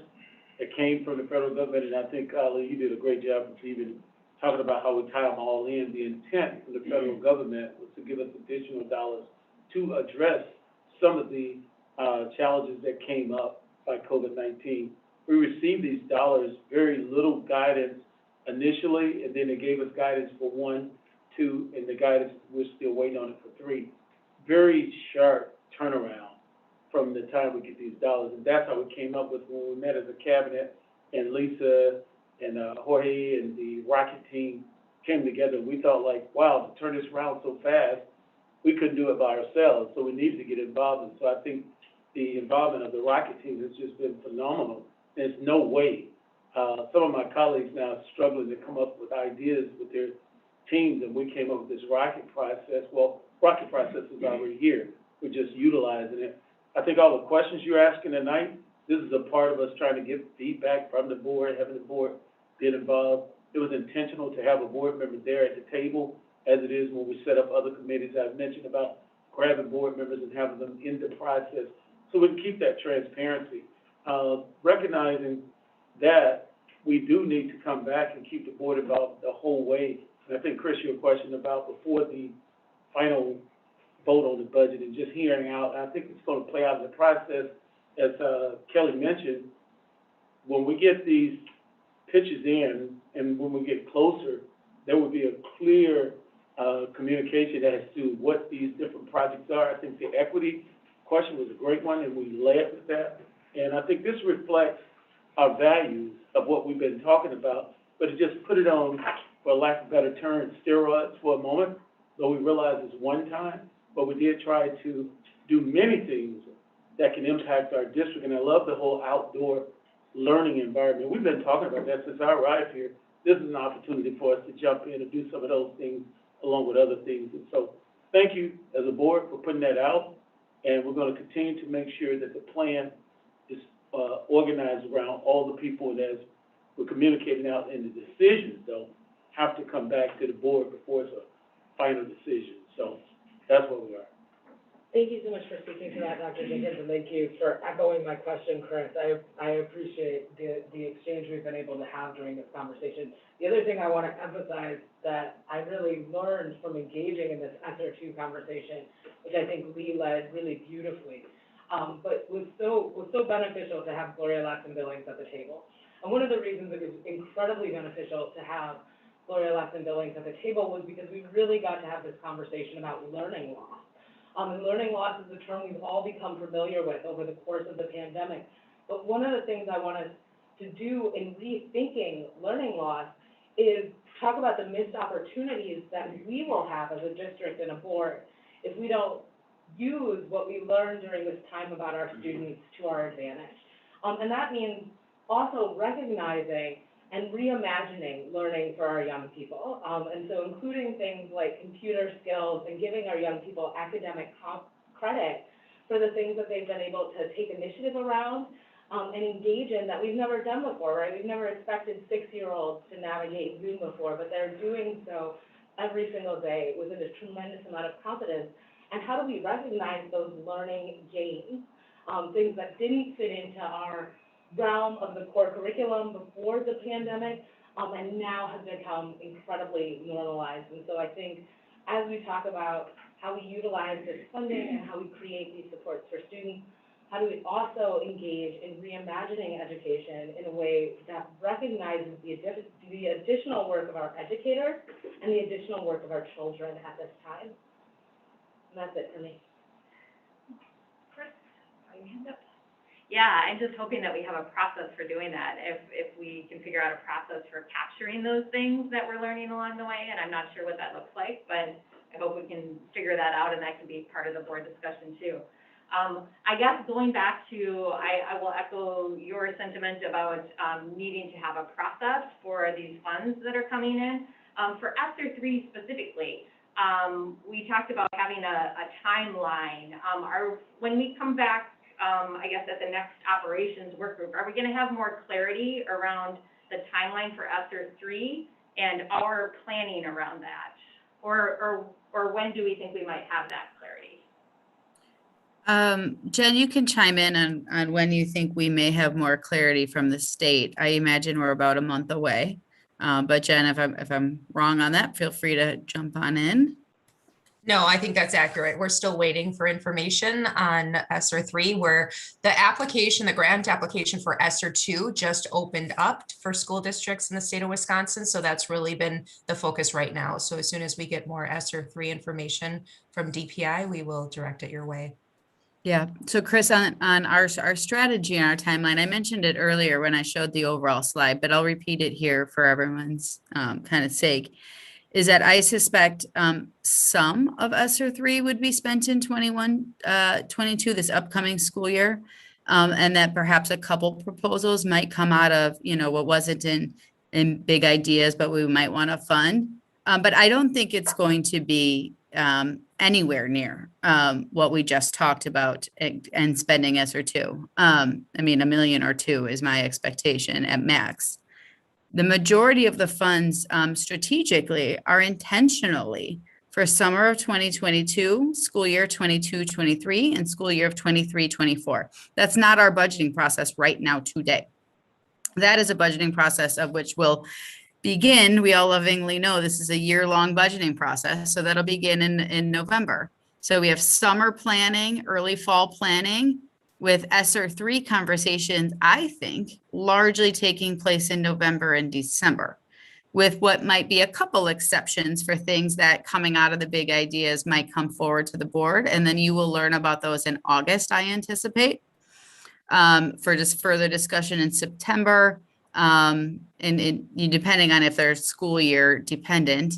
that came from the federal government, and I think, Ali, you did a great job of even talking about how we tie them all in. The intent from the federal government was to give us additional dollars to address some of the challenges that came up by COVID-19. We received these dollars, very little guidance initially, and then they gave us guidance for 1, 2, and the guidance, we're still waiting on it for 3. Very sharp turnaround from the time we get these dollars, and that's how we came up with when we met as a cabinet, and Lisa and Jorge and the Rocket team came together. We thought like, wow, to turn this around so fast, we couldn't do it by ourselves, so we needed to get involved. And so I think the involvement of the Rocket team has just been phenomenal. There's no way. Some of my colleagues now are struggling to come up with ideas with their teams, and we came up with this Rocket process. Well, Rocket process is already here. We're just utilizing it. I think all the questions you're asking tonight, this is a part of us trying to get feedback from the board, having the board get involved. It was intentional to have a board member there at the table, as it is when we set up other committees. I've mentioned about grabbing board members and having them in the process so we can keep that transparency. Recognizing that we do need to come back and keep the board involved the whole way. And I think, Chris, your question about before the final vote on the budget and just hearing out, I think it's going to play out in the process, as Kelly mentioned, when we get these pitches in and when we get closer, there will be a clear communication as to what these different projects are. I think the equity question was a great one, and we led with that. And I think this reflects our values of what we've been talking about, but it just put it on, for lack of a better term, steroids for a moment, though we realize it's one time, but we did try to do many things that can impact our district. And I love the whole outdoor learning environment. We've been talking about that since I arrived here. This is an opportunity for us to jump in and do some of those things along with other things. And so thank you as a board for putting that out. And we're going to continue to make sure that the plan is organized around all the people. And as we're communicating out, and the decisions, though, have to come back to the board before it's a final decision. So that's where we are. Thank you so much for speaking to that, Dr. Jenkins, and thank you for echoing my question, Chris. I appreciate the exchange we've been able to have during this conversation. The other thing I want to emphasize that I really learned from engaging in this SR2 conversation, which I think Lee led really beautifully, but was so beneficial to have Gloria Laxton-Billings at the table. And one of the reasons it was incredibly beneficial to have Gloria Laxton-Billings at the table was because we really got to have this conversation about learning loss. And learning loss is a term we've all become familiar with over the course of the pandemic. But one of the things I wanted to do in rethinking learning loss is talk about the missed opportunities that we will have as a district and a board if we don't use what we learned during this time about our students to our advantage. And that means also recognizing and reimagining learning for our young people. And so including things like computer skills and giving our young people academic credit for the things that they've been able to take initiative around and engage in that we've never done before, right? We've never expected 6-year-olds to navigate Zoom before, but they're doing so every single day with a tremendous amount of confidence. And how do we recognize those learning gains, things that didn't fit into our realm of the core curriculum before the pandemic, and now has become incredibly normalized. And so I think as we talk about how we utilize this funding and how we create these supports for students, how do we also engage in reimagining education in a way that recognizes the additional work of our educators and the additional work of our children at this time. And that's it for me. Chris, your hand up. Yeah, I'm just hoping that we have a process for doing that. If we can figure out a process for capturing those things that we're learning along the way, and I'm not sure what that looks like, but I hope we can figure that out and that can be part of the board discussion too. I guess going back to, I will echo your sentiment about needing to have a process for these funds that are coming in. For ESSER 3 specifically, we talked about having a timeline. When we come back, I guess at the next operations work group, are we going to have more clarity around the timeline for ESSER 3 and our planning around that? Or when do we think we might have that clarity? Jen, you can chime in on when you think we may have more clarity from the state. I imagine we're about a month away. But Jen, if I'm wrong on that, feel free to jump on in. No, I think that's accurate. We're still waiting for information on ESSER 3, where the application, the grant application for ESSER 2 just opened up for school districts in the state of Wisconsin. So that's really been the focus right now. So as soon as we get more ESSER 3 information from DPI, we will direct it your way. Yeah. So Chris, on our strategy and our timeline, I mentioned it earlier when I showed the overall slide, but I'll repeat it here for everyone's kind of sake. Is that I suspect some of ESSER 3 would be spent in 21-22, this upcoming school year. And that perhaps a couple proposals might come out of, what wasn't in big ideas, but we might want to fund. But I don't think it's going to be anywhere near what we just talked about and spending ESSER 2. I mean, $1 million or $2 million is my expectation at max. The majority of the funds strategically are intentionally for summer of 2022, school year 22-23, and school year of 23-24. That's not our budgeting process right now today. That is a budgeting process of which will begin, we all lovingly know this is a year-long budgeting process, so that'll begin in November. So we have summer planning, early fall planning, with ESSER 3 conversations, I think, largely taking place in November and December, with what might be a couple exceptions for things that coming out of the big ideas might come forward to the board. And then you will learn about those in August, I anticipate, for just further discussion in September. And depending on if they're school year dependent,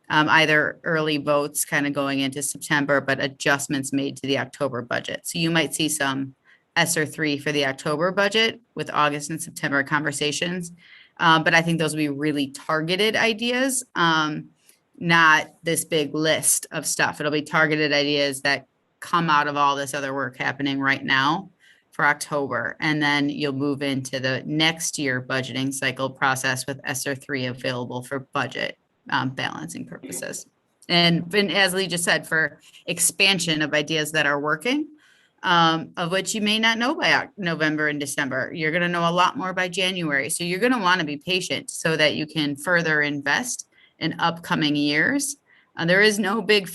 either early votes kind of going into September, but adjustments made to the October budget. So you might see some ESSER 3 for the October budget with August and September conversations. But I think those will be really targeted ideas, not this big list of stuff. It'll be targeted ideas that come out of all this other work happening right now for October. And then you'll move into the next year budgeting cycle process with ESSER 3 available for budget balancing purposes. And as Lee just said, for expansion of ideas that are working, of which you may not know by November and December. You're going to know a lot more by January. So you're going to want to be patient so that you can further invest in upcoming years. There is no big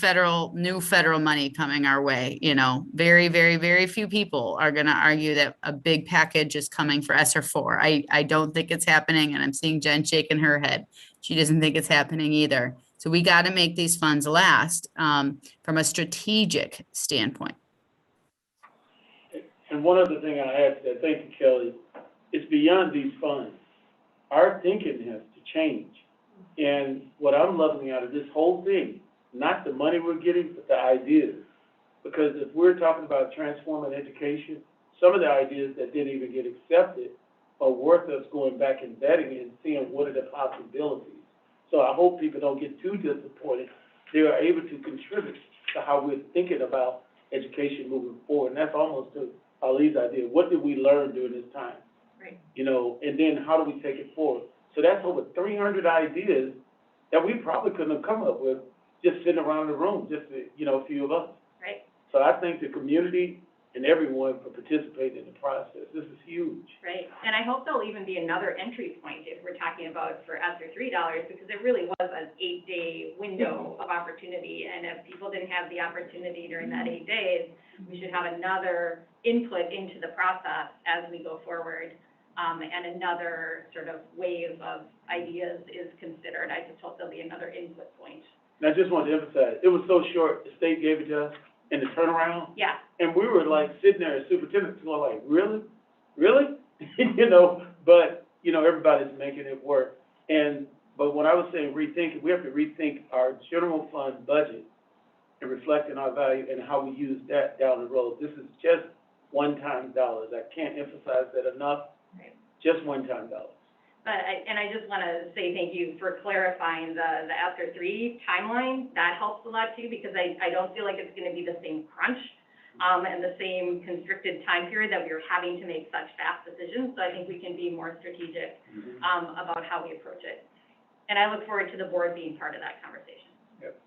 new federal money coming our way. Very, very, very few people are going to argue that a big package is coming for ESSER 4. I don't think it's happening, and I'm seeing Jen shaking her head. She doesn't think it's happening either. So we got to make these funds last from a strategic standpoint. And one other thing I add to that, thank you, Kelly, it's beyond these funds. Our thinking has to change. And what I'm loving out of this whole thing, not the money we're getting, but the ideas. Because if we're talking about transforming education, some of the ideas that didn't even get accepted are worth us going back and vetting and seeing what are the possibilities. So I hope people don't get too disappointed. They are able to contribute to how we're thinking about education moving forward. And that's almost to Ali's idea. What did we learn during this time? Right. And then how do we take it forward? So that's over 300 ideas that we probably couldn't have come up with just sitting around the room, just, a few of us. Right. So I thank the community and everyone for participating in the process. This is huge. Right, and I hope there'll even be another entry point if we're talking about for ESSER 3 dollars, because it really was an 8-day window of opportunity, and if people didn't have the opportunity during that 8 days, we should have another input into the process as we go forward, and another sort of wave of ideas is considered. I just hope there'll be another input point. And I just want to emphasize, it was so short, the state gave it to us, and the turnaround. Yeah. And we were like sitting there as superintendents going like, really? Really? But, everybody's making it work. But when I was saying rethinking, we have to rethink our general fund budget and reflecting our value and how we use that down the road. This is just one-time dollars. I can't emphasize that enough. Right. Just one-time dollars. But I just want to say thank you for clarifying the ESSER 3 timeline. That helps a lot too, because I don't feel like it's going to be the same crunch and the same constricted time period that we were having to make such fast decisions. So I think we can be more strategic about how we approach it. And I look forward to the board being part of that conversation. Yep.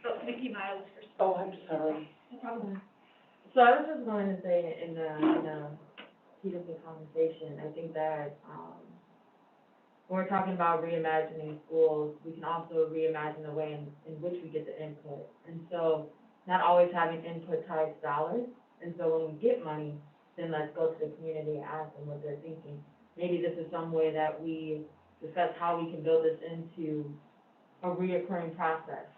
So Vicki Miles first. Oh, I'm sorry. No problem. So I was just going to say in the heat of the conversation, I think that when we're talking about reimagining schools, we can also reimagine the way in which we get the input. And so not always having input tied to dollars. And so when we get money, then let's go to the community and ask them what they're thinking. Maybe this is some way that we discuss how we can build this into a reoccurring process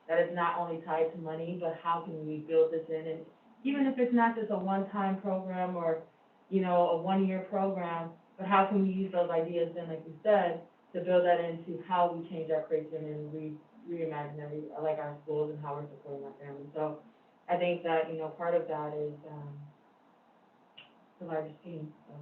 that is not only tied to money, but how can we build this in? And even if it's not just a one-time program or, you know, a one-year program, but how can we use those ideas then, like you said, to build that into how we change our curriculum and reimagine our schools and how we're supporting our families. So I think that, you know, part of that is the largest team, so.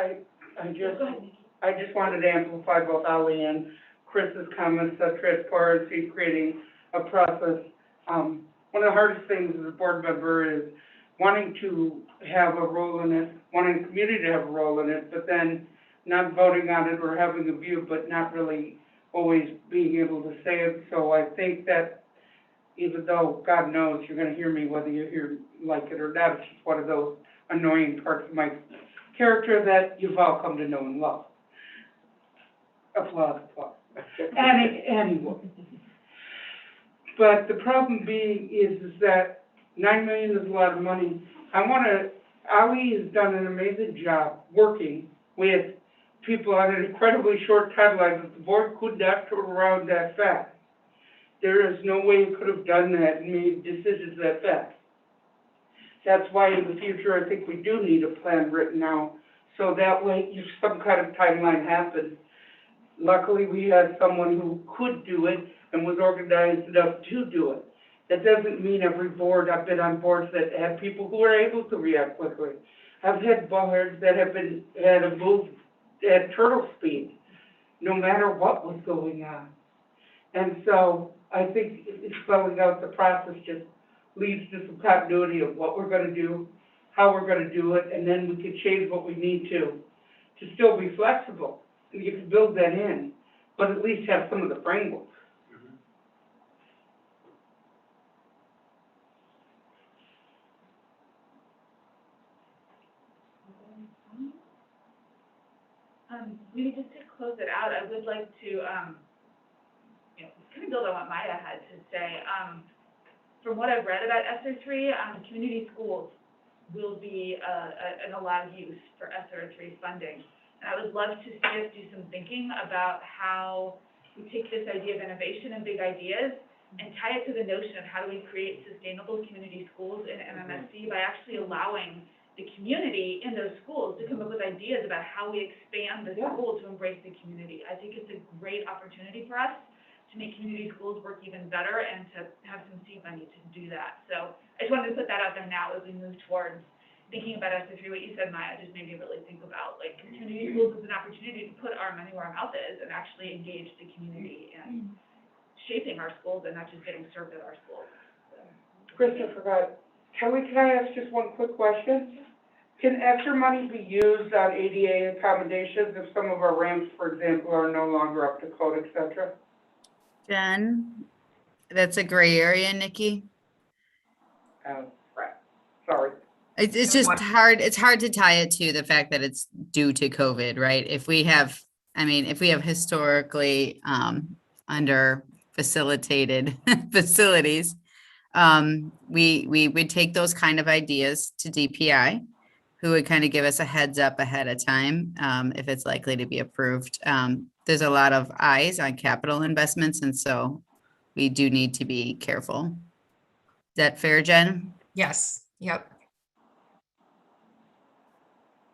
I just wanted to amplify both Ali and Chris's comments about transparency, creating a process. One of the hardest things as a board member is wanting to have a role in it, wanting the community to have a role in it, but then not voting on it or having a view, but not really always being able to say it. So I think that even though God knows you're going to hear me whether you like it or not, it's just one of those annoying parts of my character that you've all come to know and love. Applause, applause. Anyway. But the problem being is that $9 million is a lot of money. Ali has done an amazing job working with people on an incredibly short timeline that the board could not turn around that fast. There is no way you could have done that and made decisions that fast. That's why in the future, I think we do need a plan written out, so that way if some kind of timeline happens. Luckily, we had someone who could do it and was organized enough to do it. That doesn't mean every board, I've been on boards that had people who are able to react quickly. I've had boards that had to move at turtle speed, no matter what was going on. And so I think spelling out the process just leads to some continuity of what we're going to do, how we're going to do it, and then we can change what we need to still be flexible. And you can build that in, but at least have some of the framework. Maybe just to close it out, I would like to, you know, kind of build on what Maya had to say. From what I've read about ESSER 3, community schools will be an allowed use for ESSER 3 funding. And I would love to see us do some thinking about how we take this idea of innovation and big ideas and tie it to the notion of how do we create sustainable community schools in MMSC by actually allowing the community in those schools to come up with ideas about how we expand the school to embrace the community. I think it's a great opportunity for us to make community schools work even better and to have some seed money to do that. So I just wanted to put that out there now as we move towards thinking about ESSER 3. What you said, Maya, just made me really think about, like, community schools as an opportunity to put our money where our mouth is and actually engage the community in shaping our schools and not just getting served at our schools. Christopher, Kelly, can I ask just one quick question? Can ESSER money be used on ADA accommodations if some of our ramps, for example, are no longer up to code, et cetera? Jen, that's a gray area, Nikki. Right. Sorry. It's just hard. It's hard to tie it to the fact that it's due to COVID, right? If we have historically under facilitated facilities, we would take those kind of ideas to DPI, who would kind of give us a heads up ahead of time if it's likely to be approved. There's a lot of eyes on capital investments, and so we do need to be careful. Is that fair, Jen? Yes, yep.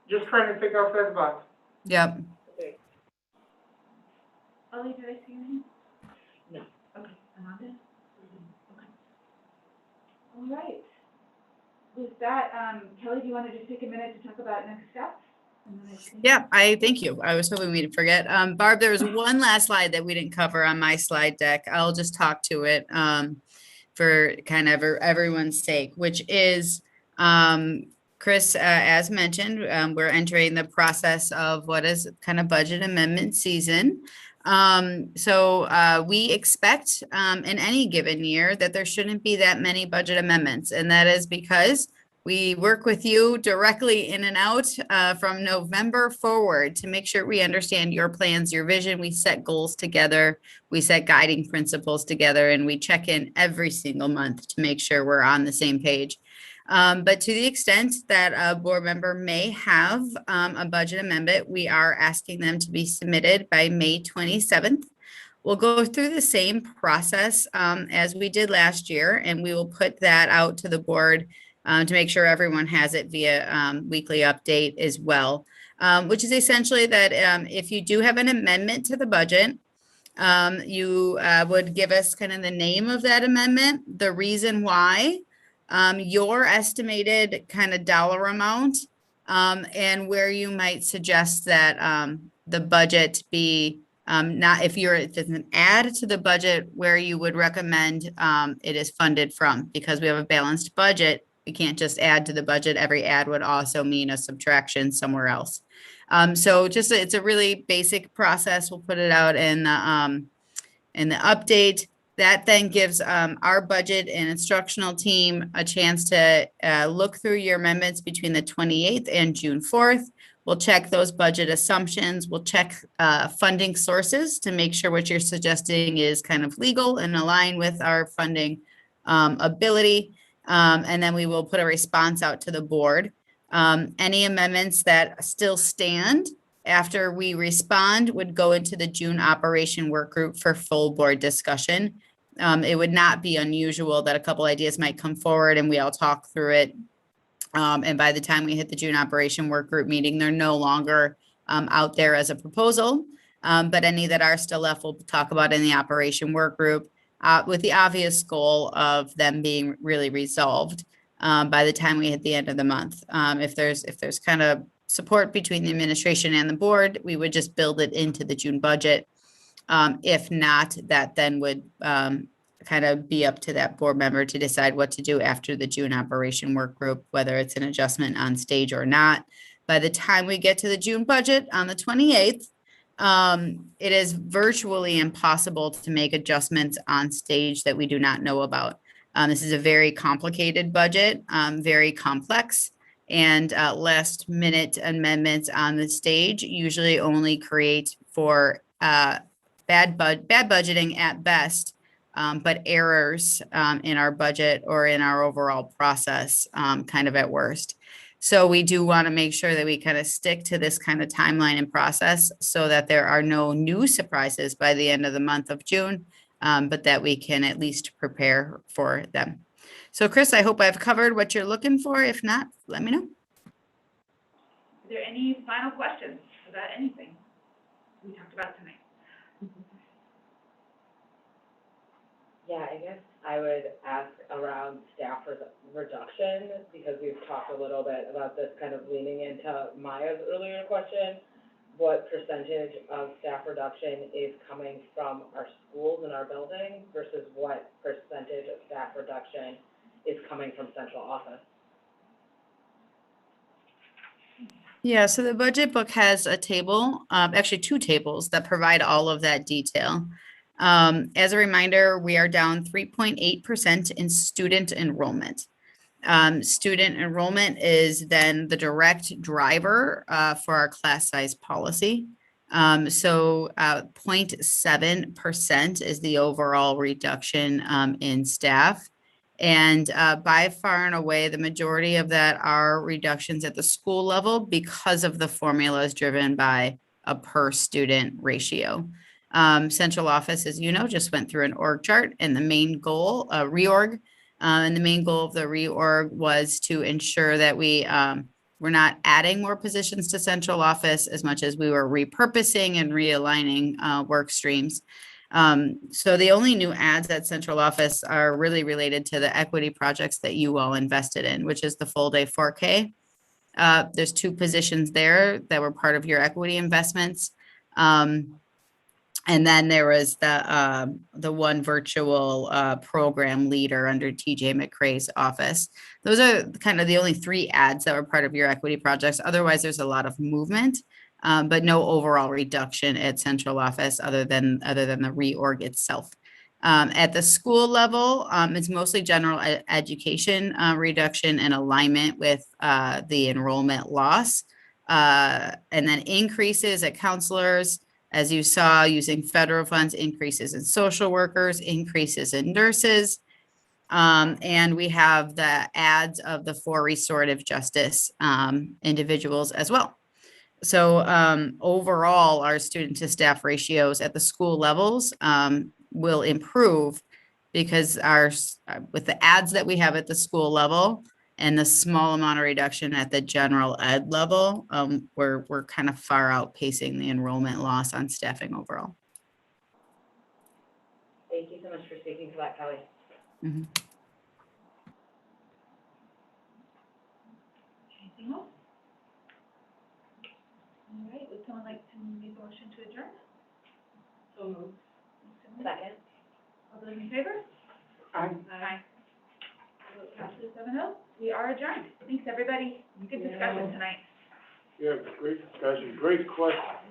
Just trying to think outside the box. Yep. Ollie, did I see your name? No. Okay, Amanda? Okay. All right. With that, Kelly, do you want to just take a minute to talk about next steps? Yeah, I thank you. I was hoping we'd forget. Barb, there was one last slide that we didn't cover on my slide deck. I'll just talk to it for kind of everyone's sake, which is, Chris, as mentioned, we're entering the process of what is kind of budget amendment season. So we expect in any given year that there shouldn't be that many budget amendments, and that is because We work with you directly in and out from November forward to make sure we understand your plans, your vision. We set goals together, we set guiding principles together, and we check in every single month to make sure we're on the same page. But to the extent that a board member may have a budget amendment, we are asking them to be submitted by May 27th. We'll go through the same process as we did last year, and we will put that out to the board to make sure everyone has it via weekly update as well, which is essentially that if you do have an amendment to the budget, you would give us kind of the name of that amendment, the reason why, your estimated kind of dollar amount, and where you might suggest that the budget be not, if it's an add to the budget, where you would recommend it is funded from, because we have a balanced budget. We can't just add to the budget. Every add would also mean a subtraction somewhere else. So just, it's a really basic process. We'll put it out in the update. That then gives our budget and instructional team a chance to look through your amendments between the 28th and June 4th. We'll check those budget assumptions. We'll check funding sources to make sure what you're suggesting is kind of legal and align with our funding ability. And then we will put a response out to the board. Any amendments that still stand after we respond would go into the June operation work group for full board discussion. It would not be unusual that a couple ideas might come forward and we all talk through it. And by the time we hit the June operation work group meeting, they're no longer out there as a proposal. But any that are still left, we'll talk about in the operation work group. With the obvious goal of them being really resolved by the time we hit the end of the month. If there's kind of support between the administration and the board, we would just build it into the June budget. If not, that then would kind of be up to that board member to decide what to do after the June operation work group, whether it's an adjustment on stage or not. By the time we get to the June budget on the 28th, it is virtually impossible to make adjustments on stage that we do not know about. This is a very complicated budget, very complex, and last minute amendments on the stage usually only create for bad budgeting at best, but errors in our budget or in our overall process kind of at worst. So we do want to make sure that we kind of stick to this kind of timeline and process so that there are no new surprises by the end of the month of June, but that we can at least prepare for them. So Chris, I hope I've covered what you're looking for. If not, let me know. Is there any final questions about anything we talked about tonight? Yeah, I guess I would ask around staff reduction, because we've talked a little bit about this, kind of leaning into Maya's earlier question. What percentage of staff reduction is coming from our schools and our buildings versus what percentage of staff reduction is coming from central office? Yeah, so the budget book has a table, actually two tables that provide all of that detail. As a reminder, we are down 3.8% in student enrollment. Student enrollment is then the direct driver for our class size policy. So 0.7% is the overall reduction in staff. And by far and away, the majority of that are reductions at the school level because of the formulas driven by a per student ratio. Central office, as you know, just went through an org chart, and the main goal, reorg, and the main goal of the reorg was to ensure that we're not adding more positions to central office as much as we were repurposing and realigning work streams. So the only new adds at central office are really related to the equity projects that you all invested in, which is the full day 4K. There's two positions there that were part of your equity investments. And then there was the one virtual program leader under TJ McCrae's office. Those are kind of the only three ads that were part of your equity projects. Otherwise, there's a lot of movement, but no overall reduction at central office other than the reorg itself. At the school level, it's mostly general education reduction and alignment with the enrollment loss. And then increases at counselors, as you saw, using federal funds, increases in social workers, increases in nurses. And we have the ads of the 4 restorative justice individuals as well. So overall, our student to staff ratios at the school levels will improve because with the ads that we have at the school level and the small amount of reduction at the general ed level, we're kind of far outpacing the enrollment loss on staffing overall. Thank you so much for speaking to that, Kelly. Mhm. Anything else? All right, would someone like to make a motion to adjourn? So moved. Second. All those in favor? Aye. Aye. Vote passes 7-0. We are adjourned. Thanks, everybody. Good discussion tonight. Yeah, great discussion, great question.